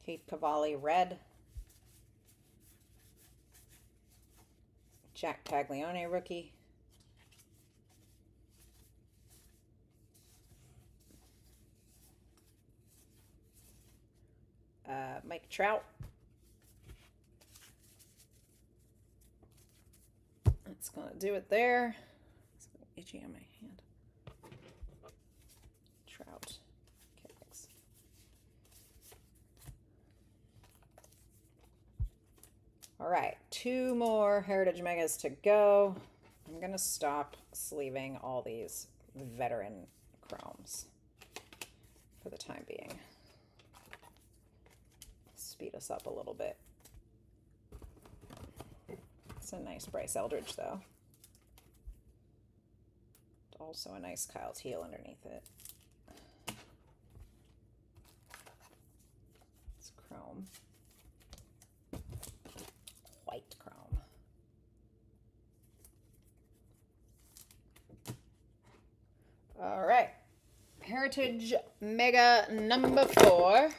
Speaker 1: Kate Cavalli red. Jack Paglione rookie. Mike Trout. That's gonna do it there. It's itchy on my hand. Trout. Okay, thanks. All right, 2 more Heritage Megas to go. I'm gonna stop sleeving all these veteran chromes for the time being. Speed us up a little bit. It's a nice Bryce Eldridge, though. Also a nice Kyle Teal underneath it. It's chrome. White chrome. All right. Heritage Mega number 4.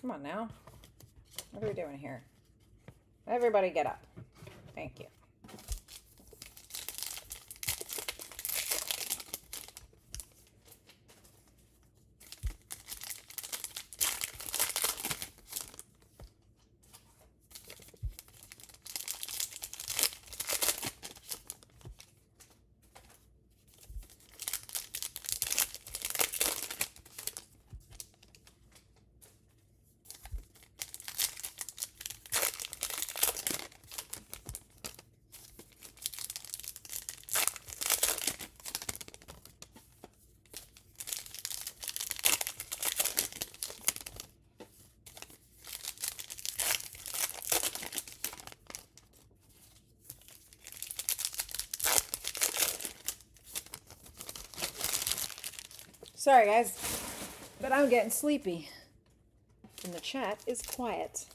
Speaker 1: Come on now. What are we doing here? Everybody get up. Thank you. Sorry guys, but I'm getting sleepy. And the chat is quiet.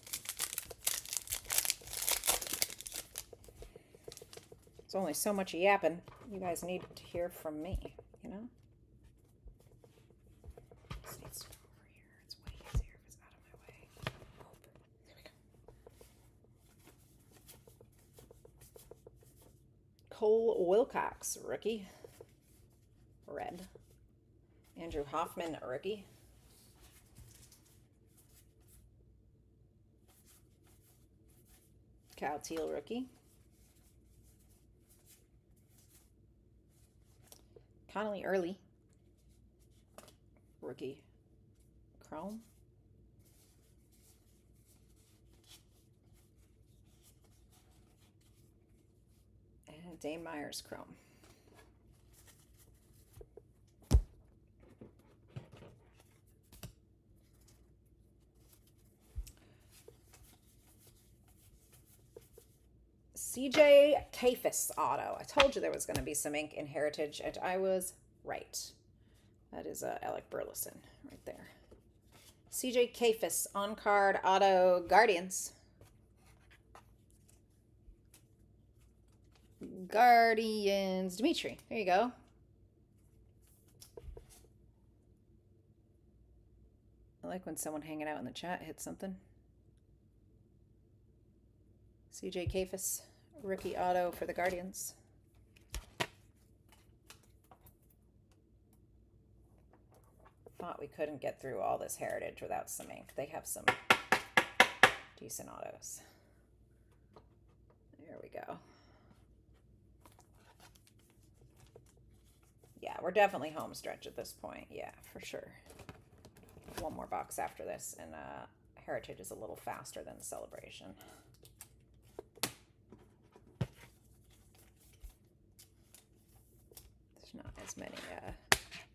Speaker 1: It's only so much yapping. You guys need to hear from me, you know? This needs to go over here. It's way easier if it's out of my way. Oh, there we go. Cole Wilcox, rookie. Red. Andrew Hoffman, rookie. Kyle Teal, rookie. Connolly Early, rookie. Chrome. And Dane Myers, chrome. CJ Kafis auto. I told you there was going to be some ink in Heritage, and I was right. That is Alec Burleson right there. CJ Kafis on card auto Guardians. Guardians. Dimitri. There you go. I like when someone hanging out in the chat hits something. CJ Kafis. Rookie auto for the Guardians. thought we couldn't get through all this heritage without some ink. They have some decent autos. There we go. Yeah, we're definitely home stretch at this point. Yeah, for sure. One more box after this, and heritage is a little faster than celebration. There's not as many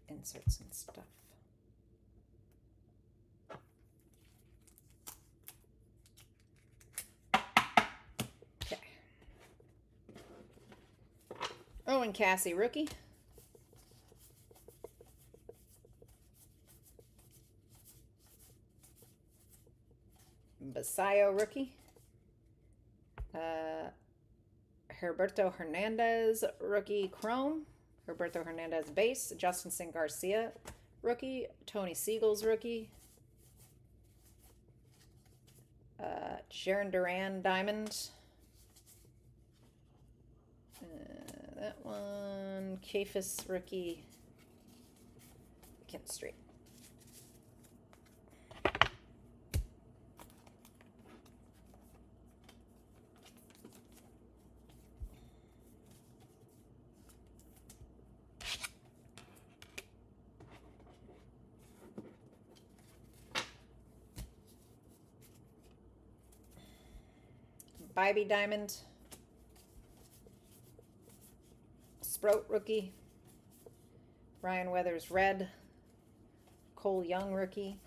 Speaker 1: inserts and stuff. Okay. Owen Cassie, rookie. Basayo, rookie. Herberto Hernandez, rookie chrome. Herberto Hernandez base. Justin St. Garcia, rookie. Tony Siegel's rookie. Sharon Duran diamond. That one. Kafis rookie. Kent Street. YBRB diamond. Sprout rookie. Ryan Weathers red. Cole Young rookie.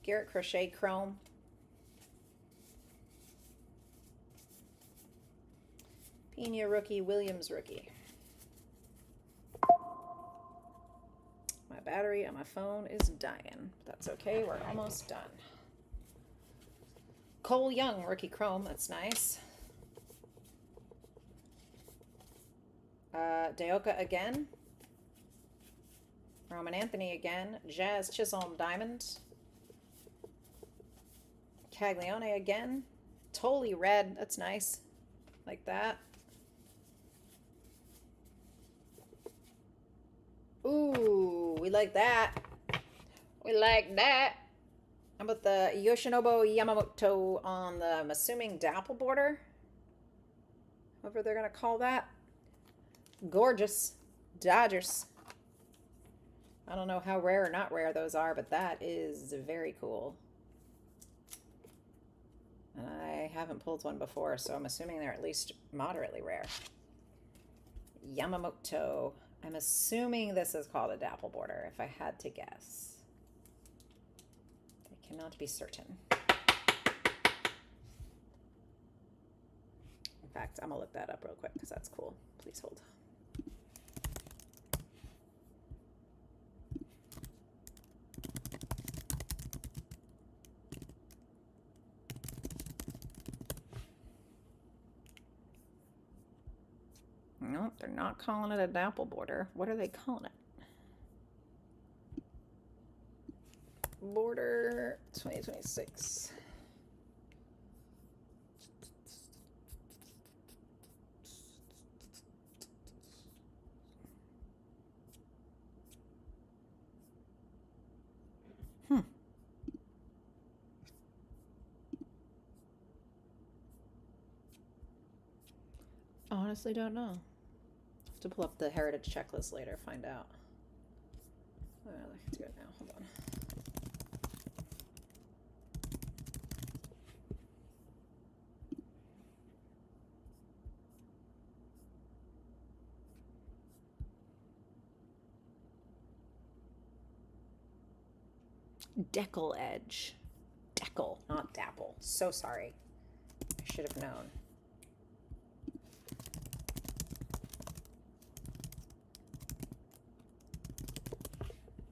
Speaker 1: Garrett Crochet chrome. Pena rookie. Williams rookie. My battery on my phone is dying. That's okay, we're almost done. Cole Young, rookie chrome, that's nice. Daoka again. Roman Anthony again. Jazz Chisholm diamond. Caglione again. Totally red, that's nice. Like that. Ooh, we like that. We like that. How about the Yoshinobu Yamamoto on the, I'm assuming, dapple border? Whatever they're going to call that. Gorgeous. Dodgers. I don't know how rare or not rare those are, but that is very cool. And I haven't pulled one before, so I'm assuming they're at least moderately rare. Yamamoto. I'm assuming this is called a dapple border, if I had to guess. I cannot be certain. In fact, I'm going to look that up real quick because that's cool. Please hold. Nope, they're not calling it a dapple border. What are they calling it? Border 2026. Honestly don't know. To pull up the heritage checklist later, find out. Let's do it now. Hold on. Deckle edge. Deckle, not dapple. So sorry. I should have known.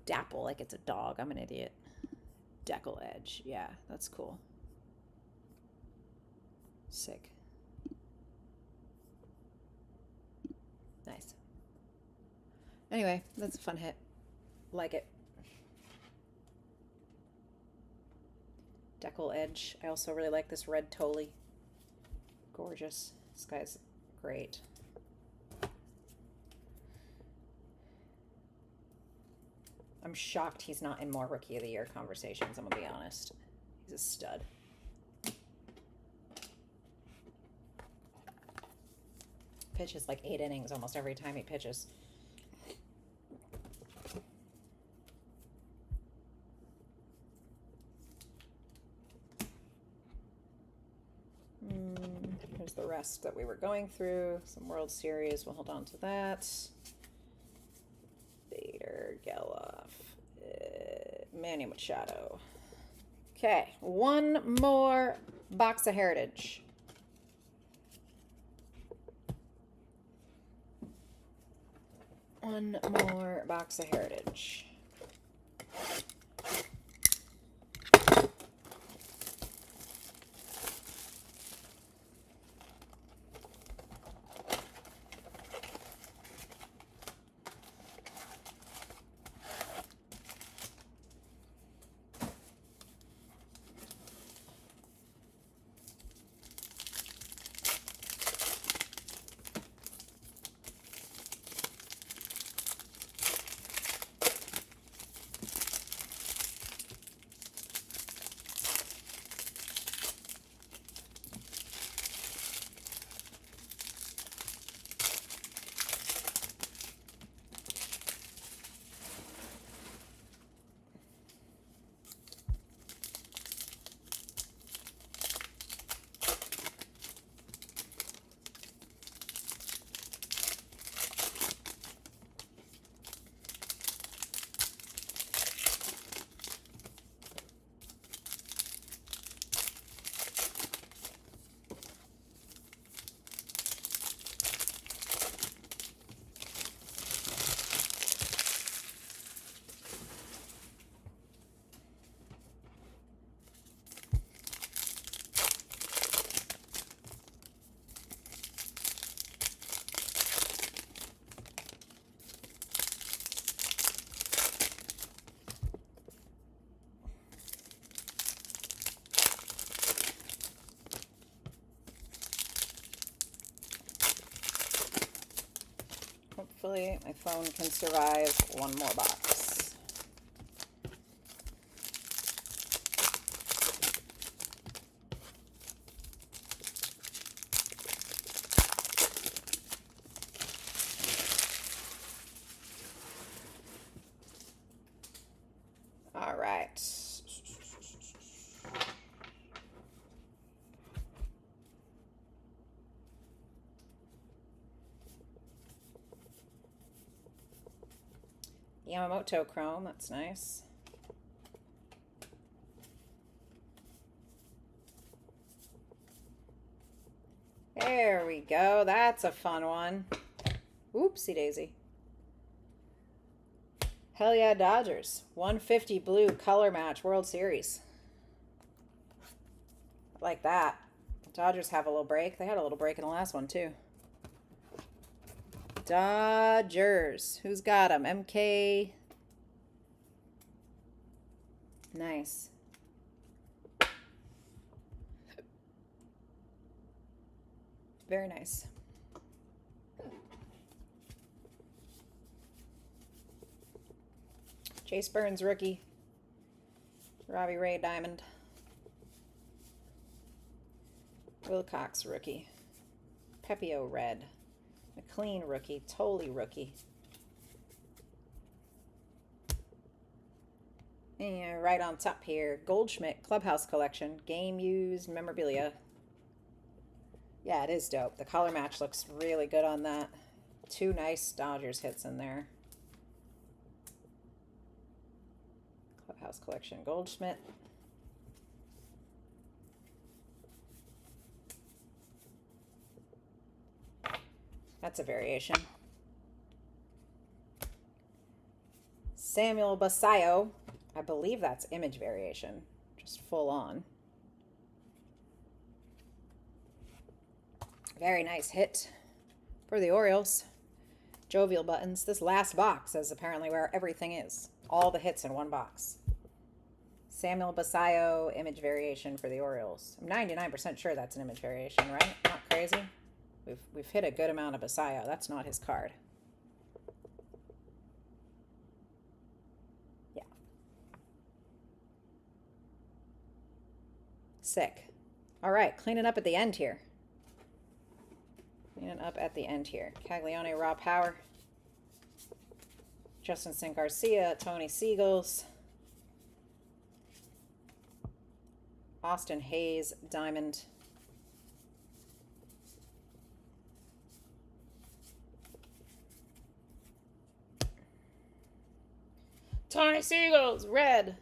Speaker 1: Dapple, like it's a dog. I'm an idiot. Deckle edge. Yeah, that's cool. Sick. Nice. Anyway, that's a fun hit. Like it. Deckle edge. I also really like this red Tolly. gorgeous. This guy's great. I'm shocked he's not in more Rookie of the Year conversations, I'm gonna be honest. He's a stud. Pitches like 8 innings almost every time he pitches. Here's the rest that we were going through. Some World Series. We'll hold on to that. Bader, Geloff, Manny Machado. Okay, one more box of Heritage. One more box of Heritage. Hopefully my phone can survive one more box. All right. Yamamoto Chrome, that's nice. There we go. That's a fun one. Oopsie daisy. Hell yeah, Dodgers. 150 blue color match World Series. I like that. Dodgers have a little break. They had a little break in the last one, too. Dodgers. Who's got them? MK. Nice. Very nice. Chase Burns, rookie. Robbie Ray, diamond. Wilcox, rookie. Pepio, red. McLean, rookie. Tolley, rookie. And right on top here, Goldschmidt Clubhouse Collection. Game used memorabilia. Yeah, it is dope. The color match looks really good on that. Two nice Dodgers hits in there. Clubhouse Collection, Goldschmidt. That's a variation. Samuel Basayo. I believe that's image variation. Just full on. Very nice hit for the Orioles. Jovial buttons. This last box is apparently where everything is. All the hits in one box. Samuel Basayo, image variation for the Orioles. I'm 99% sure that's an image variation, right? Not crazy. We've hit a good amount of Basayo. That's not his card. Yeah. Sick. All right, cleaning up at the end here. Cleaning up at the end here. Caglione, Raw Power. Justin St. Garcia, Tony Siegels. Austin Hayes, Diamond. Tony Siegels, red.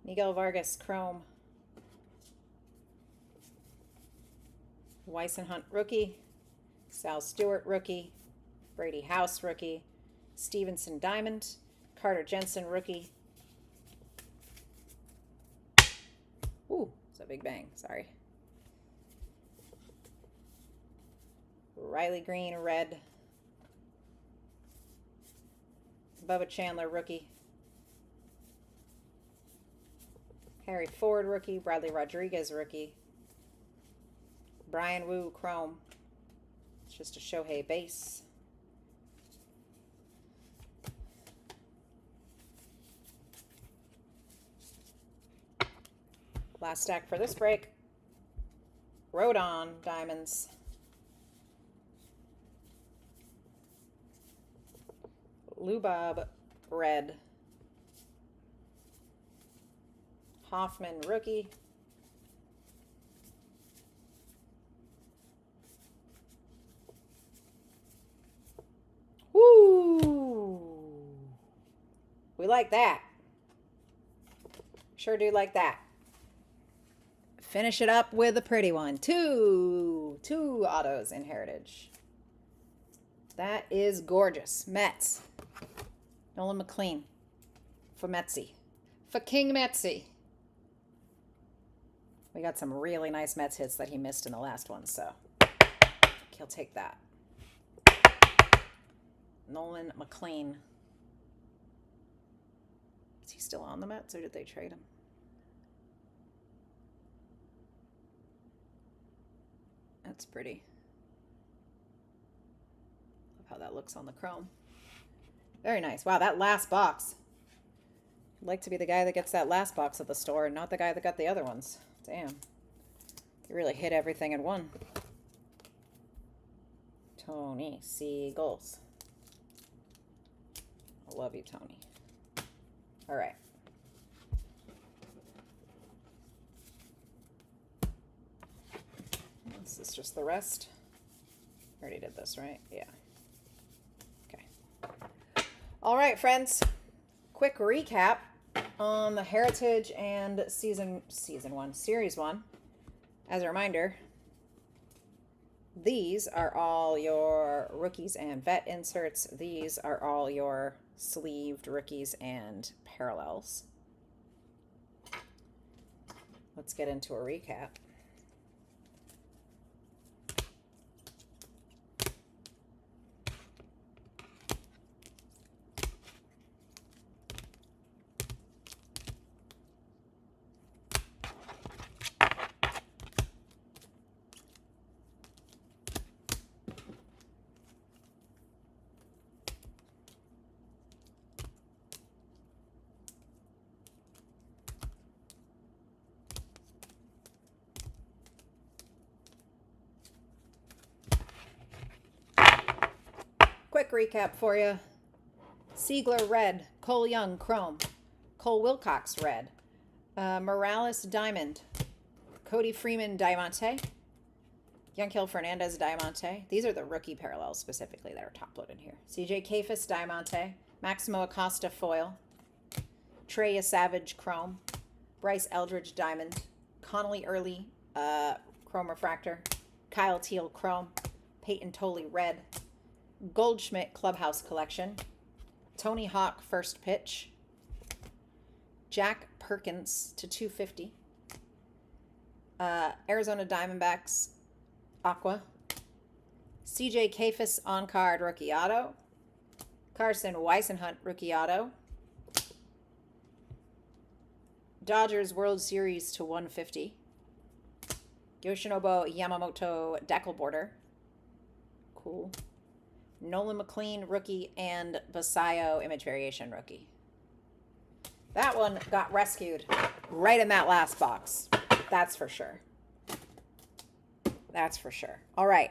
Speaker 1: Miguel Vargas, chrome. Weissenhunt, rookie. Sal Stewart, rookie. Brady House, rookie. Stevenson, diamond. Carter Jensen, rookie. Ooh, it's a big bang. Sorry. Riley Green, red. Bubba Chandler, rookie. Harry Ford, rookie. Bradley Rodriguez, rookie. Brian Wu, chrome. It's just a Shohei base. Last stack for this break. Rodon, diamonds. Lubob, red. Hoffman, rookie. Woo! We like that. Sure do like that. Finish it up with a pretty one. Two autos in Heritage. That is gorgeous. Mets. Nolan McLean. For Metsy. For King Metsy. We got some really nice Mets hits that he missed in the last one, so he'll take that. Nolan McLean. Is he still on the Mets, or did they trade him? That's pretty. Love how that looks on the chrome. Very nice. Wow, that last box. I'd like to be the guy that gets that last box at the store and not the guy that got the other ones. Damn. They really hit everything in one. Tony Siegels. I love you, Tony. All right. This is just the rest. Already did this, right? Yeah. Okay. All right, friends. Quick recap on the Heritage and Series 1. As a reminder, these are all your rookies and vet inserts. These are all your sleeved rookies and parallels. Let's get into a recap. Quick recap for you. Siegler, red. Cole Young, chrome. Cole Wilcox, red. Morales, diamond. Cody Freeman, diamante. Yankel Fernandez, diamante. These are the rookie parallels specifically that are top-loaded here. CJ Kafis, diamante. Maximo Acosta, foil. Treya Savage, chrome. Bryce Eldridge, diamond. Connolly Early, chrome refractor. Kyle Teal, chrome. Peyton Tolley, red. Goldschmidt Clubhouse Collection. Tony Hawk, first pitch. Jack Perkins to 250. Arizona Diamondbacks, Aqua. CJ Kafis on card rookie auto. Carson Weissenhunt, rookie auto. Dodgers World Series to 150. Yoshinobu Yamamoto, decal border. Cool. Nolan McLean, rookie, and Basayo, image variation, rookie. That one got rescued right in that last box. That's for sure. That's for sure. All right.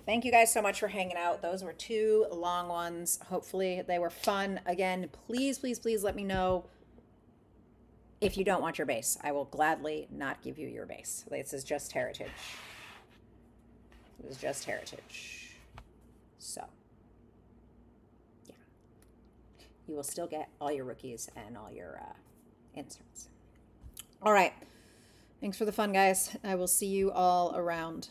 Speaker 1: Thank you guys so much for hanging out. Those were 2 long ones. Hopefully they were fun. Again, please, please, please let me know if you don't want your base. I will gladly not give you your base. This is just heritage. This is just heritage. So, yeah. You will still get all your rookies and all your inserts. All right. Thanks for the fun, guys. I will see you all around.